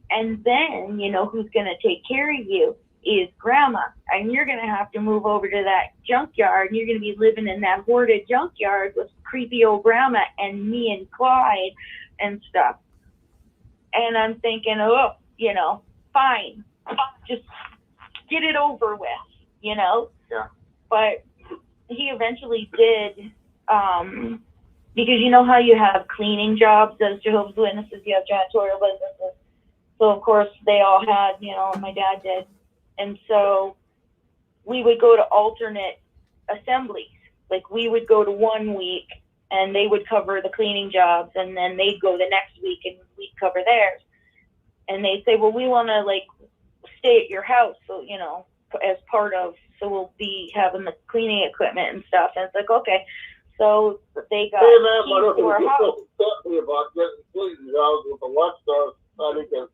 Speaker 13: And then, who's going to take care of you is grandma. And you're going to have to move over to that junkyard. And you're going to be living in that hoarded junkyard with creepy old grandma and me and Clyde and stuff. And I'm thinking, fine, just get it over with, Yeah. But he eventually did, because how you have cleaning jobs as Jehovah's Witnesses, you have janitorial businesses. So, of course, they all had, my dad did. And so we would go to alternate assemblies. Like, we would go to 1 week, and they would cover the cleaning jobs, and then they'd go the next week, and we'd cover theirs. And they'd say, well, we want to, stay at your house, so, as part of, so we'll be having the cleaning equipment and stuff. And it's like, okay. So they got keys to our house.
Speaker 3: Taught me about getting cleaning jobs with the Watchtower Society, because,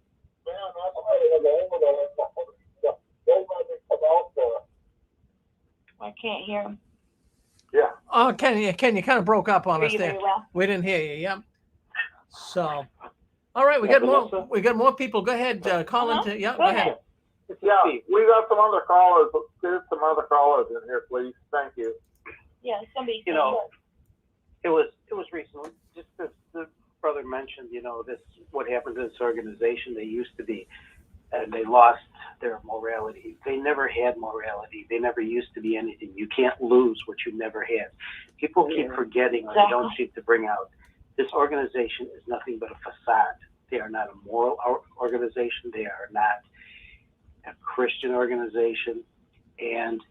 Speaker 3: man, don't let me come out there.
Speaker 13: I can't hear him.
Speaker 3: Yeah.
Speaker 2: Oh, Ken, you kind of broke up on us there.
Speaker 13: Well.
Speaker 2: We didn't hear you. Yep. So, all right, we got more people. Go ahead, call into. Yeah, go ahead.
Speaker 3: Yeah, we got some other callers. There's some other callers in here, please. Thank you.
Speaker 13: Yeah, somebody.
Speaker 18: It was recently. Just as the brother mentioned, this what happened to this organization. They used to be, and they lost their morality. They never had morality. They never used to be anything. You can't lose what you never had. People keep forgetting, or they don't seem to bring out. This organization is nothing but a facade. They are not a moral organization. They are not a Christian organization. And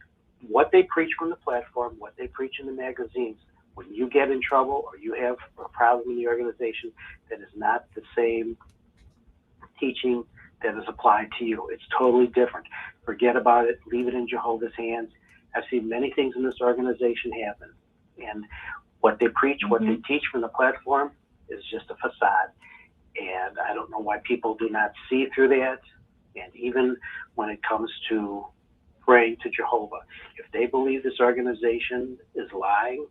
Speaker 18: what they preach from the platform, what they preach in the magazines, when you get in trouble or you have a problem in the organization, that is not the same teaching that is applied to you. It's totally different. Forget about it. Leave it in Jehovah's hands. I've seen many things in this organization happen. And what they preach, what they teach from the platform is just a facade. And I don't know why people do not see through that. And even when it comes to praying to Jehovah, if they believe this organization is lying,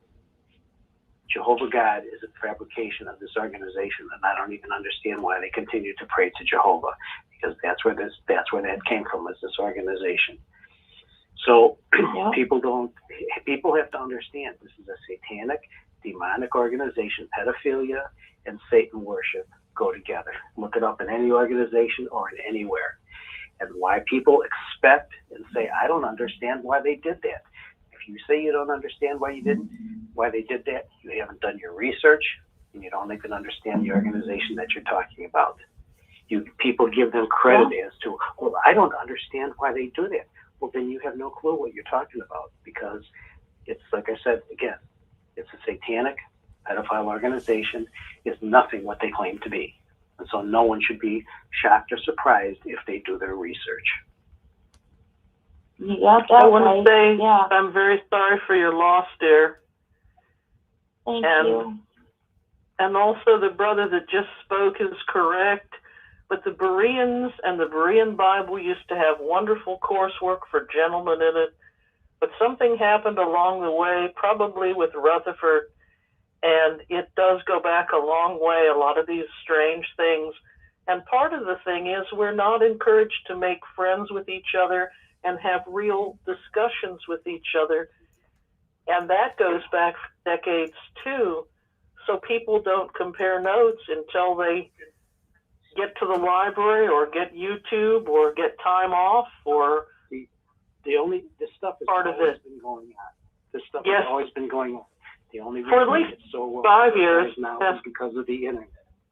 Speaker 18: Jehovah God is a fabrication of this organization, and I don't even understand why they continue to pray to Jehovah, because that's where that came from, is this organization. So people have to understand this is a satanic, demonic organization. Pedophilia and Satan worship go together. Look it up in any organization or in anywhere. And why people expect and say, I don't understand why they did that. If you say you don't understand why they did that, you haven't done your research and you don't even understand the organization that you're talking about. People give them credit as to, well, I don't understand why they do that. Well, then you have no clue what you're talking about, because it's, like I said, again, it's a satanic pedophile organization. Is nothing what they claim to be. And so no one should be shocked or surprised if they do their research.
Speaker 13: You got that
Speaker 5: I want
Speaker 13: right.
Speaker 5: to say
Speaker 13: Yeah.
Speaker 5: I'm very sorry for your loss, dear.
Speaker 13: Thank you.
Speaker 5: And also the brother that just spoke is correct. But the Bereans and the Berean Bible used to have wonderful coursework for gentlemen in it. But something happened along the way, probably with Rutherford, and it does go back a long way, a lot of these strange things. And part of the thing is we're not encouraged to make friends with each other and have real discussions with each other. And that goes back decades too. So people don't compare notes until they get to the library or get YouTube or get time off, or
Speaker 18: this stuff has always been going on. This stuff has always been going on. The only reason
Speaker 5: for at least
Speaker 18: it's so well
Speaker 5: 5 years
Speaker 18: now is because of the internet.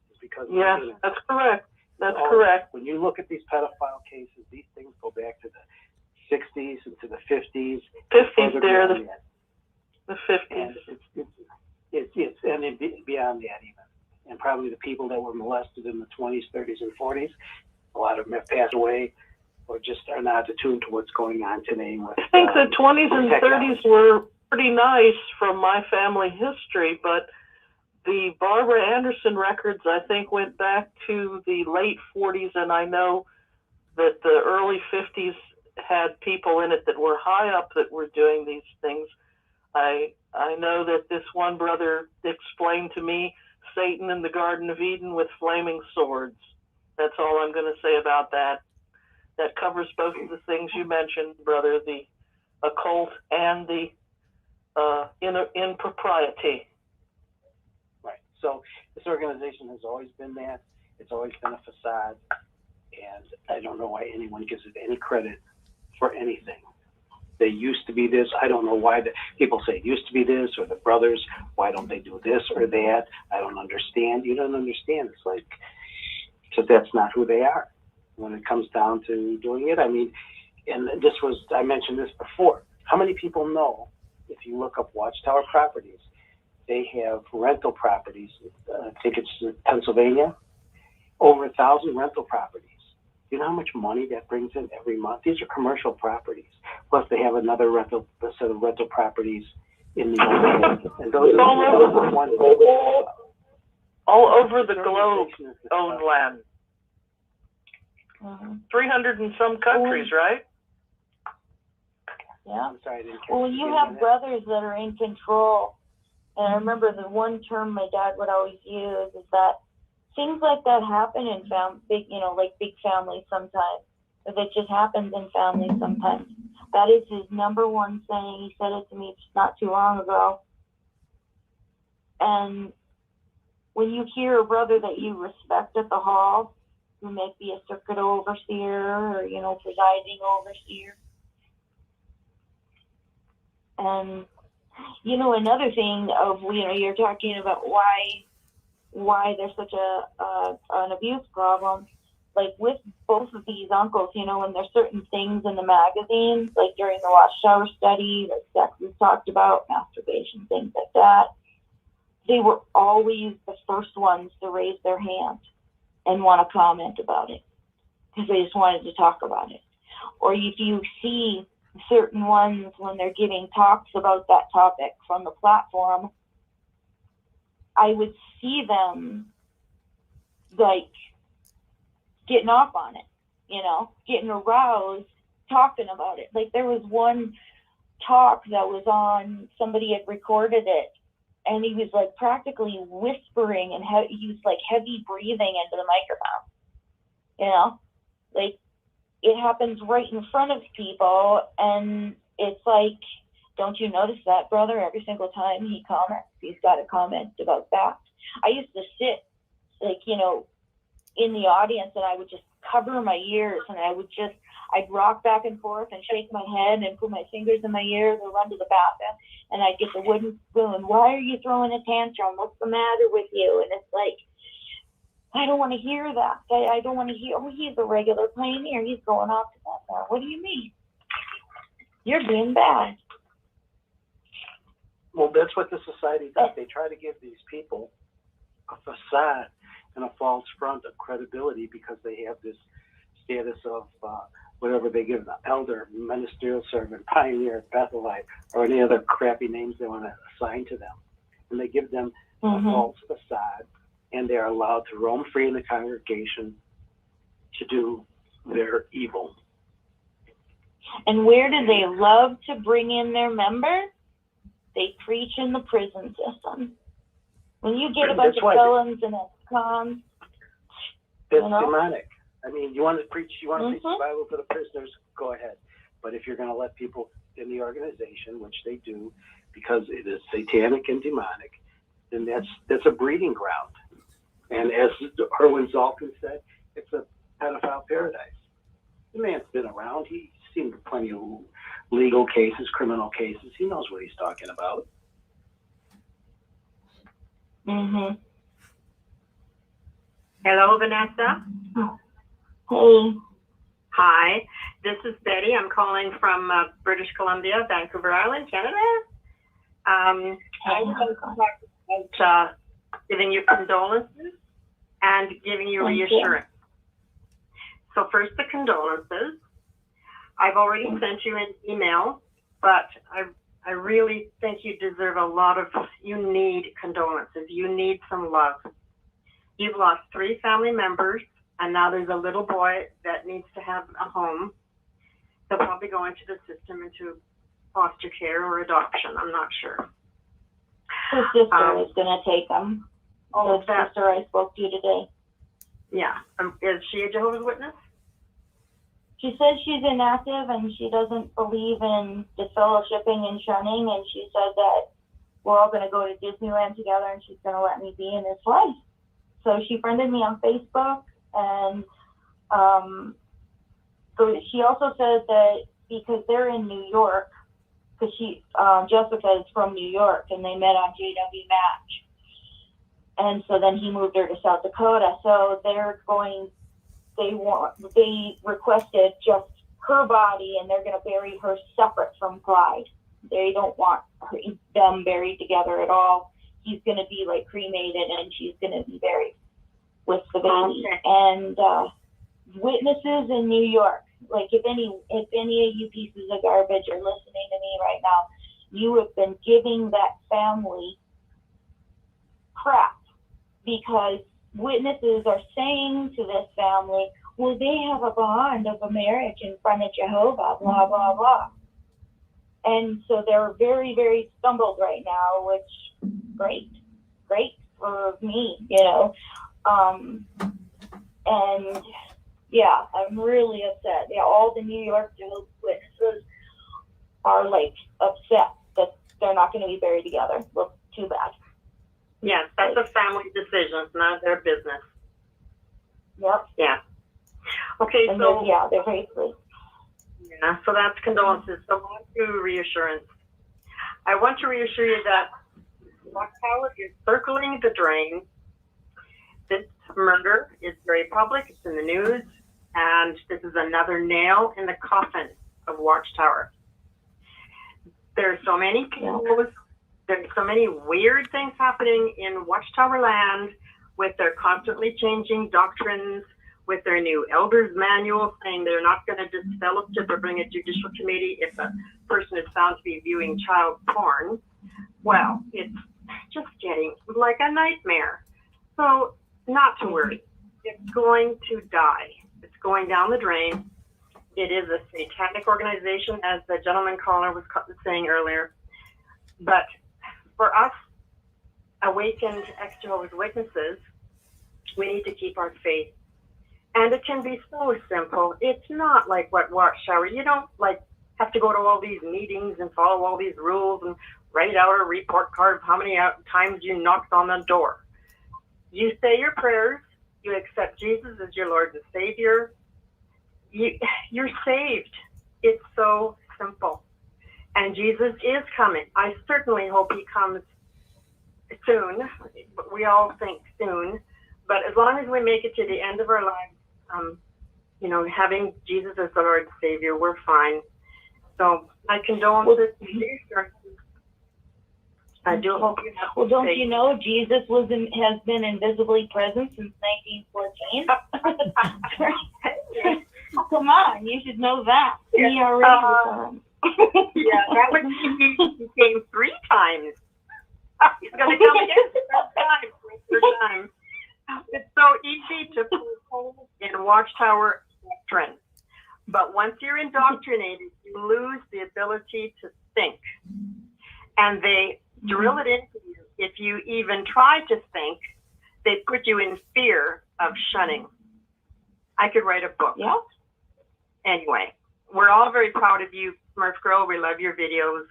Speaker 18: It's because of the internet.
Speaker 5: That's correct. That's correct.
Speaker 18: When you look at these pedophile cases, these things go back to the 60s and to the 50s.
Speaker 5: 50s, there, the 50s.
Speaker 18: And beyond that even. And probably the people that were molested in the 20s, 30s, and 40s, a lot of them have passed away or just are not attuned to what's going on today. With,
Speaker 5: I think the 20s and
Speaker 18: technology.
Speaker 5: 30s were pretty nice from my family history, but the Barbara Anderson records, I think, went back to the late 40s, and I know that the early 50s had people in it that were high up that were doing these things. I know that this one brother explained to me Satan in the Garden of Eden with flaming swords. That's all I'm going to say about that. That covers both of the things you mentioned, brother, the occult and the impropriety.
Speaker 18: Right. So this organization has always been that. It's always been a facade. And I don't know why anyone gives it any credit for anything. They used to be this. I don't know why people say it used to be this, or the brothers, why don't they do this or that? I don't understand. You don't understand. It's like, because that's not who they are when it comes down to doing it. I mean, and I mentioned this before. How many people know, if you look up Watchtower properties, they have rental properties. I think it's Pennsylvania, over 1,000 rental properties. You know how much money that brings in every month? These are commercial properties. Plus, they have another set of rental properties in the UK. And those are
Speaker 5: all over the globe own land. 300 and some countries, right?
Speaker 13: Yeah.
Speaker 18: I'm sorry, I didn't catch
Speaker 13: Well, you have brothers that are in control. And I remember the one term my dad would always use is that things like that happen in big families sometimes. That just happens in families sometimes. That is his number one saying. He said it to me not too long ago. And when you hear a brother that you respect at the hall, who may be a circuit overseer or, presiding overseer. And, another thing of, you're talking about why there's such an abuse problem. Like with both of these uncles, when there's certain things in the magazines, like during the Watchtower study, like sex was talked about, masturbation, things like that, they were always the first ones to raise their hand and want to comment about it because they just wanted to talk about it. Or if you see certain ones when they're giving talks about that topic from the platform, I would see them like getting off on it, getting aroused, talking about it. Like there was one talk that was on, somebody had recorded it, and he was like practically whispering, and he was like heavy breathing into the microphone. Like it happens right in front of people, and it's like, don't you notice that, brother? Every single time he comments, he's got a comment about that. I used to sit, like, in the audience, and I would just cover my ears, and I'd rock back and forth and shake my head and put my fingers in my ears and run to the bathroom, and I'd get the wooden spoon. Why are you throwing a tantrum? What's the matter with you? And it's like, I don't want to hear that. I don't want to hear, oh, he's a regular pioneer. He's going off to that now. What do you mean? You're being bad.
Speaker 18: Well, that's what the society does. They try to give these people a facade and a false front of credibility because they have this status of whatever they give the elder, ministerial servant, pioneer, Bethelite, or any other crappy names they want to assign to them. And they give them a false facade, and they're allowed to roam free in the congregation to do their evil.
Speaker 13: And where do they love to bring in their members? They preach in the prison system. When you get a bunch of felons and ex-cons,
Speaker 18: that's demonic. I mean, you want to preach the Bible to the prisoners, go ahead. But if you're going to let people in the organization, which they do, because it is satanic and demonic, then that's a breeding ground. And as Erwin Zalkin said, it's a pedophile paradise. The man's been around. He's seen plenty of legal cases, criminal cases. He knows what he's talking about.
Speaker 19: Hello, Vanessa.
Speaker 13: Hey.
Speaker 19: Hi, this is Betty. I'm calling from British Columbia, Vancouver Island, Canada. I would like to talk about giving you condolences and giving you reassurance. So first, the condolences. I've already sent you an email, but I really think you deserve you need condolences. You need some love. You've lost 3 family members, and now there's a little boy that needs to have a home. They'll probably go into the system into foster care or adoption. I'm not sure.
Speaker 13: His sister is going to take him. The sister I spoke to today.
Speaker 19: Yeah. Is she a Jehovah's Witness?
Speaker 13: She says she's inactive and she doesn't believe in disfellowshipping and shunning, and she said that we're all going to go to Disneyland together and she's going to let me be in his life. So she friended me on Facebook, and so she also says that because they're in New York, because Jessica is from New York and they met on JW Match, and so then he moved her to South Dakota. So they requested just her body, and they're going to bury her separate from Clyde. They don't want them buried together at all. He's going to be like cremated, and she's going to be buried with the baby.
Speaker 19: Okay.
Speaker 13: And witnesses in New York, like if any of you pieces of garbage are listening to me right now, you have been giving that family crap, because witnesses are saying to this family, well, they have a bond of a marriage in front of Jehovah, blah, blah, blah. And so they're very, very stumbled right now, which great for me, and yeah, I'm really upset. Yeah, all the New York Jehovah's Witnesses are like upset that they're not going to be buried together. Well, too bad.
Speaker 19: Yes, that's a family decision. It's not their business.
Speaker 13: Yep.
Speaker 19: Yeah. Okay,
Speaker 13: and
Speaker 19: so
Speaker 13: they're basically.
Speaker 19: Yeah, so that's condolences. So on to reassurance. I want to reassure you that Watchtower is circling the drain. This murder is very public. It's in the news, and this is another nail in the coffin of Watchtower. There's so many people. There's so many weird things happening in Watchtower land with their constantly changing doctrines, with their new elders manual saying they're not going to disfellowship or bring a judicial committee if a person is found to be viewing child porn. Well, it's just getting like a nightmare. So not to worry. It's going to die. It's going down the drain. It is a satanic organization, as the gentleman caller was saying earlier. But for us, awakened ex-Jehovah's Witnesses, we need to keep our faith. And it can be so simple. It's not like what Watchtower. You don't have to go to all these meetings and follow all these rules and write out a report card of how many times you knocked on the door. You say your prayers you accept Jesus as your Lord and Savior, you're saved. It's so simple. And Jesus is coming. I certainly hope he comes soon. We all think soon. But as long as we make it to the end of our lives, you know, having Jesus as the Lord and Savior, we're fine. So I condone this. I do hope you have.
Speaker 13: Well, don't you know Jesus has been invisibly present since 1914? Come on, you should know that. He already was.
Speaker 19: Yeah, that would mean he came 3 times. He's going to come again third time. It's so easy to put holes in Watchtower doctrine. But once you're indoctrinated, you lose the ability to think. And they drill it into you. If you even try to think, they put you in fear of shunning. I could write a book.
Speaker 13: Yeah.
Speaker 19: Anyway, we're all very proud of you, Smurf Girl. We love your videos.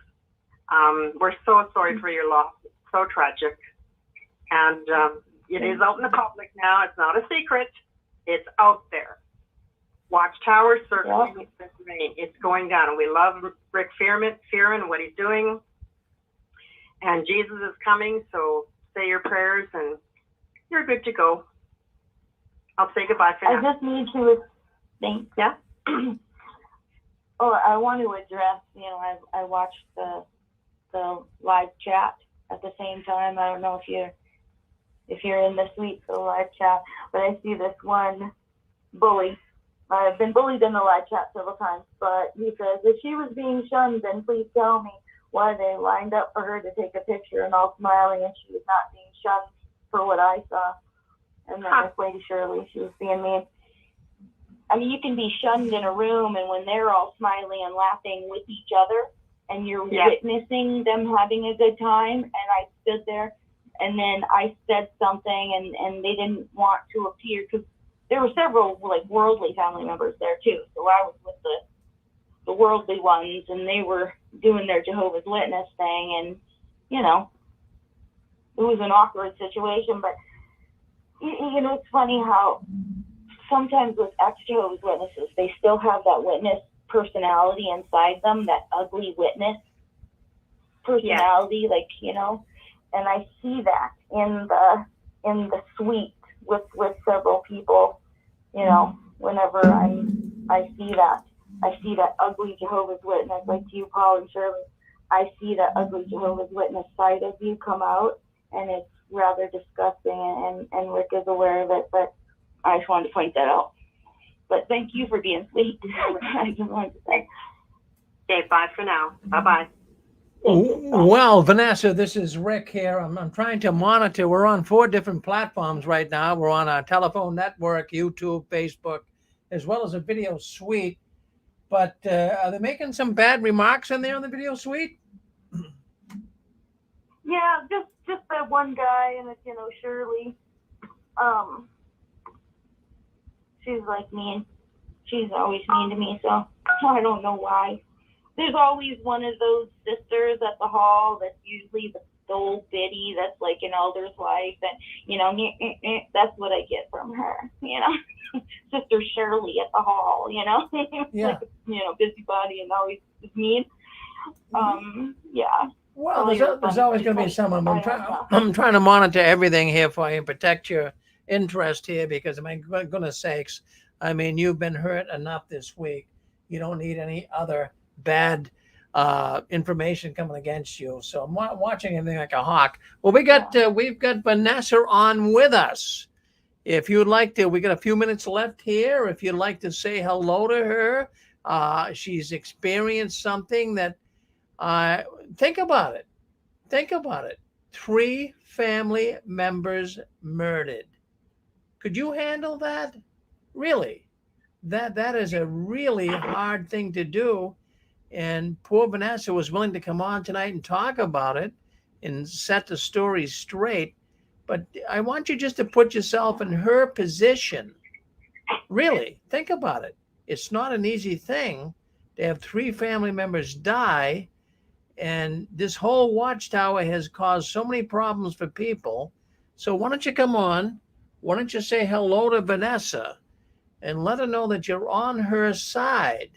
Speaker 19: We're so sorry for your loss. It's so tragic. And it is out in the public now. It's not a secret. It's out there. Watchtower circling the rain. It's going down. And we love Rick Fearon, what he's doing. And Jesus is coming, so say your prayers and you're good to go. I'll say goodbye for now.
Speaker 13: I just need to think.
Speaker 19: Yeah?
Speaker 13: Oh, I want to address, you know, I watched the live chat at the same time. I don't know if you're in this week for the live chat, but I see this one bully. I've been bullied in the live chat several times, but he says, if she was being shunned, then please tell me why they lined up for her to take a picture and all smiling, and she was not being shunned for what I saw. And then Miss Weighty Shirley, she was being mean. I mean, you can be shunned in a room, and when they're all smiling and laughing with each other, and you're witnessing them having a good time, and I stood there, and then I said something, and they didn't want to appear, because there were several, like, worldly family members there, too. So I was with the worldly ones, and they were doing their Jehovah's Witness thing, and, you know, it was an awkward situation, but, you know, it's funny how sometimes with ex-Jehovah's Witnesses, they still have that witness personality inside them, that ugly witness personality, like, you know, and I see that in the suite with several people, you know, whenever I see that ugly Jehovah's Witness, like you, Paul and Shirley, I see that ugly Jehovah's Witness side of you come out, and it's rather disgusting, and Rick is aware of it, but I just wanted to point that out. But thank you for being sweet. I just wanted to say.
Speaker 19: Okay, bye for now. Bye-bye.
Speaker 2: Well, Vanessa, this is Rick here. I'm trying to monitor. We're on 4 different platforms right now. We're on our telephone network, YouTube, Facebook, as well as a video suite. But are they making some bad remarks in there on the video suite?
Speaker 13: Yeah, just that one guy, and it's, you know, Shirley. She's like mean. She's always mean to me, so I don't know why. There's always one of those sisters at the hall that's usually the old biddy that's like an elder's wife, and, you know, that's what I get from her, you know. Sister Shirley at the hall, you know.
Speaker 2: Yeah.
Speaker 13: Like, you know, busybody and always mean. Yeah.
Speaker 2: Well, there's always going to be someone. I'm trying to monitor everything here for you and protect your interest here, because, my goodness sakes, I mean, you've been hurt enough this week. You don't need any other bad information coming against you. So I'm watching everything like a hawk. Well, we've got Vanessa on with us. If you'd like to, we got a few minutes left here. If you'd like to say hello to her, she's experienced something that, think about it. Think about it. 3 family members murdered. Could you handle that? Really? That is a really hard thing to do. And poor Vanessa was willing to come on tonight and talk about it and set the story straight. But I want you just to put yourself in her position. Really, think about it. It's not an easy thing to have 3 family members die. And this whole Watchtower has caused so many problems for people. So why don't you come on? why don't you say hello to Vanessa and let her know that you're on her side?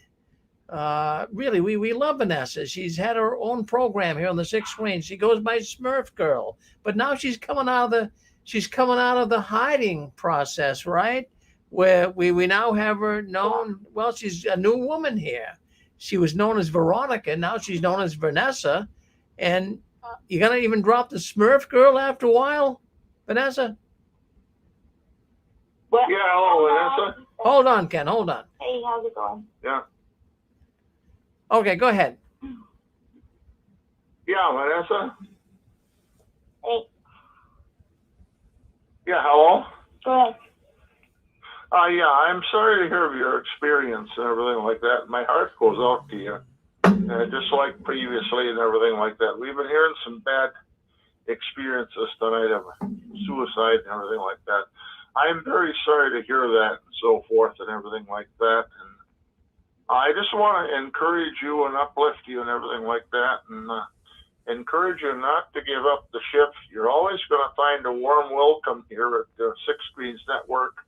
Speaker 2: Really, we love Vanessa. She's had her own program here on the 6th screen. She goes by Smurf Girl, but now she's coming out of the hiding process, right? Where we now have her known. Well, she's a new woman here. She was known as Veronica. Now she's known as Vanessa. And you're going to even drop the Smurf Girl after a while, Vanessa?
Speaker 4: Well,
Speaker 3: Yeah, hello, Vanessa.
Speaker 2: Hold on, Ken. Hold on.
Speaker 4: Hey, how's it going?
Speaker 3: Yeah.
Speaker 2: Okay, go ahead.
Speaker 3: Yeah, Vanessa.
Speaker 4: Hey,
Speaker 3: Yeah, hello.
Speaker 4: go ahead.
Speaker 3: Yeah, I'm sorry to hear of your experience and everything like that. My heart goes out to you, just like previously and everything like that. We've been hearing some bad experiences tonight of suicide and everything like that. I'm very sorry to hear that and so forth and everything like that. And I just want to encourage you and uplift you and everything like that, and encourage you not to give up the ship. You're always going to find a warm welcome here at the 6 Screens Network.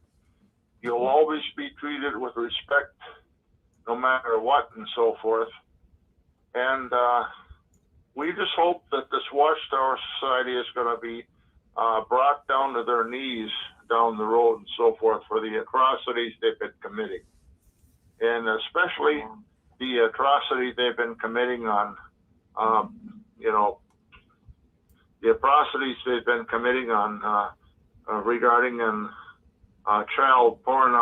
Speaker 3: You'll always be treated with respect, no matter what, and so forth. And we just hope that this Watchtower Society is going to be brought down to their knees down the road and so forth for the atrocities they've been committing. And especially the atrocity they've been committing on, the atrocities they've been committing on regarding child porn,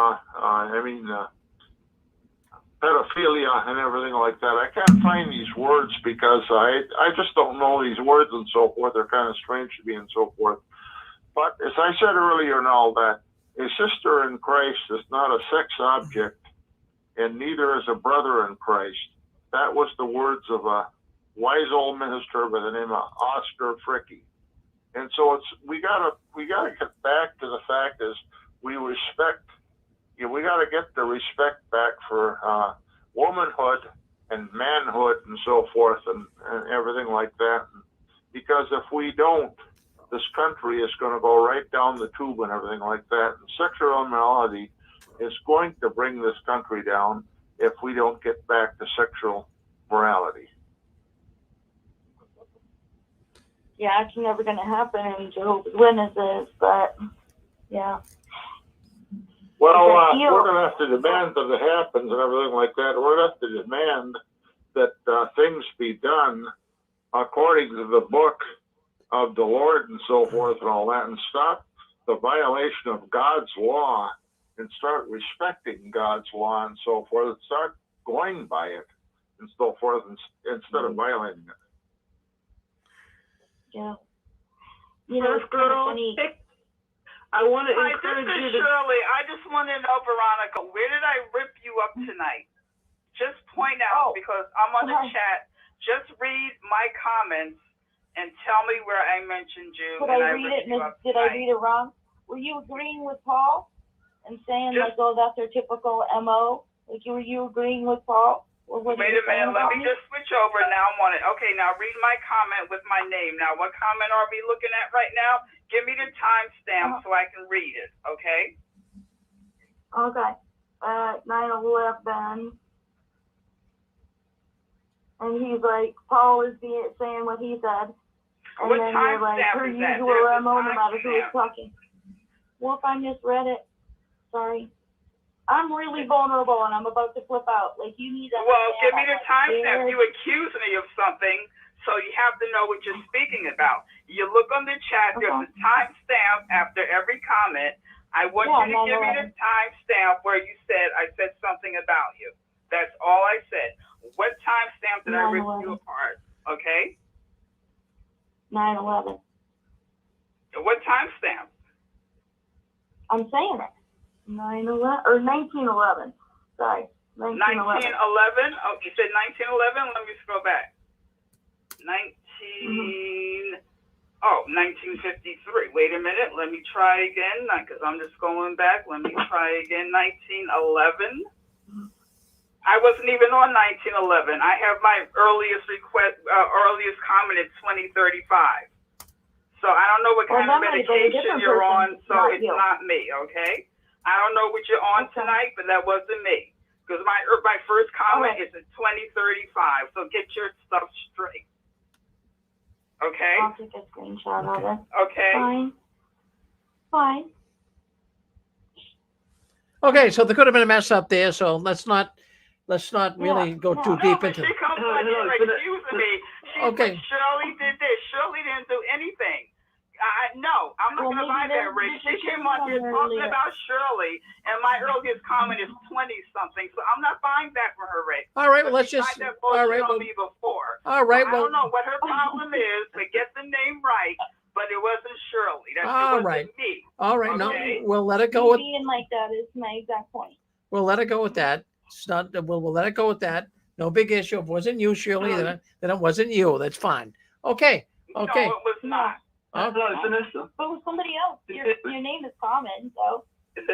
Speaker 3: pedophilia and everything like that. I can't find these words because I just don't know these words and so forth. They're kind of strange to me and so forth. But as I said earlier and all that, a sister in Christ is not a sex object, and neither is a brother in Christ. That was the words of a wise old minister by the name of Oscar Fricke. And so we gotta get back to the fact is we gotta get the respect back for womanhood and manhood and so forth and everything like that. Because if we don't, this country is going to go right down the tube and everything like that. And sexual immorality is going to bring this country down if we don't get back to sexual morality.
Speaker 13: Yeah, it's never going to happen in Jehovah's Witnesses, but yeah.
Speaker 3: Well, we're going to have to demand that it happens and everything like that. We're going to have to demand that things be done according to the book of the Lord and so forth and all that, and stop the violation of God's law and start respecting God's law and so forth, and start going by it and so forth instead of violating it.
Speaker 13: Yeah.
Speaker 5: First girl, I want to encourage you to...
Speaker 6: Shirley, I just want to know, Veronica, where did I rip you up tonight? Just point out, because I'm on the chat. Just read my comments and tell me where I mentioned you.
Speaker 13: Did I read it? Did I read it wrong? Were you agreeing with Paul and saying like, oh, that's their typical MO? Like, were you agreeing with Paul? Or what
Speaker 6: Wait a minute, let me just switch over. Now I'm on it. Okay, now read my comment with my name. Now, what comment are we looking at right now? Give me the timestamp so I can read it, okay?
Speaker 13: Okay. 9/11. And he's like, Paul is saying what he said. And
Speaker 6: what
Speaker 13: then you're like, her usual MO, no matter who is talking. Well, if I misread it, sorry. I'm really vulnerable and I'm about to flip out. Like, you need to.
Speaker 6: Well, give me the timestamp. You accuse me of something, so you have to know what you're speaking about. You look on the chat, there's a timestamp after every comment. I want you to give me the timestamp where you said I said something about you. That's all I said. What timestamp did I rip you apart? Okay?
Speaker 13: 9/11.
Speaker 6: What timestamp?
Speaker 13: I'm saying it. 9/11 or 1911. Sorry.
Speaker 6: 1911. Oh, you said 1911? Let me scroll back. 1953. Wait a minute. Let me try again, because I'm just going back. Let me try again. 1911. I wasn't even on 1911. I have my earliest comment at 2035. So I don't know what
Speaker 13: Well,
Speaker 6: kind of
Speaker 13: that might have been a
Speaker 6: medication
Speaker 13: different
Speaker 6: you're
Speaker 13: person,
Speaker 6: on, so
Speaker 13: not
Speaker 6: it's
Speaker 13: you.
Speaker 6: not me, okay? I don't know what you're on tonight, but that wasn't me. Because my first comment
Speaker 13: Okay.
Speaker 6: is at 2035, so get your stuff straight. Okay?
Speaker 13: I'll take a screenshot of it.
Speaker 6: Okay?
Speaker 13: Fine. Fine.
Speaker 2: Okay, so there could have been a mess up there, so let's not really go too
Speaker 6: No,
Speaker 2: deep
Speaker 6: but
Speaker 2: into
Speaker 6: she
Speaker 2: it.
Speaker 6: comes like you're accusing me. She
Speaker 2: Okay.
Speaker 6: said Shirley did this. Shirley didn't do anything. No, I'm not
Speaker 13: Well,
Speaker 6: going to buy
Speaker 13: maybe
Speaker 6: that, Rick.
Speaker 13: there's
Speaker 6: She came
Speaker 13: discussion
Speaker 6: on here
Speaker 13: on
Speaker 6: talking
Speaker 13: earlier.
Speaker 6: about Shirley, and my earliest comment is 20-something, so I'm not buying that from her, Rick.
Speaker 2: All right, well,
Speaker 6: But
Speaker 2: let's
Speaker 6: she
Speaker 2: just.
Speaker 6: tried that
Speaker 2: All
Speaker 6: bullshit
Speaker 2: right,
Speaker 6: on
Speaker 2: well.
Speaker 6: me before.
Speaker 2: All right,
Speaker 6: So I
Speaker 2: well.
Speaker 6: don't know what her problem is, but get the name right, but it wasn't Shirley. It
Speaker 2: All
Speaker 6: wasn't
Speaker 2: right.
Speaker 6: me.
Speaker 2: All right,
Speaker 6: Okay?
Speaker 2: no, we'll let it go with.
Speaker 13: Being like that is my exact point.
Speaker 2: We'll let it go with that. It's not. We'll let it go with that. No big issue. If it wasn't you, Shirley, then it wasn't you. That's fine. Okay. Okay.
Speaker 6: No, it was not.
Speaker 2: Okay.
Speaker 18: Vanessa.
Speaker 13: But it was somebody else. Your name is common, so.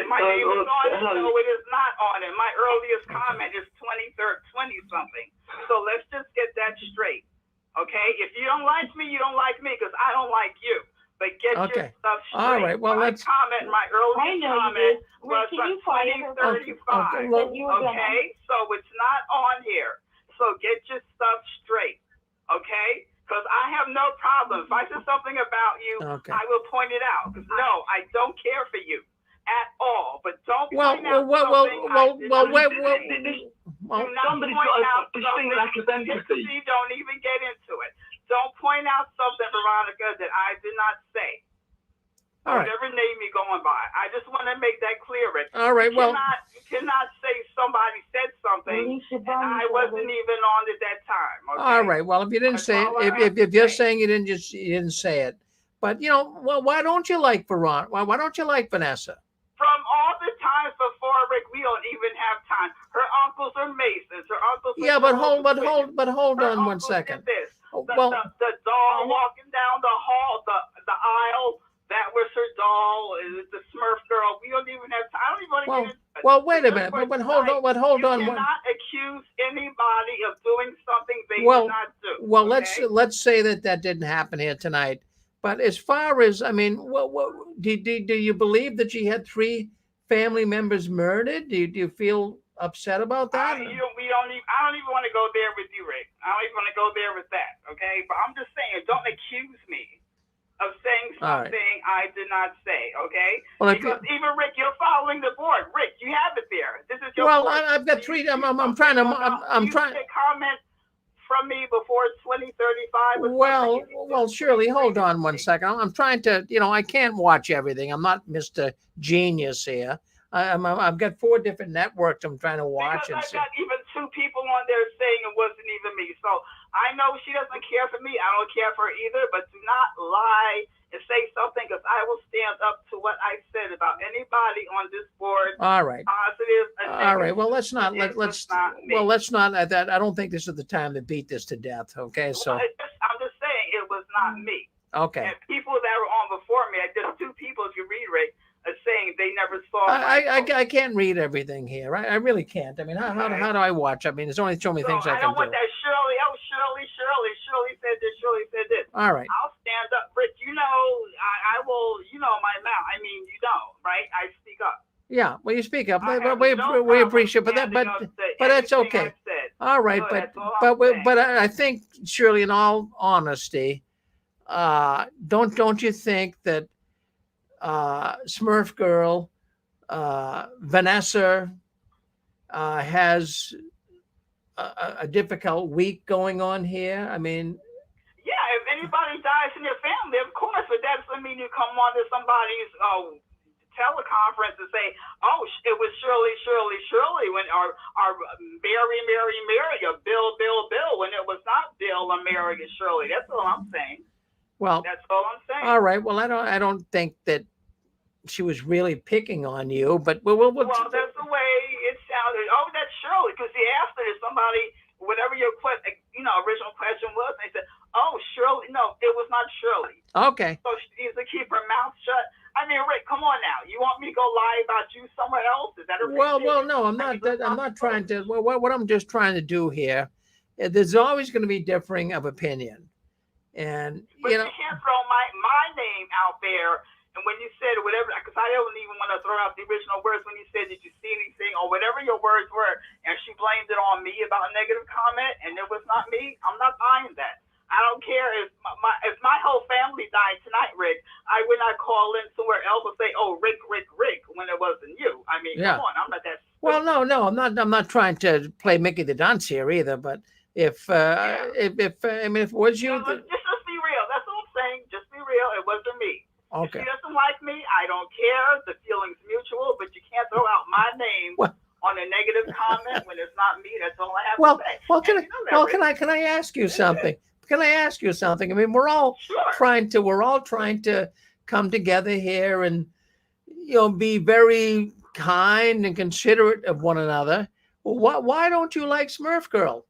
Speaker 6: My name is on it. No, it is not on it. My earliest comment is 20-something. So let's just get that straight. Okay? If you don't like me, you don't like me because I don't like you. But get your stuff straight.
Speaker 2: All right. Well,
Speaker 6: my
Speaker 2: let's.
Speaker 6: comment, my
Speaker 13: I
Speaker 6: earliest
Speaker 13: know you
Speaker 6: comment
Speaker 13: did.
Speaker 6: was
Speaker 13: Rick, can you
Speaker 6: from
Speaker 13: quiet her?
Speaker 6: 2035.
Speaker 2: Okay,
Speaker 13: You were gonna.
Speaker 6: Okay? So it's not on here. So get your stuff straight. Okay? Because I have no problem. If I say something about you,
Speaker 2: Okay.
Speaker 6: I will point it out. Because no, I don't care for you at all. But don't
Speaker 2: Well,
Speaker 6: point out
Speaker 2: well,
Speaker 6: something I did not say.
Speaker 2: well,
Speaker 6: Do not
Speaker 18: somebody's
Speaker 6: point
Speaker 18: got a
Speaker 6: out
Speaker 18: thing
Speaker 6: something.
Speaker 18: like a empathy.
Speaker 6: See, don't even get into it. Don't point out something, Veronica, that I did not say.
Speaker 2: All right.
Speaker 6: Whatever name you're going by. I just want to make that clear, Rick.
Speaker 2: All right, well.
Speaker 6: You cannot say somebody said something and I wasn't even on at that time. Okay?
Speaker 2: All right. Well, if you didn't say it, if you're saying you didn't say it, but well, why don't you like Veronica? Why don't you like Vanessa?
Speaker 6: From all the times before, Rick, we don't even have time. Her uncles are Masons. Her uncles.
Speaker 2: Yeah, but hold on one second.
Speaker 6: This.
Speaker 2: Well,
Speaker 6: the doll walking down the hall, the aisle. That was her doll. The Smurf girl. We don't even have time. I don't even want to get into it.
Speaker 2: Well, wait a minute. But hold on.
Speaker 6: You cannot accuse anybody of doing something they did not do.
Speaker 2: Well,
Speaker 6: okay?
Speaker 2: let's say that didn't happen here tonight. But as far as do you believe that she had 3 family members murdered? Do you feel upset about that?
Speaker 6: I don't even want to go there with you, Rick. I don't even want to go there with that. Okay, but I'm just saying, don't accuse me of saying something I did not say. Okay,
Speaker 2: well,
Speaker 6: because even Rick, you're following the board. Rick, you have it there. This is your.
Speaker 2: Well,
Speaker 6: board.
Speaker 2: I've got 3. I'm trying to. I'm trying.
Speaker 6: Comment from me before 2035.
Speaker 2: Well, Shirley, hold on one second. I'm trying to, I can't watch everything. I'm not Mr. Genius here. I've got 4 different networks I'm trying to watch.
Speaker 6: Because I've got even 2 people on there saying it wasn't even me. So I know she doesn't care for me. I don't care for her either. But do not lie and say something, because I will stand up to what I said about anybody on this board.
Speaker 2: All right.
Speaker 6: Positive.
Speaker 2: All right. Well, let's not. Let's
Speaker 6: not me.
Speaker 2: well, let's not. That I don't think this is the time to beat this to death. Okay. So
Speaker 6: I'm just saying it was not me.
Speaker 2: Okay.
Speaker 6: And people that were on before me, just 2 people, if you read Rick, are saying they never saw.
Speaker 2: I can't read everything here. I really can't. I mean, how do I watch? I mean, there's only so many things I can do.
Speaker 6: I don't want that Shirley. Oh, Shirley said this. Shirley said this.
Speaker 2: All right.
Speaker 6: I'll stand up, Rick. I will. My mouth. I mean, right? I speak up.
Speaker 2: Yeah, well, you speak up. We appreciate, but that's okay. All right, but I think, Shirley, in all honesty, don't you think that Smurf Girl, Vanessa, has a difficult week going on here? I mean,
Speaker 6: yeah, if anybody dies in your family, of course, but that doesn't mean you come on to somebody's teleconference and say, "Oh, it was Shirley," when or Mary, or Bill, when it was not Bill or Mary and Shirley. That's all I'm saying.
Speaker 2: Well,
Speaker 6: that's all I'm saying.
Speaker 2: All right. Well, I don't think that she was really picking on you, but
Speaker 6: well, that's the way it sounded. Oh, that's Shirley, because he asked her if somebody, whatever your original question was, and they said, "Oh, Shirley." No, it was not Shirley.
Speaker 2: Okay.
Speaker 6: So she needs to keep her mouth shut. I mean, Rick, come on now. You want me to go lie about you somewhere else? Is that a
Speaker 2: well, no, I'm not. I'm not trying to. Well, what I'm just trying to do here, there's always going to be differing of opinion. And
Speaker 6: But you can't throw my name out there. And when you said whatever, because I don't even want to throw out the original words when you said, did you see anything or whatever your words were, and she blamed it on me about a negative comment, and it was not me, I'm not buying that. I don't care if my whole family died tonight, Rick. I would not call in somewhere else and say, "Oh, Rick," when it wasn't you. I mean,
Speaker 2: Yeah.
Speaker 6: come on, I'm not that.
Speaker 2: Well, no, I'm not trying to play Mickey the Dunce here either. But if it was you,
Speaker 6: Just be real. That's all I'm saying. Just be real. It wasn't me.
Speaker 2: Okay.
Speaker 6: If she doesn't like me, I don't care. The feeling's mutual, but you can't throw out my name on a negative comment when it's not me. That's all I have to say.
Speaker 2: Can I ask you something? Can I ask you something? I mean, we're all trying to come together here and be very kind and considerate of one another. Well, why don't you like Smurf Girl?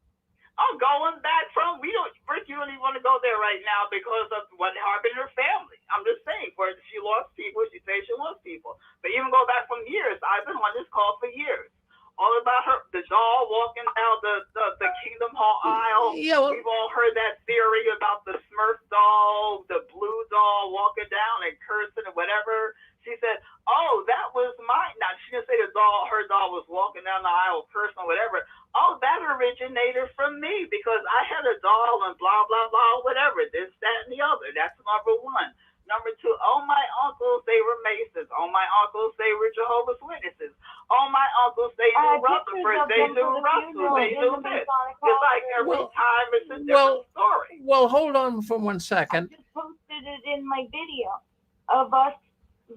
Speaker 6: I'm going back from Rick, you don't even want to go there right now because of what happened in her family. I'm just saying, where she lost people, she says she lost people. But even go back from years, I've been on this call for years. All about the doll walking down the Kingdom Hall aisle.
Speaker 2: Yeah, well,
Speaker 6: we've all heard that theory about the Smurf doll, the blue doll walking down and cursing and whatever. She said, "Oh, that was mine." Now she didn't say her doll was walking down the aisle cursing or whatever. Oh, that originated from me because I had a doll and blah blah blah whatever. This, that, and the other. That's number one. Number two, oh, my uncles, they were Masons. Oh, my uncles, they were Jehovah's Witnesses. Oh, my uncles, they knew Rutherford. They knew Russell. They knew this. It's like every time it's a different story.
Speaker 2: Well, hold on for 1 second.
Speaker 13: I just posted it in my video of us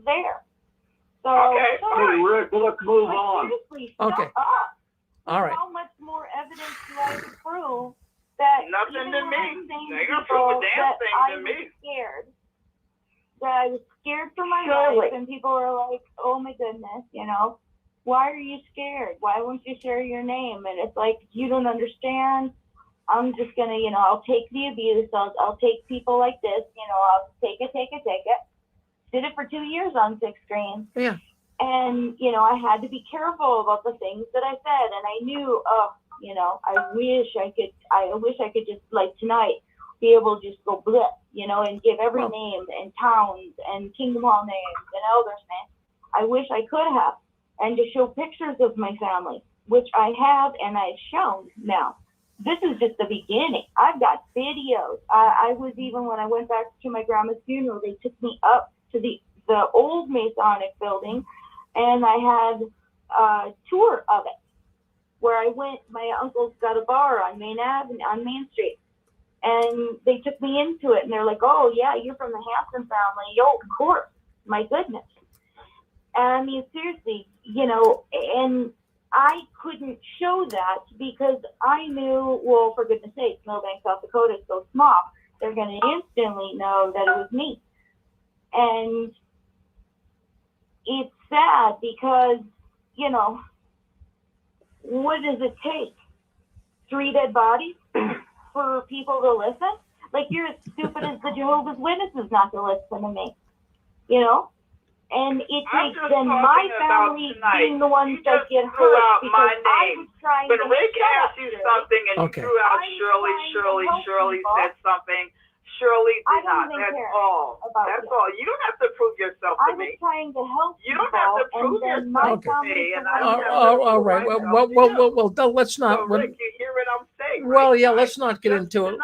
Speaker 13: there. So,
Speaker 8: okay. Hey, Rick, let's move on.
Speaker 13: Seriously,
Speaker 2: okay.
Speaker 13: Up.
Speaker 2: All right.
Speaker 13: How much more evidence do I have to prove that
Speaker 6: nothing to me? They gonna
Speaker 13: people
Speaker 6: prove a damn
Speaker 13: that
Speaker 6: thing
Speaker 13: I
Speaker 6: to
Speaker 13: was
Speaker 6: me.
Speaker 13: scared? That I was scared for my life, and people are like, "Oh my goodness, why are you scared? Why won't you share your name?" And it's like, you don't understand. I'm just gonna, I'll take the abuse. I'll take people like this. I'll take it. Did it for 2 years on 6 screens.
Speaker 2: Yeah.
Speaker 13: And I had to be careful about the things that I said, and I knew, I wish I could just like tonight be able to just go blip, and give every name and towns and Kingdom Hall names and elders names. I wish I could have, and to show pictures of my family, which I have and I've shown now. This is just the beginning. I've got videos. I was even, when I went back to my grandma's funeral, they took me up to the old Masonic building, and I had a tour of it where I went. My uncle's got a bar on Main Avenue, on Main Street. And they took me into it, and they're like, "Oh, yeah, you're from the Hanson family." Yo, of course. My goodness. And I mean, seriously, and I couldn't show that because I knew, well, for goodness sake, Millbank, South Dakota is so small. They're going to instantly know that it was me. And it's sad because, what does it take? 3 dead bodies? For people to listen? Like, you're as stupid as the Jehovah's Witnesses not to listen to me, And it takes then my family being the ones that get hurt because I was trying
Speaker 6: but
Speaker 13: to
Speaker 6: Rick
Speaker 13: shut
Speaker 6: asked you something and you threw out Shirley said something. Shirley did not. That's all. That's all. You don't have to prove yourself to me.
Speaker 13: I was trying to help
Speaker 6: you don't have to prove yourself to me. And I don't have to
Speaker 2: All right. Well, let's not.
Speaker 6: So, Rick, you hear what I'm saying?
Speaker 2: Well,
Speaker 6: right?
Speaker 2: yeah, let's not get into it.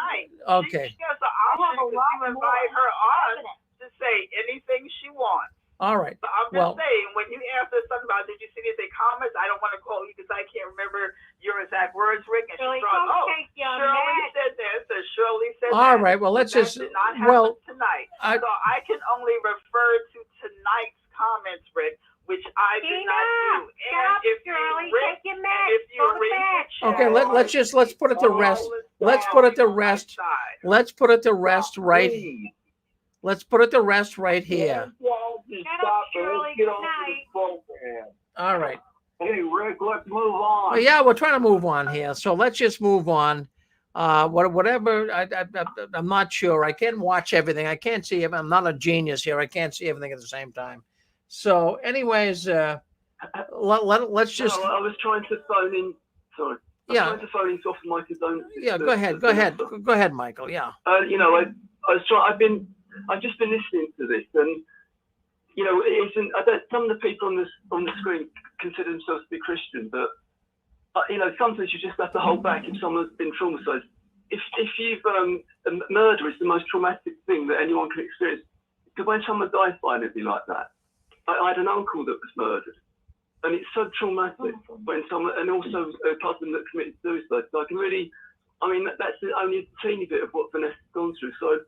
Speaker 2: Okay.
Speaker 6: She has the option to invite her on to say anything she wants.
Speaker 2: All right.
Speaker 6: So I'm just saying, when you asked her something about, did you see anything comments? I don't want to quote you because I can't remember your exact words, Rick. And
Speaker 13: Shirley,
Speaker 6: she's Shirley said this, or Shirley said that.
Speaker 2: All right. Well, let's just.
Speaker 6: Did not happen tonight. So I can only refer to tonight's comments, Rick, which I did not do. And if you read the chat,
Speaker 2: okay, let's put it to rest. Let's put it to rest. Let's put it to rest right. Let's put it to rest right here. All right.
Speaker 8: Hey, Rick, let's move on.
Speaker 2: Well, yeah, we're trying to move on here. So let's just move on. Whatever. I'm not sure. I can't watch everything. I can't see. I'm not a genius here. I can't see everything at the same time. So, anyways, let's just.
Speaker 20: No, I was trying to phone in. Sorry. I was trying to phone in to offer my condolences.
Speaker 2: Yeah, go ahead. Go ahead, Michael. Yeah.
Speaker 20: I I've just been listening to this, and you know, it isn't. Some of the people on the screen consider themselves to be Christian, but you know, sometimes you just have to hold back if someone's been traumatized. If you've murder is the most traumatic thing that anyone can experience. Because when someone dies violently like that, I had an uncle that was murdered, and it's so traumatic when someone, and also a cousin that committed suicide. So I can really, I mean, that's only a teeny bit of what Vanessa's gone through. So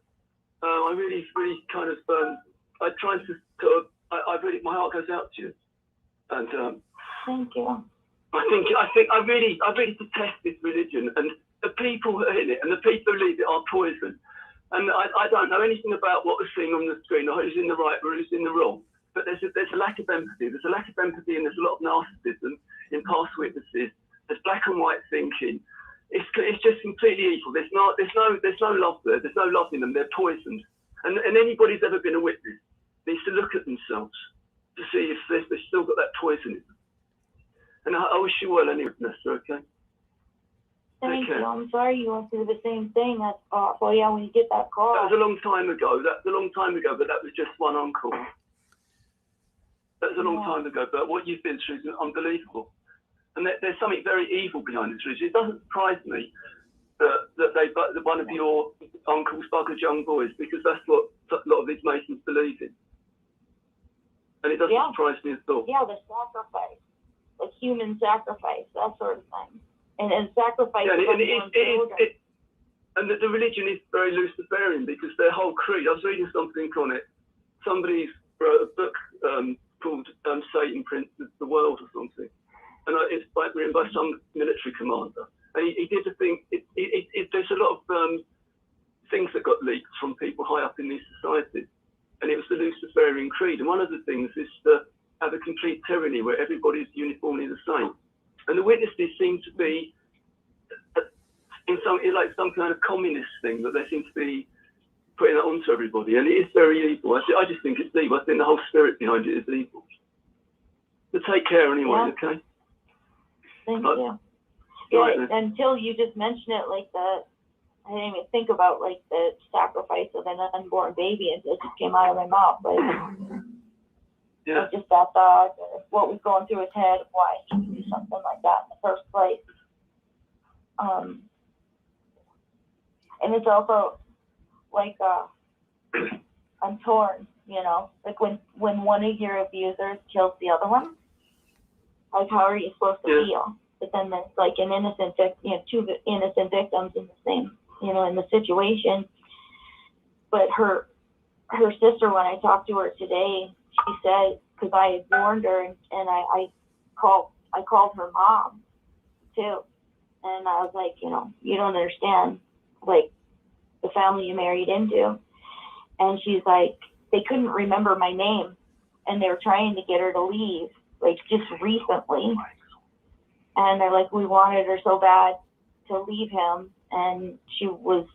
Speaker 20: I really kind of, I try to sort of, I really, my heart goes out to you, and
Speaker 13: thank you.
Speaker 20: I think I really detest this religion, and the people who are in it and the people who lead it are poison. And I don't know anything about what we're seeing on the screen or who's in the right or who's in the wrong. But there's a lack of empathy. There's a lack of empathy, and there's a lot of narcissism in past witnesses. There's black and white thinking. It's just completely evil. There's no love there. There's no love in them. They're poisoned. And anybody who's ever been a witness needs to look at themselves to see if they've still got that poison in them. And I wish you well anyway, Vanessa, okay?
Speaker 13: Thank you. I'm sorry you went through the same thing. That's awful. Yeah, when you get that call.
Speaker 20: That was a long time ago. But that was just one uncle. That was a long time ago. But what you've been through is unbelievable. And there's something very evil behind this religion. It doesn't surprise me that one of your uncles buggered young boys, because that's what a lot of these Masons believe in. And it doesn't surprise me at all.
Speaker 13: Yeah, the sacrifice, like human sacrifice, that sort of thing. And sacrifice.
Speaker 20: Yeah, and the religion is very Luciferian, because their whole creed. I was reading something on it. Somebody wrote a book called Satan Princes the World or something, and it's written by some military commander. And he did a thing. There's a lot of things that got leaked from people high up in these societies, and it was the Luciferian creed. And one of the things is to have a complete tyranny where everybody's uniformly the same. And the witnesses seem to be in some kind of communist thing, that they seem to be putting that onto everybody. And it is very evil. I just think it's evil. I think the whole spirit behind it is evil. So take care anyway, okay?
Speaker 13: Thank you. Yeah, until you just mentioned it, like I didn't even think about like the sacrifice of an unborn baby until it just came out of my mouth. Like, I just thought what was going through his head, why he would do something like that in the first place. And it's also like I'm torn, you know, like when one of your abusers kills the other one, like how are you supposed to feel? But then there's like an two innocent victims in the same, you know, in the situation. But her sister, when I talked to her today, she said, because I had warned her, and I called her mom too, and I was like, you know, you don't understand, like, the family you married into. And she's like, they couldn't remember my name, and they were trying to get her to leave, like, just recently. And they're like, we wanted her so bad to leave him, and she was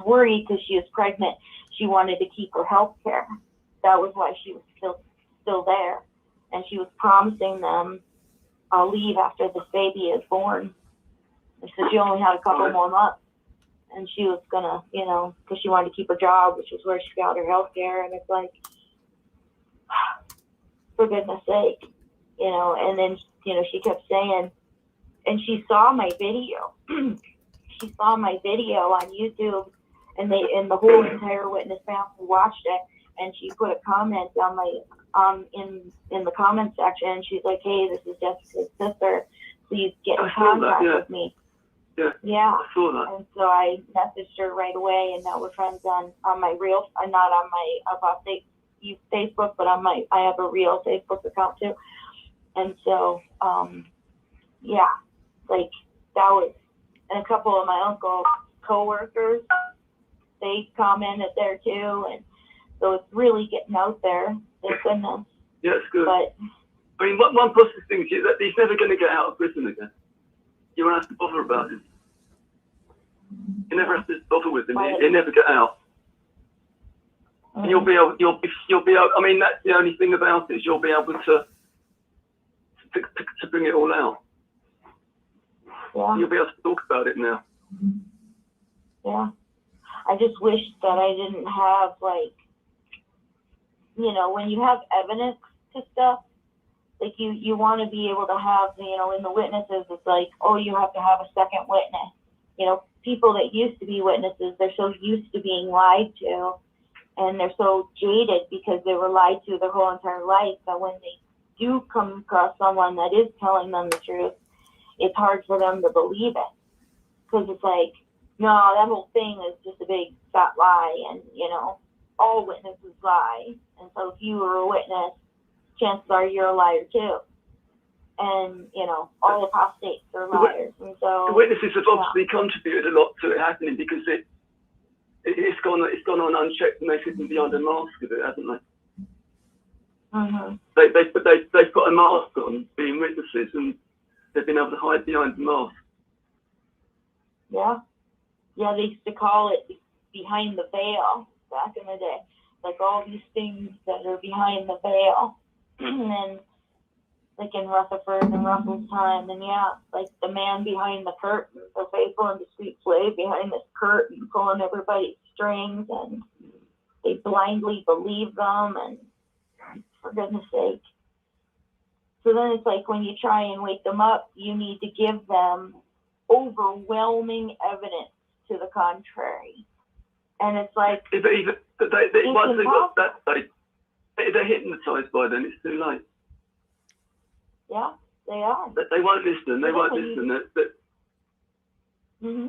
Speaker 13: worried because she was pregnant. She wanted to keep her health care. That was why she was still there, and she was promising them, I'll leave after this baby is born. And so she only had a couple more months, and she was gonna, you know, because she wanted to keep her job, which was where she got her health care. And it's like, for goodness sake, you know. And then, you know, she kept saying, and she saw my video. She saw my video on YouTube, and the whole entire witness family watched it. And she put a comment on my in the comment section. She's like, "Hey, this is Jessica's sister. Please get in contact with me." Yeah.
Speaker 20: I saw that.
Speaker 13: And so I messaged her right away, and now we're friends on my real, not on my Facebook, but I have a real Facebook account too. And so yeah, like that was, and a couple of my uncle's coworkers, they commented there too, and so it's really getting out there. Thank goodness.
Speaker 20: Yeah, it's good.
Speaker 13: But
Speaker 20: I mean, one positive thing is that he's never going to get out of prison again. You won't have to bother about him. You never have to bother with him. He'll never get out. And you'll be able. I mean, that's the only thing about it, is you'll be able to bring it all out.
Speaker 13: Yeah.
Speaker 20: You'll be able to talk about it now.
Speaker 13: Yeah. I just wish that I didn't have, like, you know, when you have evidence to stuff, like you want to be able to have, you know, in the witnesses, it's like, oh, you have to have a second witness. You know, people that used to be witnesses, they're so used to being lied to, and they're so jaded because they were lied to their whole entire life that when they do come across someone that is telling them the truth, it's hard for them to believe it. Because it's like, no, that whole thing is just a big fat lie, and, you know, all witnesses lie. And so if you were a witness, chances are you're a liar too. And, you know, all apostates are liars. And so
Speaker 20: the witnesses have obviously contributed a lot to it happening, because it's gone on unchecked, and they sit behind a mask of it, haven't they?
Speaker 13: Mm-hmm.
Speaker 20: They put a mask on, being witnesses, and they've been able to hide behind the mask.
Speaker 13: Yeah. Yeah, they used to call it behind the veil back in the day. Like all these things that are behind the veil. And then, like in Rutherford and Russell's time, and yeah, like the man behind the curtain, the faithful and discreet slave behind this curtain, pulling everybody's strings, and they blindly believe them, and for goodness sake. So then it's like when you try and wake them up, you need to give them overwhelming evidence to the contrary. And it's like,
Speaker 20: Once they got that, they're hypnotized by then. It's too late.
Speaker 13: Yeah, they are.
Speaker 20: They won't listen. They won't listen.
Speaker 13: Mm-hmm.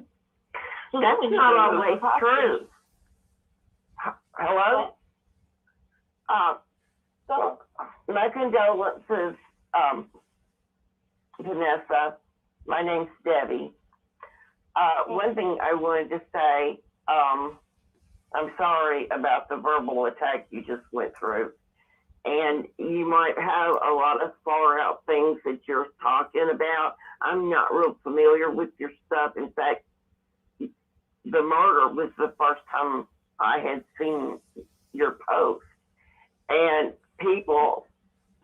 Speaker 13: So
Speaker 21: that's not always true. Hello? My condolences, Vanessa. My name's Debbie. One thing I wanted to say, I'm sorry about the verbal attack you just went through. And you might have a lot of far out things that you're talking about. I'm not real familiar with your stuff. In fact, the murder was the first time I had seen your post. And people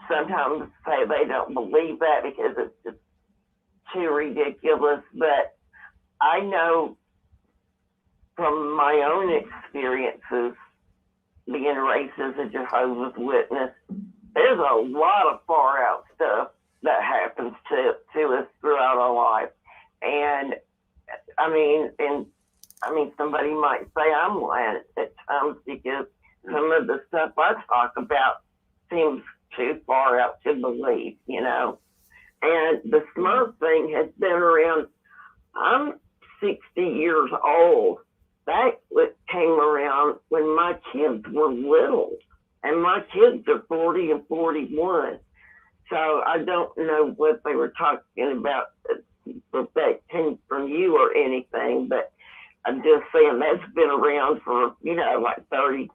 Speaker 21: sometimes say they don't believe that because it's just too ridiculous. But I know from my own experiences being raised as a Jehovah's Witness, there's a lot of far out stuff that happens to us throughout our life. And I mean, somebody might say I'm lying at times because some of the stuff I talk about seems too far out to believe, you know. And the Smurf thing has been around. I'm 60 years old. That came around when my kids were little, and my kids are 40 and 41. So I don't know what they were talking about that came from you or anything, but I'm just saying that's been around for, you know, like 40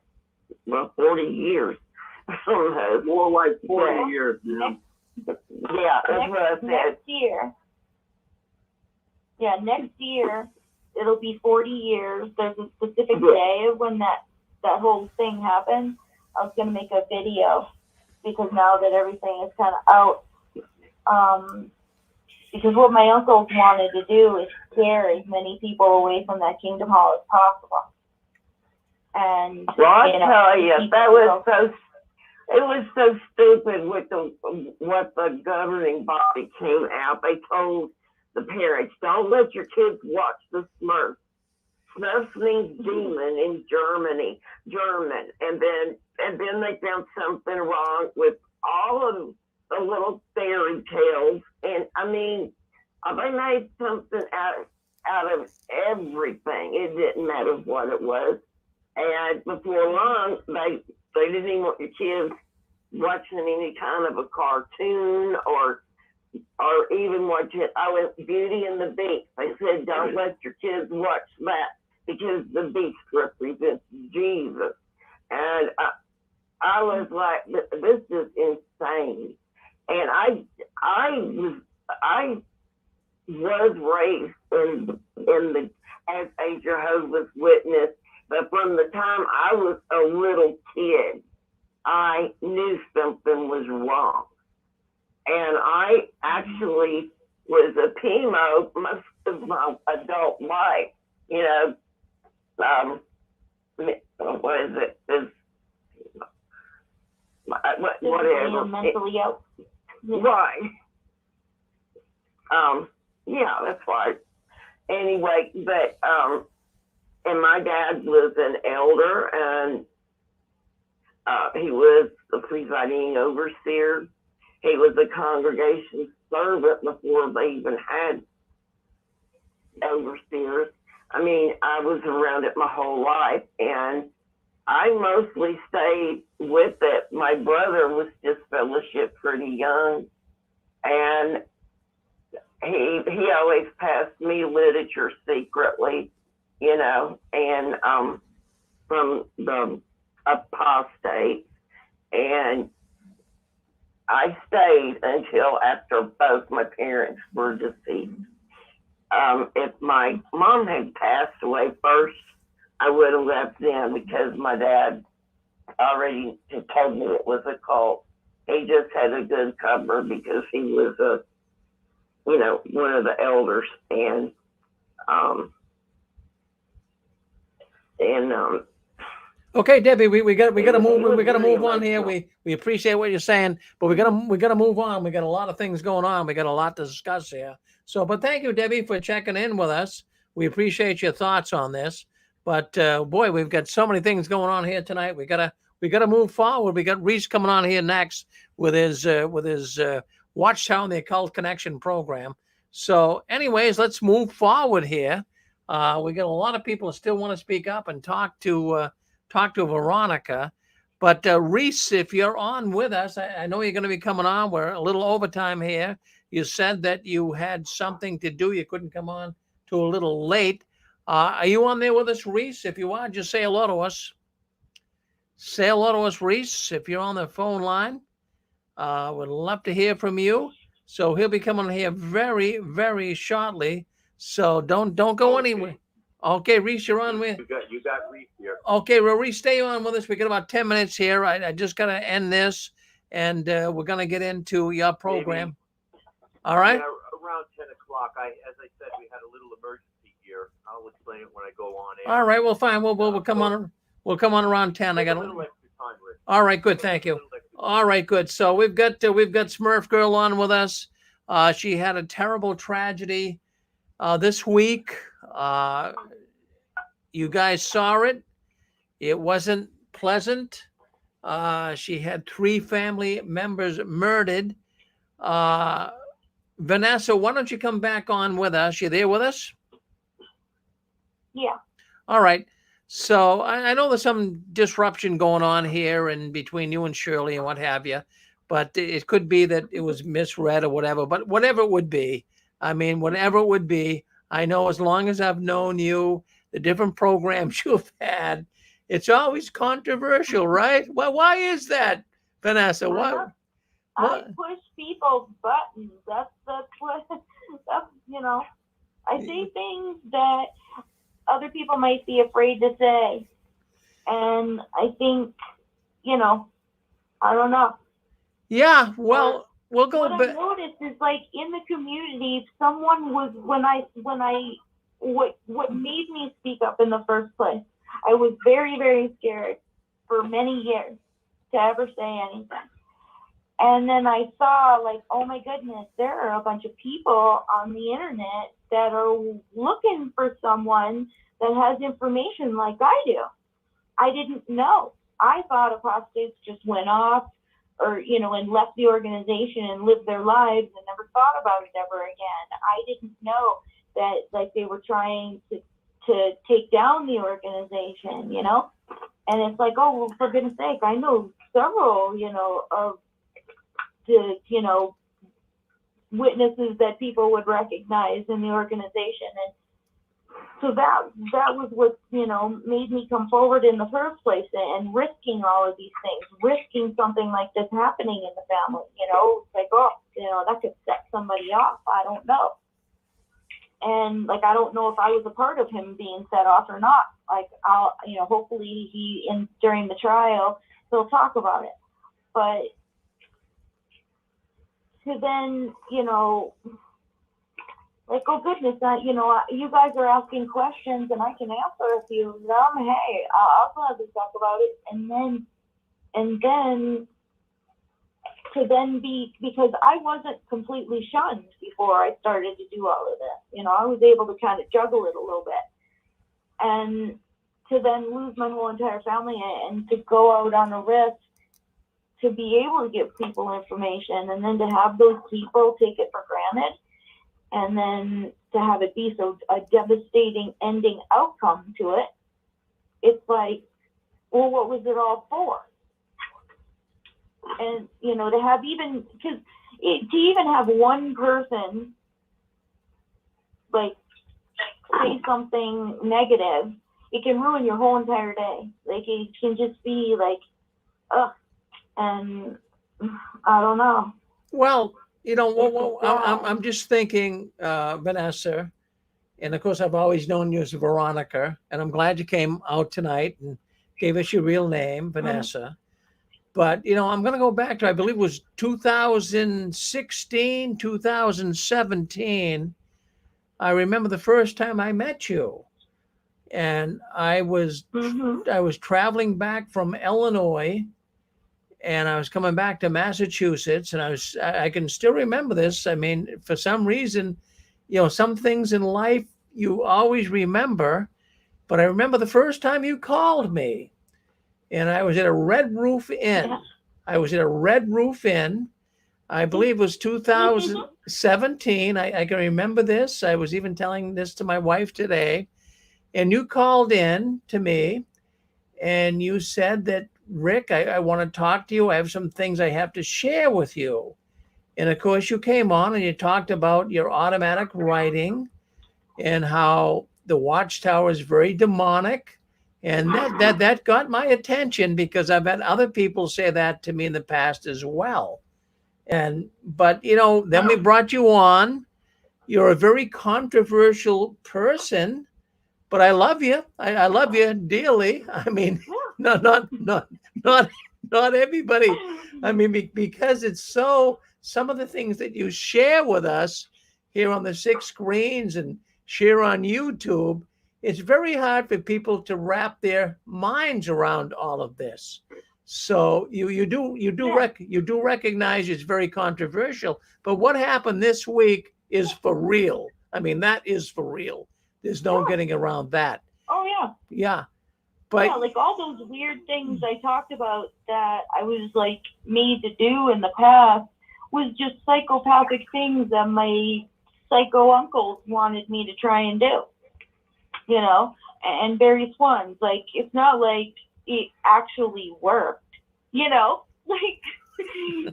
Speaker 21: years.
Speaker 8: More like 40 years now.
Speaker 21: Yeah, that's what I said.
Speaker 13: Next year, it'll be 40 years. There's a specific day of when that whole thing happened. I was going to make a video because now that everything is kind of out, because what my uncles wanted to do is scare as many people away from that Kingdom Hall as possible. And
Speaker 21: well, I tell you, it was so stupid with what the governing body came out. They told the parents, don't let your kids watch the Smurfs. Smurfs means demon in German. And then they found something wrong with all of the little fairy tales. And I mean, they made something out of everything. It didn't matter what it was. And before long, they didn't even want your kids watching any kind of a cartoon or even watching Beauty and the Beast. They said, don't let your kids watch that because the beast represents Jesus. And I was like, this is insane. And I was raised as a Jehovah's Witness, but from the time I was a little kid, I knew something was wrong. And I actually was a chemo most of my adult life. You know, what is it? What
Speaker 13: Physically
Speaker 21: is
Speaker 13: and mentally out.
Speaker 21: Right. Yeah, that's right. Anyway, but and my dad was an elder, and he was the presiding overseer. He was a congregation servant before they even had overseers. I mean, I was around it my whole life, and I mostly stayed with it. My brother was just fellowship pretty young, and he always passed me literature secretly, you know, and from the apostates, and I stayed until after both my parents were deceased. If my mom had passed away first, I would have left then, because my dad already had told me it was a cult. He just had a good cover because he was one of the elders, and
Speaker 2: Okay, Debbie, we got to move on here. We appreciate what you're saying, but we got to move on. We got a lot of things going on. We got a lot to discuss here. So, but thank you, Debbie, for checking in with us. We appreciate your thoughts on this. But boy, we've got so many things going on here tonight. We gotta move forward. We got Reese coming on here next with his Watchtower and the Occult Connection program. So, anyways, let's move forward here. We got a lot of people who still want to speak up and talk to Veronica. But Reese, if you're on with us, I know you're going to be coming on. We're a little overtime here. You said that you had something to do. You couldn't come on till a little late. Are you on there with us, Reese? If you are, just say hello to us. Say hello to us, Reese, if you're on the phone line. Would love to hear from you. So he'll be coming here very, very shortly. So don't go anywhere. Okay, Reese, you're on with.
Speaker 1: You got Reese here.
Speaker 2: Okay, well, Reese, stay on with us. We got about 10 minutes here. I just got to end this, and we're going to get into your program. All right?
Speaker 1: Yeah, around 10 o'clock. As I said, we had a little emergency here. I'll explain it when I go on air.
Speaker 2: All right, well, fine. We'll come on. We'll come on around 10. I got a
Speaker 1: little extra time, Rick.
Speaker 2: All right, good. Thank you. All right, good. So we've got Smurf Girl on with us. She had a terrible tragedy this week. You guys saw it. It wasn't pleasant. She had 3 family members murdered. Vanessa, why don't you come back on with us? You there with us?
Speaker 13: Yeah.
Speaker 2: All right. So I know there's some disruption going on here and between you and Shirley and what have you, but it could be that it was misread or whatever. But whatever it would be, I mean, whatever it would be, I know as long as I've known you, the different programs you've had, it's always controversial, right? Well, why is that, Vanessa? What?
Speaker 13: I push people's buttons. That's what I say things that other people might be afraid to say. And I think, I don't know.
Speaker 2: Yeah, well, we'll go
Speaker 13: back.
Speaker 2: back.
Speaker 13: What I noticed is, like, in the community, someone was, what made me speak up in the first place, I was very, very scared for many years to ever say anything. And then I saw, like, oh my goodness, there are a bunch of people on the internet that are looking for someone that has information like I do. I didn't know. I thought apostates just went off or, and left the organization and lived their lives and never thought about it ever again. I didn't know that, like, they were trying to take down the organization, And it's like, oh, well, for goodness sake, I know several, of the, witnesses that people would recognize in the organization. And so that was what, made me come forward in the first place and risking all of these things, risking something like this happening in the family, it's like, oh, that could set somebody off. I don't know. And, like, I don't know if I was a part of him being set off or not. Like, I'll, hopefully during the trial, he'll talk about it. But to then, like, oh goodness, you guys are asking questions and I can answer a few of them. Hey, I'll gladly talk about it. And then to then be, because I wasn't completely shunned before I started to do all of this. I was able to kind of juggle it a little bit. And to then lose my whole entire family and to go out on a risk to be able to give people information, and then to have those people take it for granted, and then to have it be a devastating ending outcome to it, it's like, well, what was it all for? And, to have even, to even have one person, like, say something negative, it can ruin your whole entire day. Like, it can just be like, ugh, and I don't know.
Speaker 2: Well, I'm just thinking, Vanessa, and of course I've always known you as Veronica, and I'm glad you came out tonight and gave us your real name, Vanessa. But, I'm going to go back to, I believe it was 2016, 2017. I remember the first time I met you, and I was traveling back from Illinois, and I was coming back to Massachusetts, and I can still remember this. I mean, for some reason, some things in life you always remember, but I remember the first time you called me, and I was at a Red Roof Inn.
Speaker 13: Yeah.
Speaker 2: I was at a Red Roof Inn. I believe it was 2017. I can remember this. I was even telling this to my wife today. And you called in to me and you said that, Rick, I want to talk to you. I have some things I have to share with you. And of course, you came on and you talked about your automatic writing and how the Watchtower is very demonic. And that got my attention because I've had other people say that to me in the past as well. But then we brought you on. You're a very controversial person, but I love you. I love you dearly. I mean, not everybody. I mean, because it's some of the things that you share with us here on the 6 screens and share on YouTube, it's very hard for people to wrap their minds around all of this. So you do recognize it's very controversial, but what happened this week is for real. I mean, that is for real. There's no getting around that.
Speaker 13: Oh yeah.
Speaker 2: Yeah. But
Speaker 13: yeah, like all those weird things I talked about that I was like made to do in the past was just psychopathic things that my psycho uncles wanted me to try and do. And various ones. Like, it's not like it actually worked, like,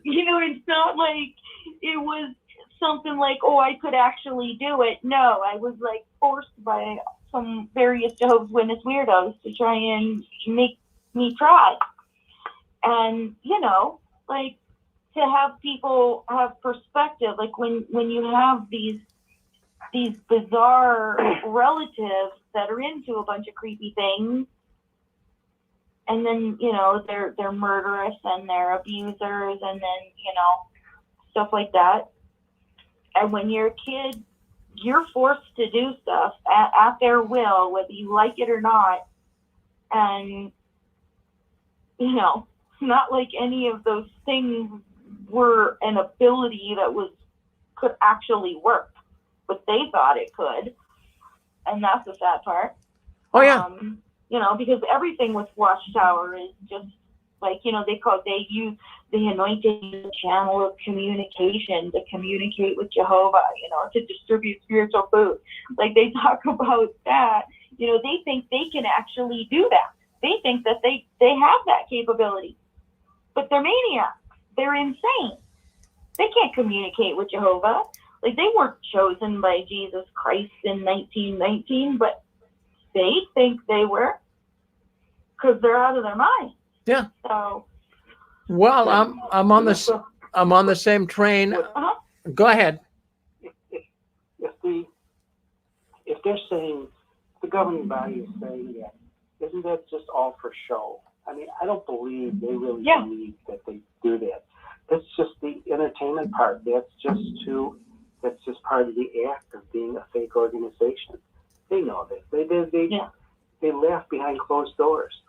Speaker 13: it's not like it was something like, oh, I could actually do it. No, I was like forced by some various Jehovah's Witness weirdos to try and make me try. And, like, to have people have perspective, like when you have these bizarre relatives that are into a bunch of creepy things, and then they're murderous and they're abusers, and then stuff like that. And when you're a kid, you're forced to do stuff at their will, whether you like it or not. And not like any of those things were an ability that could actually work, but they thought it could. And that's the sad part.
Speaker 2: Oh yeah.
Speaker 13: Because everything with Watchtower is just like, they use the anointing channel of communication to communicate with Jehovah, to distribute spiritual food. Like, they talk about that. They think they can actually do that. They think that they have that capability, but they're maniacs. They're insane. They can't communicate with Jehovah. Like, they weren't chosen by Jesus Christ in 1919, but they think they were, because they're out of their mind.
Speaker 2: Yeah.
Speaker 13: So.
Speaker 2: Well, I'm on the same train. Go ahead.
Speaker 18: If they're saying, the governing body is saying that, isn't that just all for show? I mean, I don't believe they really believe that they do that. That's just the entertainment part. That's just to That's just part of the act of being a fake organization. They know this. They laugh behind closed doors.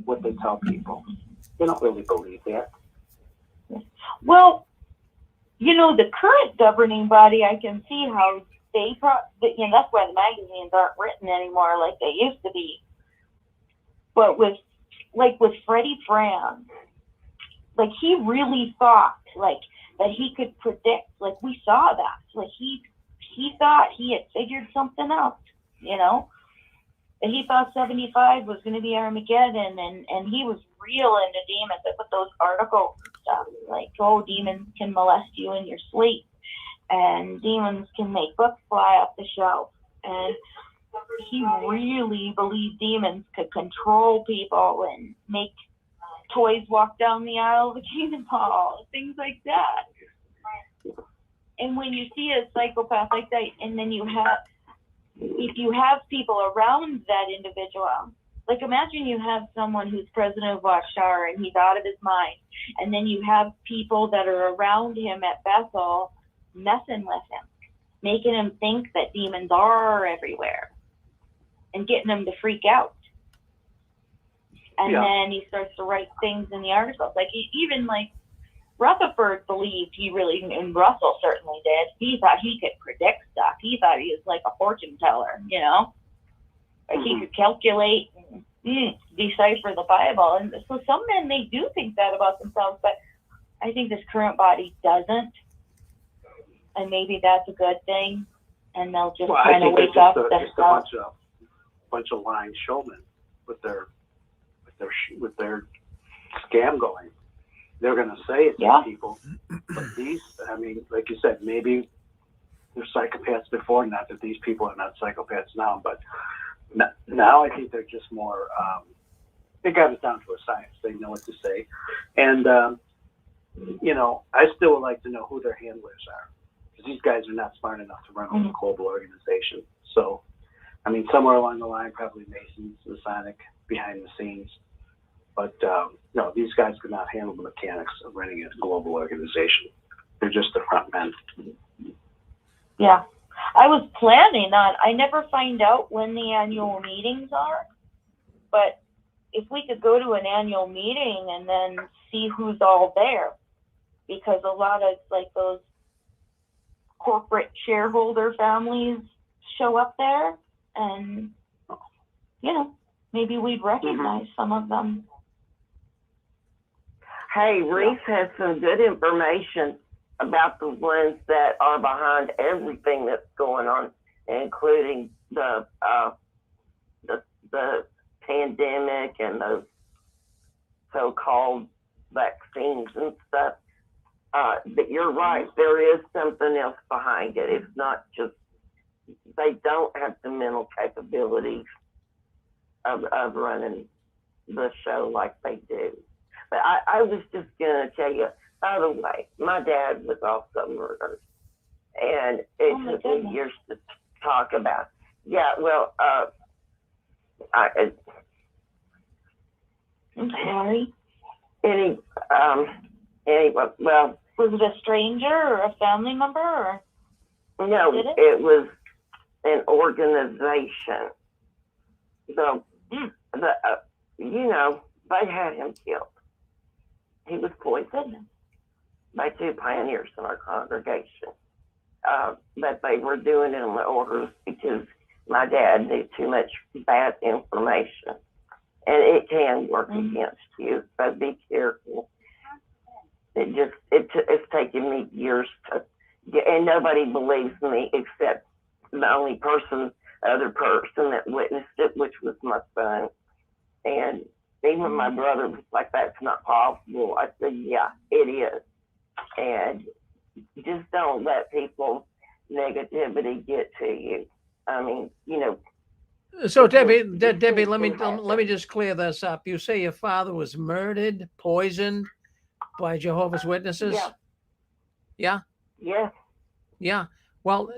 Speaker 18: What they tell people, they don't really believe that.
Speaker 13: Well, the current governing body, I can see how that's why the magazines aren't written anymore like they used to be. But with Freddie Franz, he really thought that he could predict. We saw that. He thought he had figured something out. And he thought 75 was going to be Armageddon, and he was real into demons. I put those articles and stuff demons can molest you in your sleep, and demons can make books fly off the shelf. And he really believed demons could control people and make toys walk down the aisle of the Kingdom Hall, things like that. And when you see a psychopath like that, and then if you have people around that individual, imagine you have someone who's president of Watchtower and he's out of his mind, and then you have people that are around him at Bethel messing with him, making him think that demons are everywhere and getting him to freak out. And then he starts to write things in the articles. Even Rutherford believed and Russell certainly did. He thought he could predict stuff. He thought he was like a fortune teller, he could calculate and decipher the Bible. And so some men, they do think that about themselves, but I think this current body doesn't. And maybe that's a good thing. And they'll just kind of wake up.
Speaker 18: Just a bunch of lying showmen with their scam going. They're going to say it to people. But these, like you said, maybe they're psychopaths before. Not that these people are not psychopaths now, but now I think they're just more. They got it down to a science. They know what to say, and I still would like to know who their handlers are, because these guys are not smart enough to run a global organization. So, somewhere along the line, probably Masons, Masonic, behind the scenes. But no, these guys could not handle the mechanics of running a global organization. They're just the front men.
Speaker 13: Yeah. I was planning on, I never find out when the annual meetings are, but if we could go to an annual meeting and then see who's all there, because a lot of those corporate shareholder families show up there, and maybe we'd recognize some of them.
Speaker 21: Hey, Reese has some good information about the ones that are behind everything that's going on, including the pandemic and those so-called vaccines and stuff. But you're right, there is something else behind it. It's not just, they don't have the mental capabilities of running the show like they do. But I was just going to tell you, by the way, my dad was also murdered. And it took me years to talk about. Yeah, well,
Speaker 13: I'm sorry.
Speaker 21: Anyway, well.
Speaker 13: Was it a stranger or a family member? Or
Speaker 21: no, it was an organization. So, they had him killed. He was poisoned by two pioneers in our congregation. But they were doing it in the orders because my dad knew too much bad information. And it can work against you, so be careful. It's taken me years to get, and nobody believes me except the only other person that witnessed it, which was my son. And even my brother was like, that's not possible. I said, yeah, it is. And just don't let people's negativity get to you.
Speaker 2: So Debbie, let me just clear this up. You say your father was murdered, poisoned by Jehovah's Witnesses?
Speaker 21: Yeah.
Speaker 2: Yeah? Yeah. Well,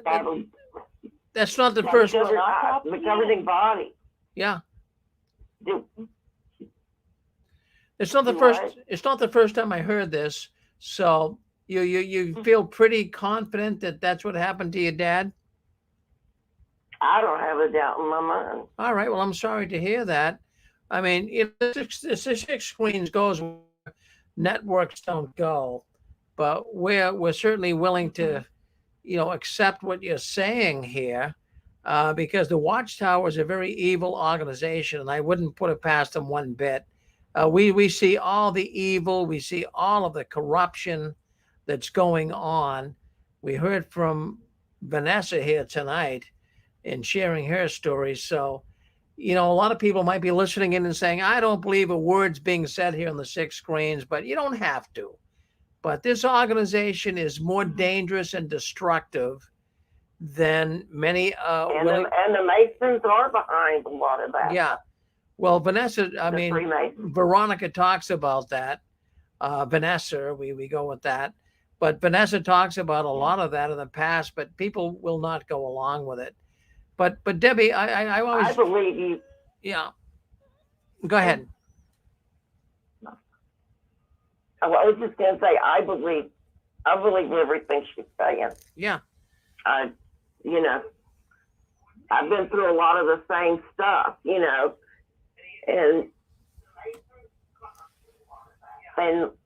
Speaker 2: that's not the first.
Speaker 21: The governing body.
Speaker 2: Yeah. It's not the first. It's not the first time I heard this. So You feel pretty confident that that's what happened to your dad?
Speaker 21: I don't have a doubt in my mind.
Speaker 2: All right. Well, I'm sorry to hear that. I mean, the six screens goes where networks don't go, but we're certainly willing to, accept what you're saying here, because the Watchtower is a very evil organization, and I wouldn't put it past them one bit. We see all the evil, we see all of the corruption that's going on. We heard from Vanessa here tonight in sharing her story. So, a lot of people might be listening in and saying, I don't believe a word's being said here on the six screens, but you don't have to. But this organization is more dangerous and destructive than many.
Speaker 21: And the Masons are behind a lot of that.
Speaker 2: Yeah. Well, Vanessa, Veronica talks about that. Vanessa, we go with that. But Vanessa talks about a lot of that in the past, but people will not go along with it. But Debbie, I always.
Speaker 21: I believe you.
Speaker 2: Yeah. Go ahead.
Speaker 21: I was just going to say, I believe everything she's saying.
Speaker 2: Yeah.
Speaker 21: I've been through a lot of the same stuff, and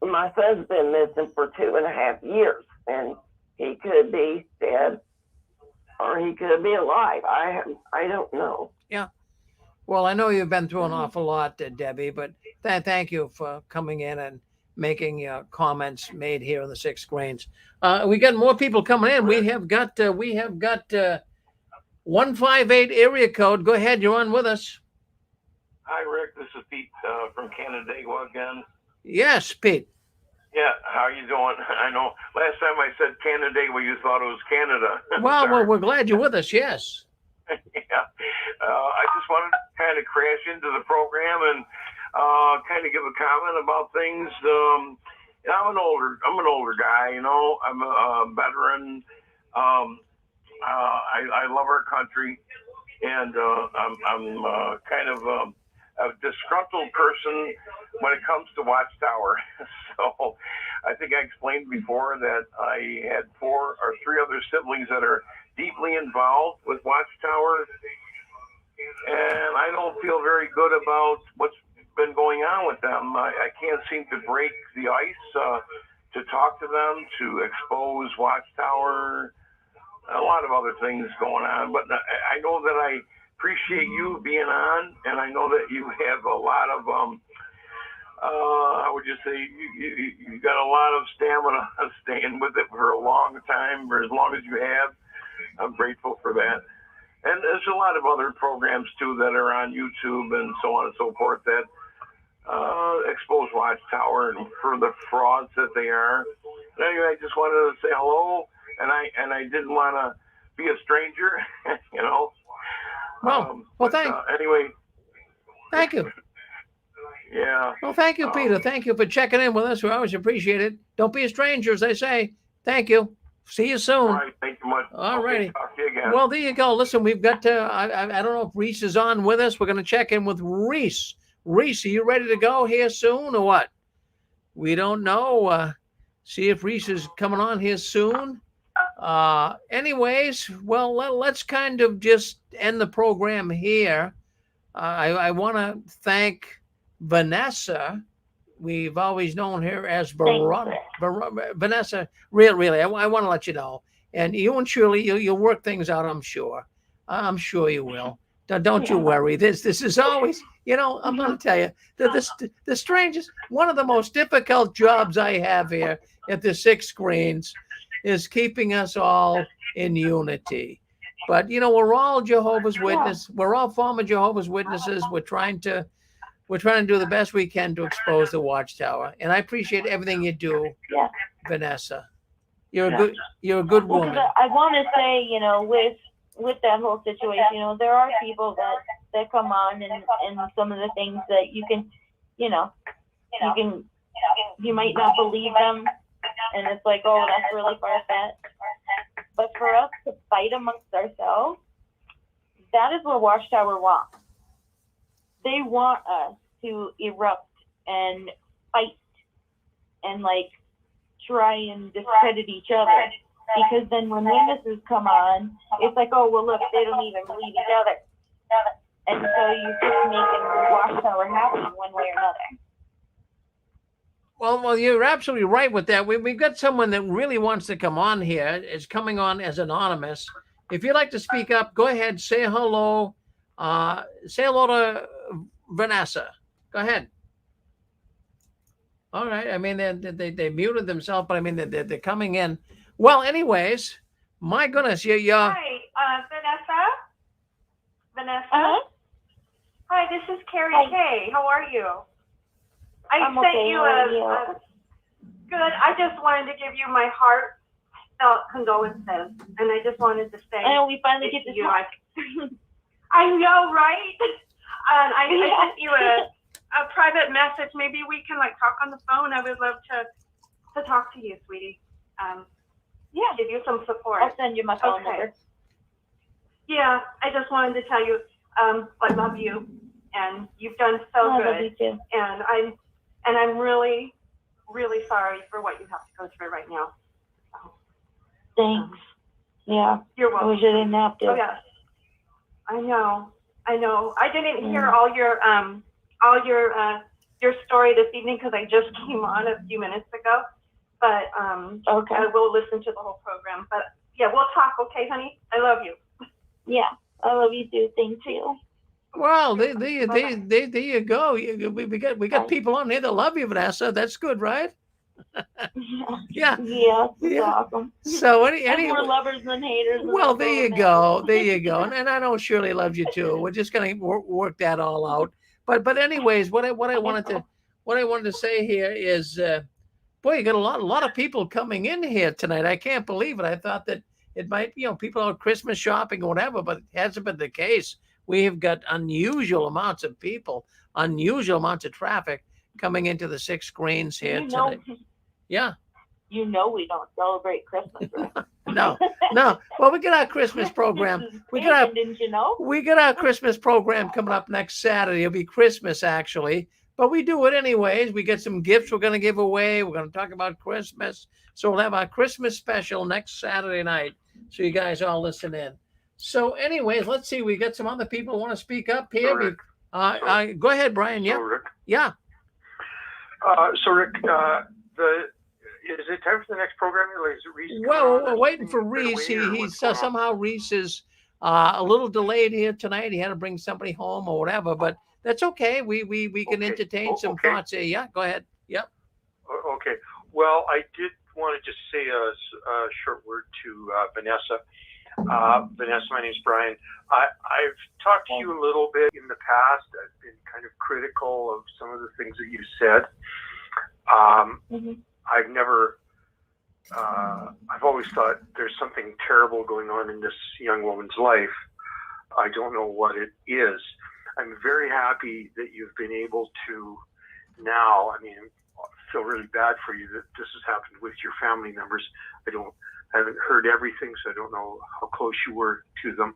Speaker 21: my son's been missing for 2.5 years, and he could be dead or he could be alive. I don't know.
Speaker 2: Yeah. Well, I know you've been through an awful lot, Debbie, but thank you for coming in and making comments made here in the six screens. We got more people coming in. We have got 158 area code. Go ahead, you're on with us.
Speaker 9: Hi, Rick. This is Pete from Canandaigua again.
Speaker 2: Yes, Pete.
Speaker 9: Yeah, how are you doing? I know last time I said Canandaigua, you thought it was Canada.
Speaker 2: Well, we're glad you're with us. Yes.
Speaker 9: Yeah. I just wanted to kind of crash into the program and kind of give a comment about things. I'm an older guy, I'm a veteran. I love our country, and I'm kind of a disgruntled person when it comes to Watchtower. So I think I explained before that I had 3 other siblings that are deeply involved with Watchtower, and I don't feel very good about what's been going on with them. I can't seem to break the ice to talk to them, to expose Watchtower, a lot of other things going on. But I know that I appreciate you being on, and I know that you have a lot of, how would you say, you got a lot of stamina staying with it for a long time, for as long as you have. I'm grateful for that. And there's a lot of other programs, too, that are on YouTube and so on and so forth that expose Watchtower and for the frauds that they are. And anyway, I just wanted to say hello, and I didn't want to be a stranger, Anyway.
Speaker 2: Thank you.
Speaker 9: Yeah.
Speaker 2: Well, thank you, Peter. Thank you for checking in with us. We always appreciate it. Don't be a stranger, as they say. Thank you. See you soon.
Speaker 9: All right. Thank you much.
Speaker 2: All righty.
Speaker 9: Talk to you again.
Speaker 2: Well, there you go. Listen, we've got I don't know if Reese is on with us. We're going to check in with Reese. Reese, are you ready to go here soon or what? We don't know. See if Reese is coming on here soon. Anyways, well, let's kind of just end the program here. I want to thank Vanessa. We've always known her as Vanessa. Really, I want to let you know. And you and Shirley, you'll work things out, I'm sure. I'm sure you will. Don't you worry. This is always, I'm going to tell you, the strangest, one of the most difficult jobs I have here at the six screens is keeping us all in unity. But, we're all Jehovah's Witnesses. We're all former Jehovah's Witnesses. We're trying to do the best we can to expose the Watchtower. And I appreciate everything you do, Vanessa. You're a good woman.
Speaker 13: I want to say, with that whole situation, there are people that come on and some of the things that you might not believe them, and it's like, oh, that's really far-fetched. But for us to fight amongst ourselves, that is what Watchtower wants. They want us to erupt and fight and try and discredit each other. Because then when witnesses come on, it's like, oh, well, look, they don't even believe each other. And so you just make it Watchtower happen one way or another.
Speaker 2: Well, you're absolutely right with that. We've got someone that really wants to come on here. Is coming on as anonymous. If you'd like to speak up, go ahead, say hello. Say hello to Vanessa. Go ahead. All right. I mean, they muted themselves, but I mean, they're coming in. Well, anyways, my goodness, you're.
Speaker 10: Hi, Vanessa. Hi, this is Carrie Kay. How are you? I sent
Speaker 13: okay.
Speaker 10: you
Speaker 13: How are you?
Speaker 10: Good. I just wanted to give you my heartfelt condolences, and I just wanted to say.
Speaker 13: I know we finally get to talk.
Speaker 10: I know, right? And I sent you a private message. Maybe we can talk on the phone. I would love to talk to you, sweetie.
Speaker 13: Yeah.
Speaker 10: Give you some support.
Speaker 13: I'll send you my phone number.
Speaker 10: Yeah, I just wanted to tell you I love you, and you've done so
Speaker 13: I
Speaker 10: good.
Speaker 13: love you too.
Speaker 10: And I'm really, really sorry for what you have to go through right now.
Speaker 13: Thanks. Yeah.
Speaker 10: You're welcome.
Speaker 13: I wish I didn't have to.
Speaker 10: Oh yeah. I know. I didn't hear all your story this evening because I just came on a few minutes ago. But
Speaker 13: okay.
Speaker 10: I will listen to the whole program. But yeah, we'll talk, okay, honey? I love you.
Speaker 13: Yeah, I love you too. Thank you.
Speaker 2: Well, there you go. We got people on here that love you, Vanessa. That's good, right? Yeah.
Speaker 13: Yeah, it's awesome.
Speaker 2: So
Speaker 13: And more lovers than haters.
Speaker 2: Well, there you go. There you go. And I know Shirley loves you too. We're just gonna work that all out. But anyways, what I wanted to say here is, boy, you got a lot of people coming in here tonight. I can't believe it. I thought that it might be, people out Christmas shopping or whatever, but it hasn't been the case. We have got unusual amounts of people, unusual amounts of traffic coming into the 6 screens here tonight. Yeah.
Speaker 13: We don't celebrate Christmas, right?
Speaker 2: No. Well, we got our Christmas program.
Speaker 13: Didn't you know?
Speaker 2: We got our Christmas program coming up next Saturday. It'll be Christmas, actually. But we do it anyways. We get some gifts we're going to give away. We're going to talk about Christmas. So we'll have our Christmas special next Saturday night. So you guys all listen in. So anyways, let's see. We got some other people who want to speak up here. Go ahead, Brian. Yeah.
Speaker 22: Rick.
Speaker 2: Yeah.
Speaker 22: So Rick, is it time for the next program? Or is it Reese?
Speaker 2: Well, we're waiting for Reese. He's somehow Reese is a little delayed here tonight. He had to bring somebody home or whatever, but that's okay. We can entertain some thoughts here. Yeah, go ahead. Yep.
Speaker 22: Okay. Well, I did want to just say a short word to Vanessa. Vanessa, my name's Brian. I've talked to you a little bit in the past. I've been kind of critical of some of the things that you said. I've never, I've always thought there's something terrible going on in this young woman's life. I don't know what it is. I'm very happy that you've been able to now, I feel really bad for you that this has happened with your family members. I haven't heard everything, so I don't know how close you were to them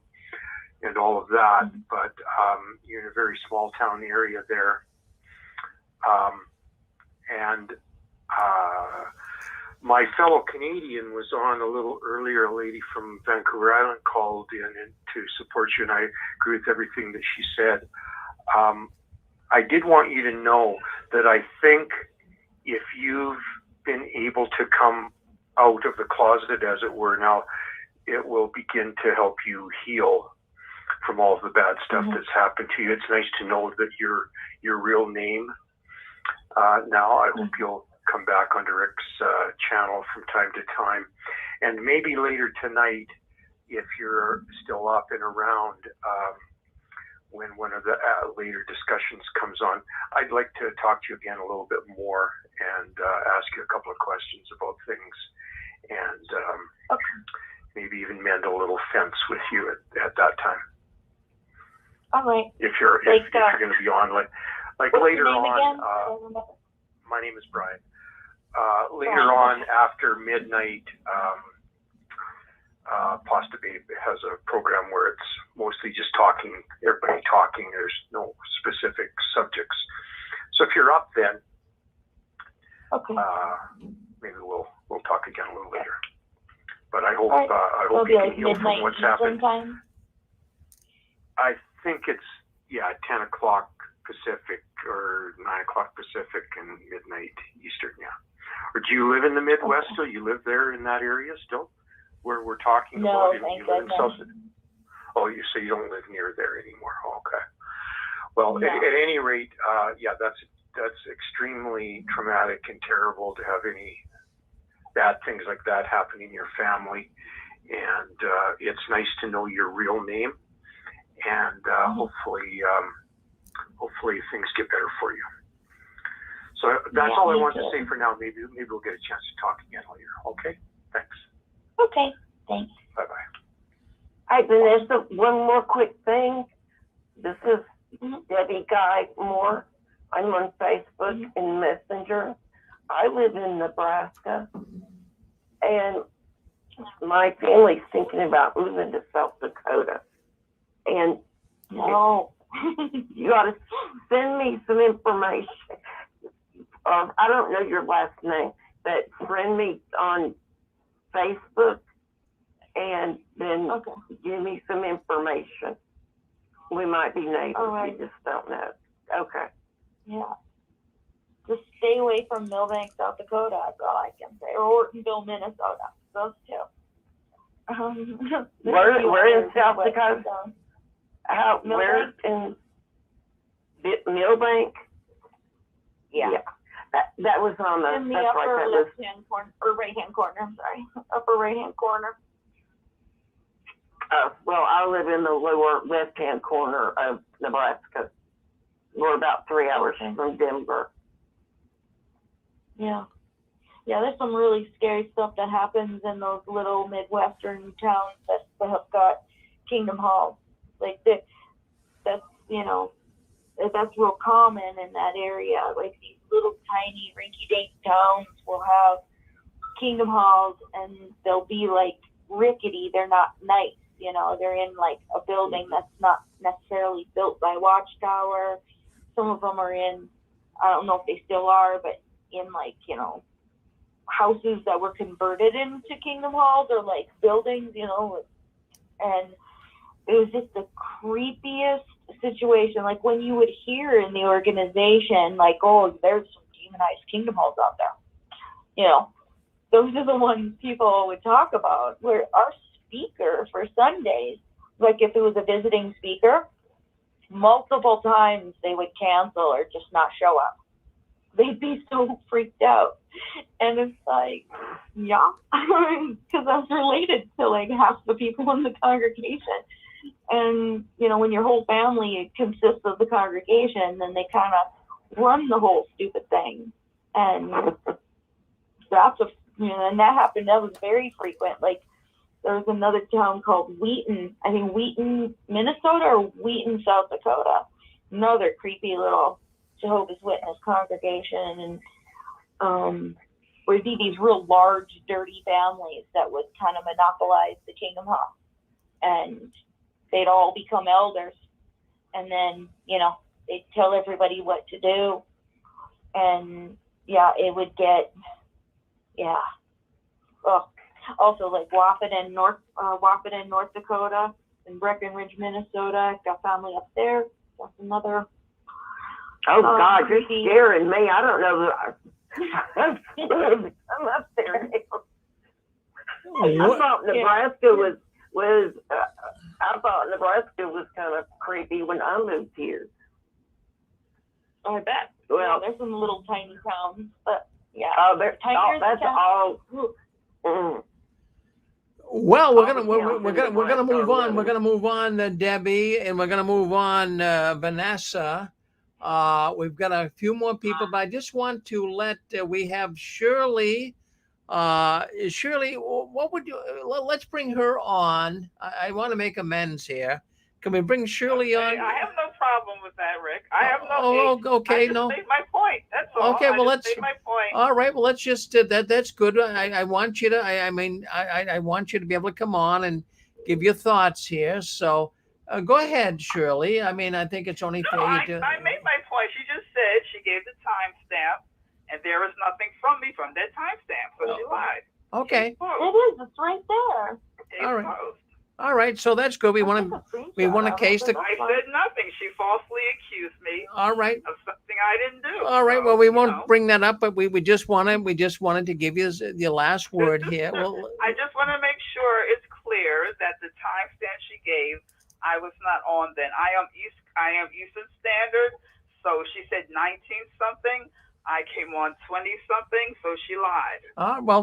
Speaker 22: and all of that, but you're in a very small town area there. My fellow Canadian was on a little earlier. A lady from Vancouver Island called in and to support you, and I agree with everything that she said. I did want you to know that I think if you've been able to come out of the closet, as it were, now, it will begin to help you heal from all of the bad stuff that's happened to you. It's nice to know that your real name now. I hope you'll come back on Rick's channel from time to time, and maybe later tonight, if you're still up and around when one of the later discussions comes on, I'd like to talk to you again a little bit more and ask you a couple of questions about things, and maybe even mend a little fence with you at that time.
Speaker 13: All right.
Speaker 22: If you're going to be on, like later on. My name is Brian. Later on, after midnight, Pasta Babe has a program where it's mostly just talking, everybody talking. There's no specific subjects. So if you're up then, maybe we'll we'll talk again a little later. But I hope,
Speaker 13: All right.
Speaker 22: I
Speaker 13: It'll
Speaker 22: hope
Speaker 13: be
Speaker 22: you
Speaker 13: like
Speaker 22: can heal
Speaker 13: midnight
Speaker 22: from what's
Speaker 13: Eastern
Speaker 22: happened.
Speaker 13: time.
Speaker 22: I think it's, 10 o'clock Pacific or 9 o'clock Pacific and midnight Eastern, yeah. Or do you live in the Midwest still? You live there in that area still? Where we're talking
Speaker 13: No,
Speaker 22: about?
Speaker 13: thank
Speaker 22: You live in
Speaker 13: goodness.
Speaker 22: South? Oh, you say you don't live near there anymore. Okay. Well,
Speaker 13: No.
Speaker 22: at any rate, that's extremely traumatic and terrible to have any bad things like that happen in your family. And it's nice to know your real name. And hopefully things get better for you. So that's all I want to say for now. Maybe we'll get a chance to talk again later. Okay? Thanks.
Speaker 13: Okay, thanks.
Speaker 22: Bye-bye.
Speaker 21: Hey, Vanessa, one more quick thing. This is Debbie Guy Moore. I'm on Facebook and Messenger. I live in Nebraska, and my family's thinking about moving to South Dakota. And you ought to send me some information. I don't know your last name, but friend me on Facebook and then give me some information. We might be neighbors.
Speaker 13: All right.
Speaker 21: We just don't know. Okay.
Speaker 13: Yeah. Just stay away from Millbank, South Dakota. That's all I can say. Or Ortonville, Minnesota. Those two.
Speaker 21: Where in South Dakota?
Speaker 13: Millbank?
Speaker 21: Where in Millbank?
Speaker 13: Yeah.
Speaker 21: That was on the,
Speaker 13: In the
Speaker 21: that's
Speaker 13: upper
Speaker 21: right, that was,
Speaker 13: left-hand corner, or right-hand corner, I'm sorry. Upper right-hand corner.
Speaker 21: well, I live in the lower left-hand corner of Nebraska. We're about 3 hours from Denver.
Speaker 13: Yeah. Yeah, there's some really scary stuff that happens in those little Midwestern towns that have got Kingdom Halls. Like, that's, that's real common in that area. Like, these little tiny rinky-dink towns will have Kingdom Halls, and they'll be, like, rickety. They're not nice, They're in, like, a building that's not necessarily built by Watchtower. Some of them are in, I don't know if they still are, but in, like, houses that were converted into Kingdom Halls, or, like, buildings, and it was just the creepiest situation. Like, when you would hear in the organization, like, oh, there's some demonized Kingdom Halls out there. Those are the ones people would talk about. Where our speaker for Sundays, like if it was a visiting speaker, multiple times they would cancel or just not show up. They'd be so freaked out. And it's like, yeah, because I was related to like half the people in the congregation. And, when your whole family consists of the congregation, then they kind of run the whole stupid thing. And and that happened. That was very frequent. Like, there was another town called Wheaton, I think Wheaton, Minnesota, or Wheaton, South Dakota. Another creepy little Jehovah's Witness congregation. And would be these real large, dirty families that would kind of monopolize the Kingdom Hall. And they'd all become elders. And then, they'd tell everybody what to do. And, it would get, also, like, Wahpeton, North Dakota, and Breckenridge, Minnesota. Got family up there. That's another.
Speaker 21: Oh, God, you're
Speaker 13: creepy.
Speaker 21: scaring me. I don't know. I'm up there now. I thought Nebraska was I thought Nebraska was kind of creepy when I moved here.
Speaker 13: Oh, I bet.
Speaker 21: Well,
Speaker 13: there's some little tiny towns, but yeah.
Speaker 21: Oh,
Speaker 13: tinier
Speaker 21: that's
Speaker 13: towns.
Speaker 21: all.
Speaker 2: Well, we're gonna move on. We're gonna move on, Debbie, and we're gonna move on, Vanessa. We've got a few more people, but I just want to let we have Shirley. Shirley, what would you? Let's bring her on. I want to make amends here. Can we bring Shirley on?
Speaker 6: I have no problem with that, Rick. I have no.
Speaker 2: Okay,
Speaker 6: I just made my point. That's all.
Speaker 2: Okay, well, let's.
Speaker 6: Made my point.
Speaker 2: All right, well, let's just that's good. I want you to. I want you to be able to come on and give your thoughts here. So, go ahead, Shirley. I think it's only fair you do.
Speaker 6: I made my point. She just said she gave the timestamp, and there is nothing from me from that timestamp, so she lied.
Speaker 2: Okay.
Speaker 13: It is. It's right there.
Speaker 2: All right. All right. So that's good. We want to case the.
Speaker 6: I said nothing. She falsely accused me.
Speaker 2: All right.
Speaker 6: Of something I didn't do.
Speaker 2: All right.
Speaker 6: So,
Speaker 2: Well, we won't bring that up, but we just wanted to give you your last word here. Well,
Speaker 6: I just want to make sure it's clear that the timestamp she gave, I was not on then. I am Eastern Standard, so she said 19 something. I came on 20 something, so she lied.
Speaker 2: well,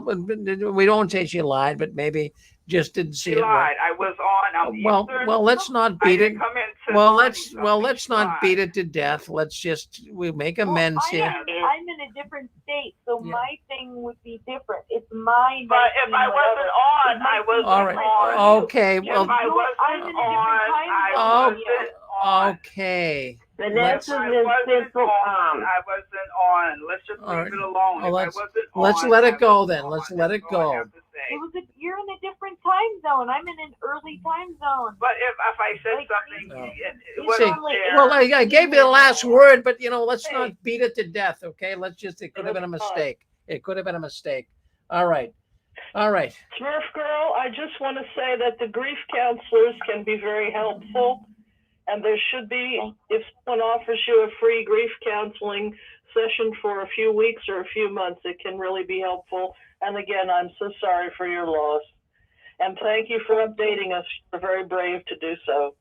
Speaker 2: we don't say she lied, but maybe just didn't see
Speaker 6: She
Speaker 2: it.
Speaker 6: lied. I was on. I'm Eastern.
Speaker 2: Well, let's not beat it.
Speaker 6: Come into
Speaker 2: Let's not beat it to death. Let's just we make amends here.
Speaker 13: I'm in a different state, so my thing would be different. It's my.
Speaker 6: But if I wasn't on, I wasn't
Speaker 2: All right.
Speaker 6: on.
Speaker 2: Okay. Well.
Speaker 6: If I wasn't on, I wasn't on.
Speaker 2: Okay.
Speaker 6: Vanessa's in Central Palm. I wasn't on. Let's just leave it alone.
Speaker 2: Well,
Speaker 6: if I wasn't
Speaker 2: let's
Speaker 6: on,
Speaker 2: let it go then. Let's let it go.
Speaker 13: You're in a different time zone. I'm in an early time zone.
Speaker 6: But if I said something, it
Speaker 2: See,
Speaker 6: wasn't there.
Speaker 2: well, I gave you the last word, but let's not beat it to death. Okay. Let's just. It could have been a mistake. It could have been a mistake. All right. All right.
Speaker 5: Smurf Girl, I just want to say that the grief counselors can be very helpful. And there should be, if someone offers you a free grief counseling session for a few weeks or a few months, it can really be helpful. And again, I'm so sorry for your loss. And thank you for updating us. You're very brave to do so.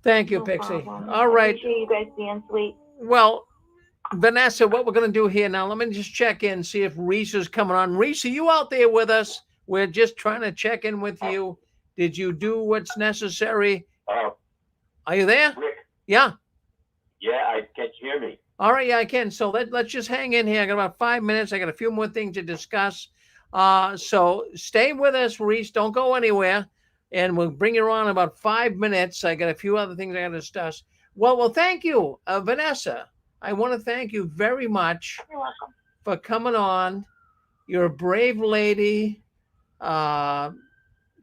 Speaker 2: Thank you, Pixie. All right.
Speaker 13: Appreciate you guys being sweet.
Speaker 2: Well, Vanessa, what we're going to do here now, let me just check in, see if Reese is coming on. Reese, are you out there with us? We're just trying to check in with you. Did you do what's necessary? Are you there?
Speaker 7: Rick.
Speaker 2: Yeah.
Speaker 7: Yeah, can you hear me?
Speaker 2: All right, yeah, I can. So let's just hang in here. I got about 5 minutes. I got a few more things to discuss. So stay with us, Reese. Don't go anywhere. And we'll bring you on in about 5 minutes. I got a few other things I got to discuss. Well, thank you, Vanessa. I want to thank you very much for coming on. You're a brave lady.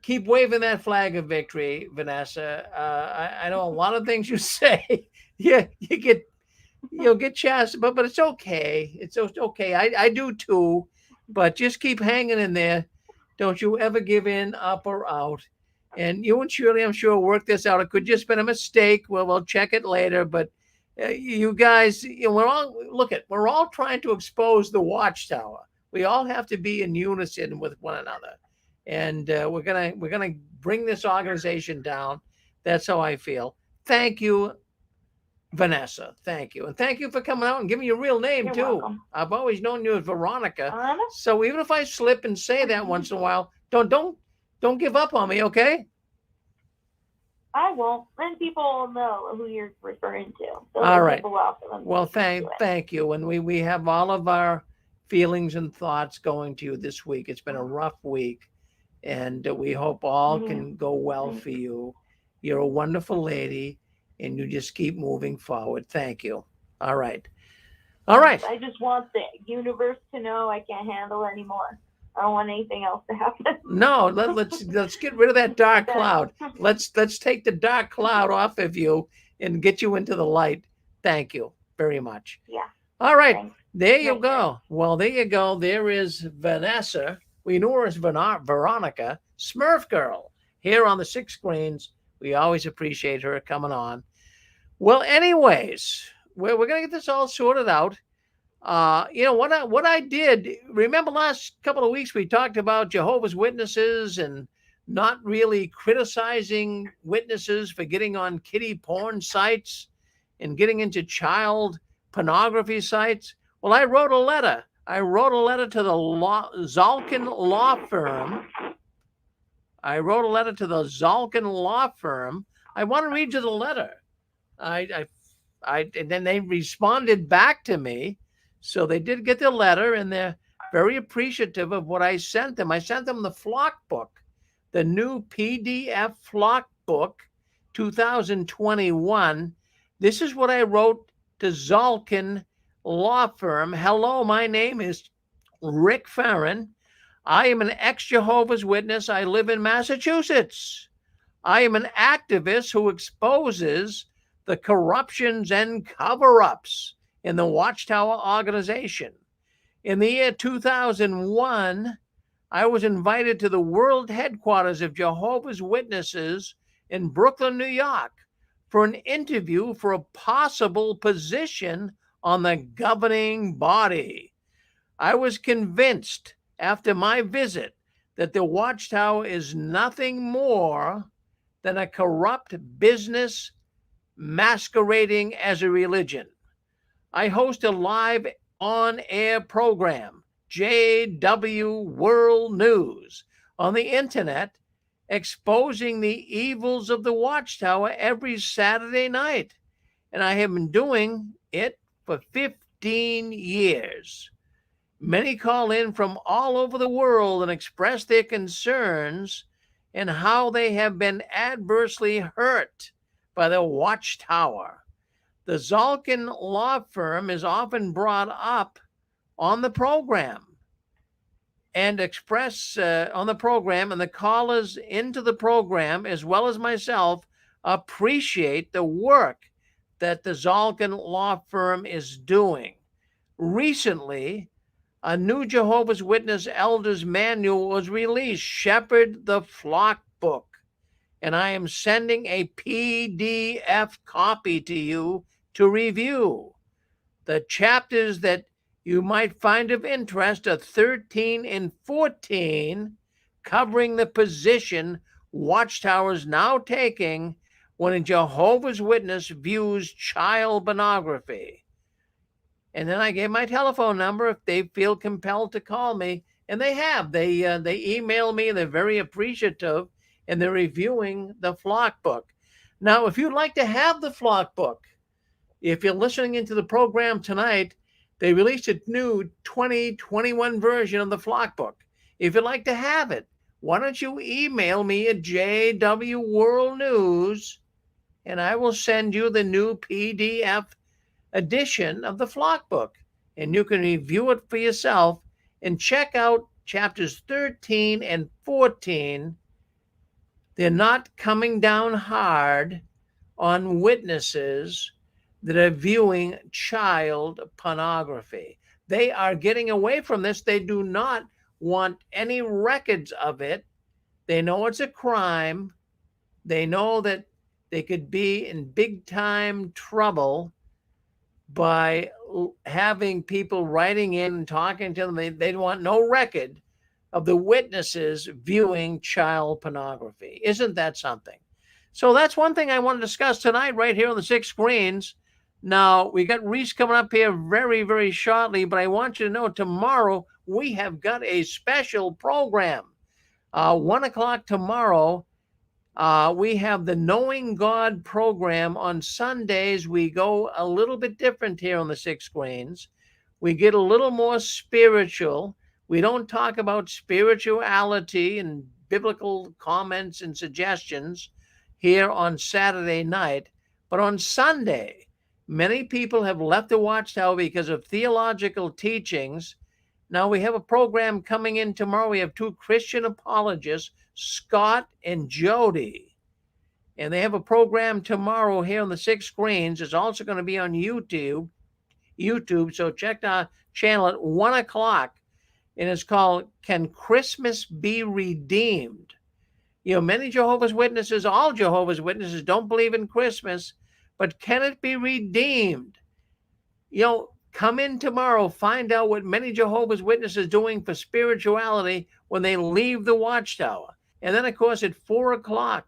Speaker 2: Keep waving that flag of victory, Vanessa. I know a lot of things you say. You'll get chastised, but it's okay. It's okay. I do too, but just keep hanging in there. Don't you ever give in, up or out. And you and Shirley, I'm sure, work this out. It could just been a mistake. Well, we'll check it later. But you guys, we're all trying to expose the Watchtower. We all have to be in unison with one another. And we're gonna bring this organization down. That's how I feel. Thank you, Vanessa. Thank you, and thank you for coming out and giving your real name. You're too. Welcome. I've always known you as Veronica. So even if I slip and say that once in a while, don't give up on me, okay?
Speaker 13: I won't. Then people will know who you're referring to. So
Speaker 2: all right.
Speaker 13: Well,
Speaker 2: thank you, and we have all of our feelings and thoughts going to you this week. It's been a rough week. And we hope all can go well for you. You're a wonderful lady, and you just keep moving forward. Thank you. All right. All right.
Speaker 13: I just want the universe to know I can't handle anymore. I don't want anything else to happen.
Speaker 2: No, let's get rid of that dark cloud. Let's take the dark cloud off of you and get you into the light. Thank you very much.
Speaker 13: Yeah.
Speaker 2: All right. Thanks. There you go. Well, there you go. There is Vanessa. We knew her as Veronica, Smurf Girl, here on the 6 screens. We always appreciate her coming on. Well, anyways, we're going to get this all sorted out. What I did, remember last couple of weeks we talked about Jehovah's Witnesses and not really criticizing witnesses for getting on kiddie porn sites and getting into child pornography sites. Well, I wrote a letter. I wrote a letter to the Zalkin Law Firm. I want to read you the letter. And then they responded back to me. So they did get the letter, and they're very appreciative of what I sent them. I sent them the Flock Book, the new PDF Flock Book 2021. This is what I wrote to Zalkin Law Firm. Hello, my name is Rick Farron. I am an ex-Jehovah's Witness. I live in Massachusetts. I am an activist who exposes the corruptions and cover-ups in the Watchtower organization. In the year 2001, I was invited to the world headquarters of Jehovah's Witnesses in Brooklyn, New York, for an interview for a possible position on the governing body. I was convinced after my visit that the Watchtower is nothing more than a corrupt business masquerading as a religion. I host a live on-air program, JW World News, on the internet, exposing the evils of the Watchtower every Saturday night. And I have been doing it for 15 years. Many call in from all over the world and express their concerns and how they have been adversely hurt by the Watchtower. The Zalkin law firm is often brought up on the program and on the program, and the callers into the program, as well as myself, appreciate the work that the Zalkin law firm is doing. Recently, a new Jehovah's Witness Elders Manual was released, Shepherd the Flock Book, and I am sending a PDF copy to you to review. The chapters that you might find of interest are 13 and 14, covering the position Watchtower is now taking when a Jehovah's Witness views child pornography. And then I gave my telephone number if they feel compelled to call me, and they have. They email me. They're very appreciative, and they're reviewing the Flock Book. Now, if you'd like to have the Flock Book, if you're listening into the program tonight, they released a new 2021 version of the Flock Book. If you'd like to have it, why don't you email me at JW World News, and I will send you the new PDF edition of the Flock Book, and you can review it for yourself and check out chapters 13 and 14. They're not coming down hard on witnesses that are viewing child pornography. They are getting away from this. They do not want any records of it. They know it's a crime. They know that they could be in big time trouble by having people writing in and talking to them. They want no record of the witnesses viewing child pornography. Isn't that something? So that's one thing I want to discuss tonight right here on the 6 screens. Now, we got Reese coming up here very, very shortly, but I want you to know tomorrow we have got a special program. 1 o'clock tomorrow, we have the Knowing God program. On Sundays, we go a little bit different here on the 6 screens. We get a little more spiritual. We don't talk about spirituality and biblical comments and suggestions here on Saturday night. But on Sunday, many people have left the Watchtower because of theological teachings. Now we have a program coming in tomorrow. We have 2 Christian apologists, Scott and Jody. And they have a program tomorrow here on the 6 screens. It's also going to be on YouTube. So check our channel at 1 o'clock. And it's called, Can Christmas Be Redeemed? You know, many Jehovah's Witnesses, all Jehovah's Witnesses don't believe in Christmas, but can it be redeemed? You know, come in tomorrow, find out what many Jehovah's Witnesses are doing for spirituality when they leave the Watchtower. And then, of course, at 4 o'clock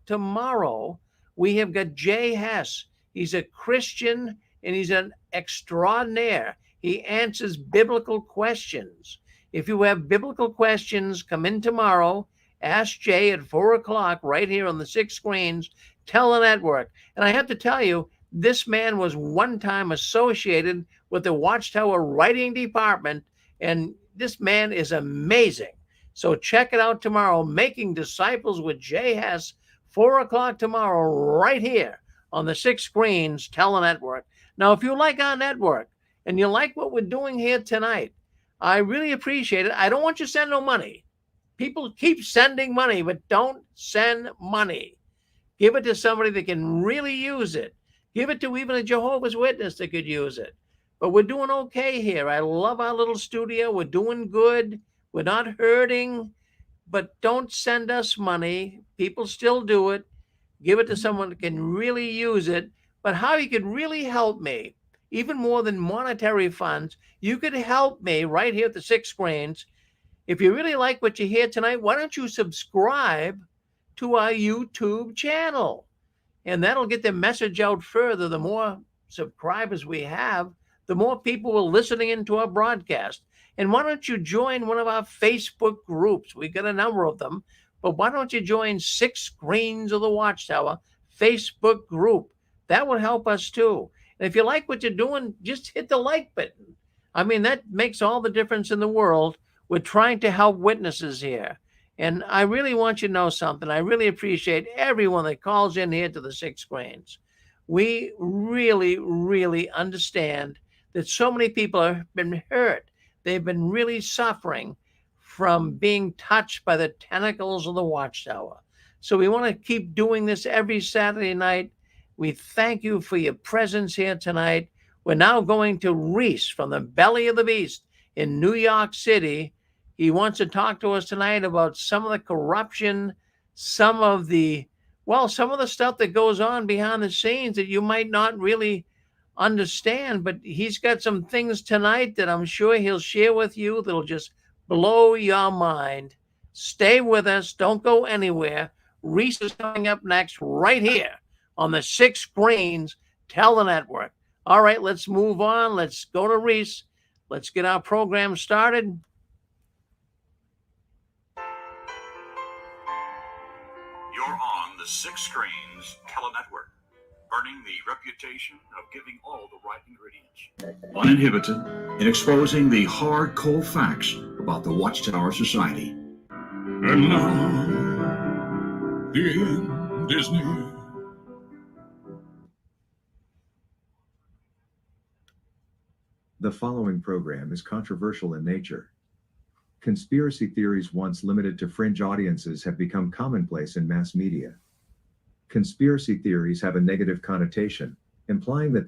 Speaker 2: tomorrow, we have got Jay Hess. He's a Christian and he's an extraordinaire. He answers biblical questions. If you have biblical questions, come in tomorrow. Ask Jay at 4 o'clock right here on the 6 screens, Telenetwork. And I have to tell you, this man was one time associated with the Watchtower writing department, and this man is amazing. So check it out tomorrow, Making Disciples with Jay Hess, 4 o'clock tomorrow, right here on the 6 screens, Telenetwork. Now, if you like our network and you like what we're doing here tonight, I really appreciate it. I don't want you to send no money. People keep sending money, but don't send money. Give it to somebody that can really use it. Give it to even a Jehovah's Witness that could use it. But we're doing okay here. I love our little studio. We're doing good. We're not hurting. But don't send us money. People still do it. Give it to someone that can really use it. But how you could really help me, even more than monetary funds, you could help me right here at the 6 Screens. If you really like what you hear tonight, why don't you subscribe to our YouTube channel? And that'll get the message out further. The more subscribers we have, the more people will listening into our broadcast. And why don't you join one of our Facebook groups? We've got a number of them. But why don't you join 6 Screens of the Watchtower Facebook group? That would help us too. And if you like what you're doing, just hit the like button. I mean, that makes all the difference in the world. We're trying to help witnesses here. And I really want you to know something. I really appreciate everyone that calls in here to the 6 Screens. We really, really understand that so many people have been hurt. They've been really suffering from being touched by the tentacles of the Watchtower. So we want to keep doing this every Saturday night. We thank you for your presence here tonight. We're now going to Reese from the belly of the beast in New York City. He wants to talk to us tonight about some of the corruption, some of the stuff that goes on behind the scenes that you might not really understand. But he's got some things tonight that I'm sure he'll share with you that'll just blow your mind. Stay with us. Don't go anywhere. Reese is coming up next right here on the 6 Screens Tele Network. All right, let's move on. Let's go to Reese. Let's get our program started.
Speaker 11: You're on the 6 Screens Tele Network, earning the reputation of giving all the right ingredients. Uninhibited in exposing the hard, cold facts about the Watchtower Society. And now, the end is near.
Speaker 12: The following program is controversial in nature. Conspiracy theories once limited to fringe audiences have become commonplace in mass media. Conspiracy theories have a negative connotation, implying that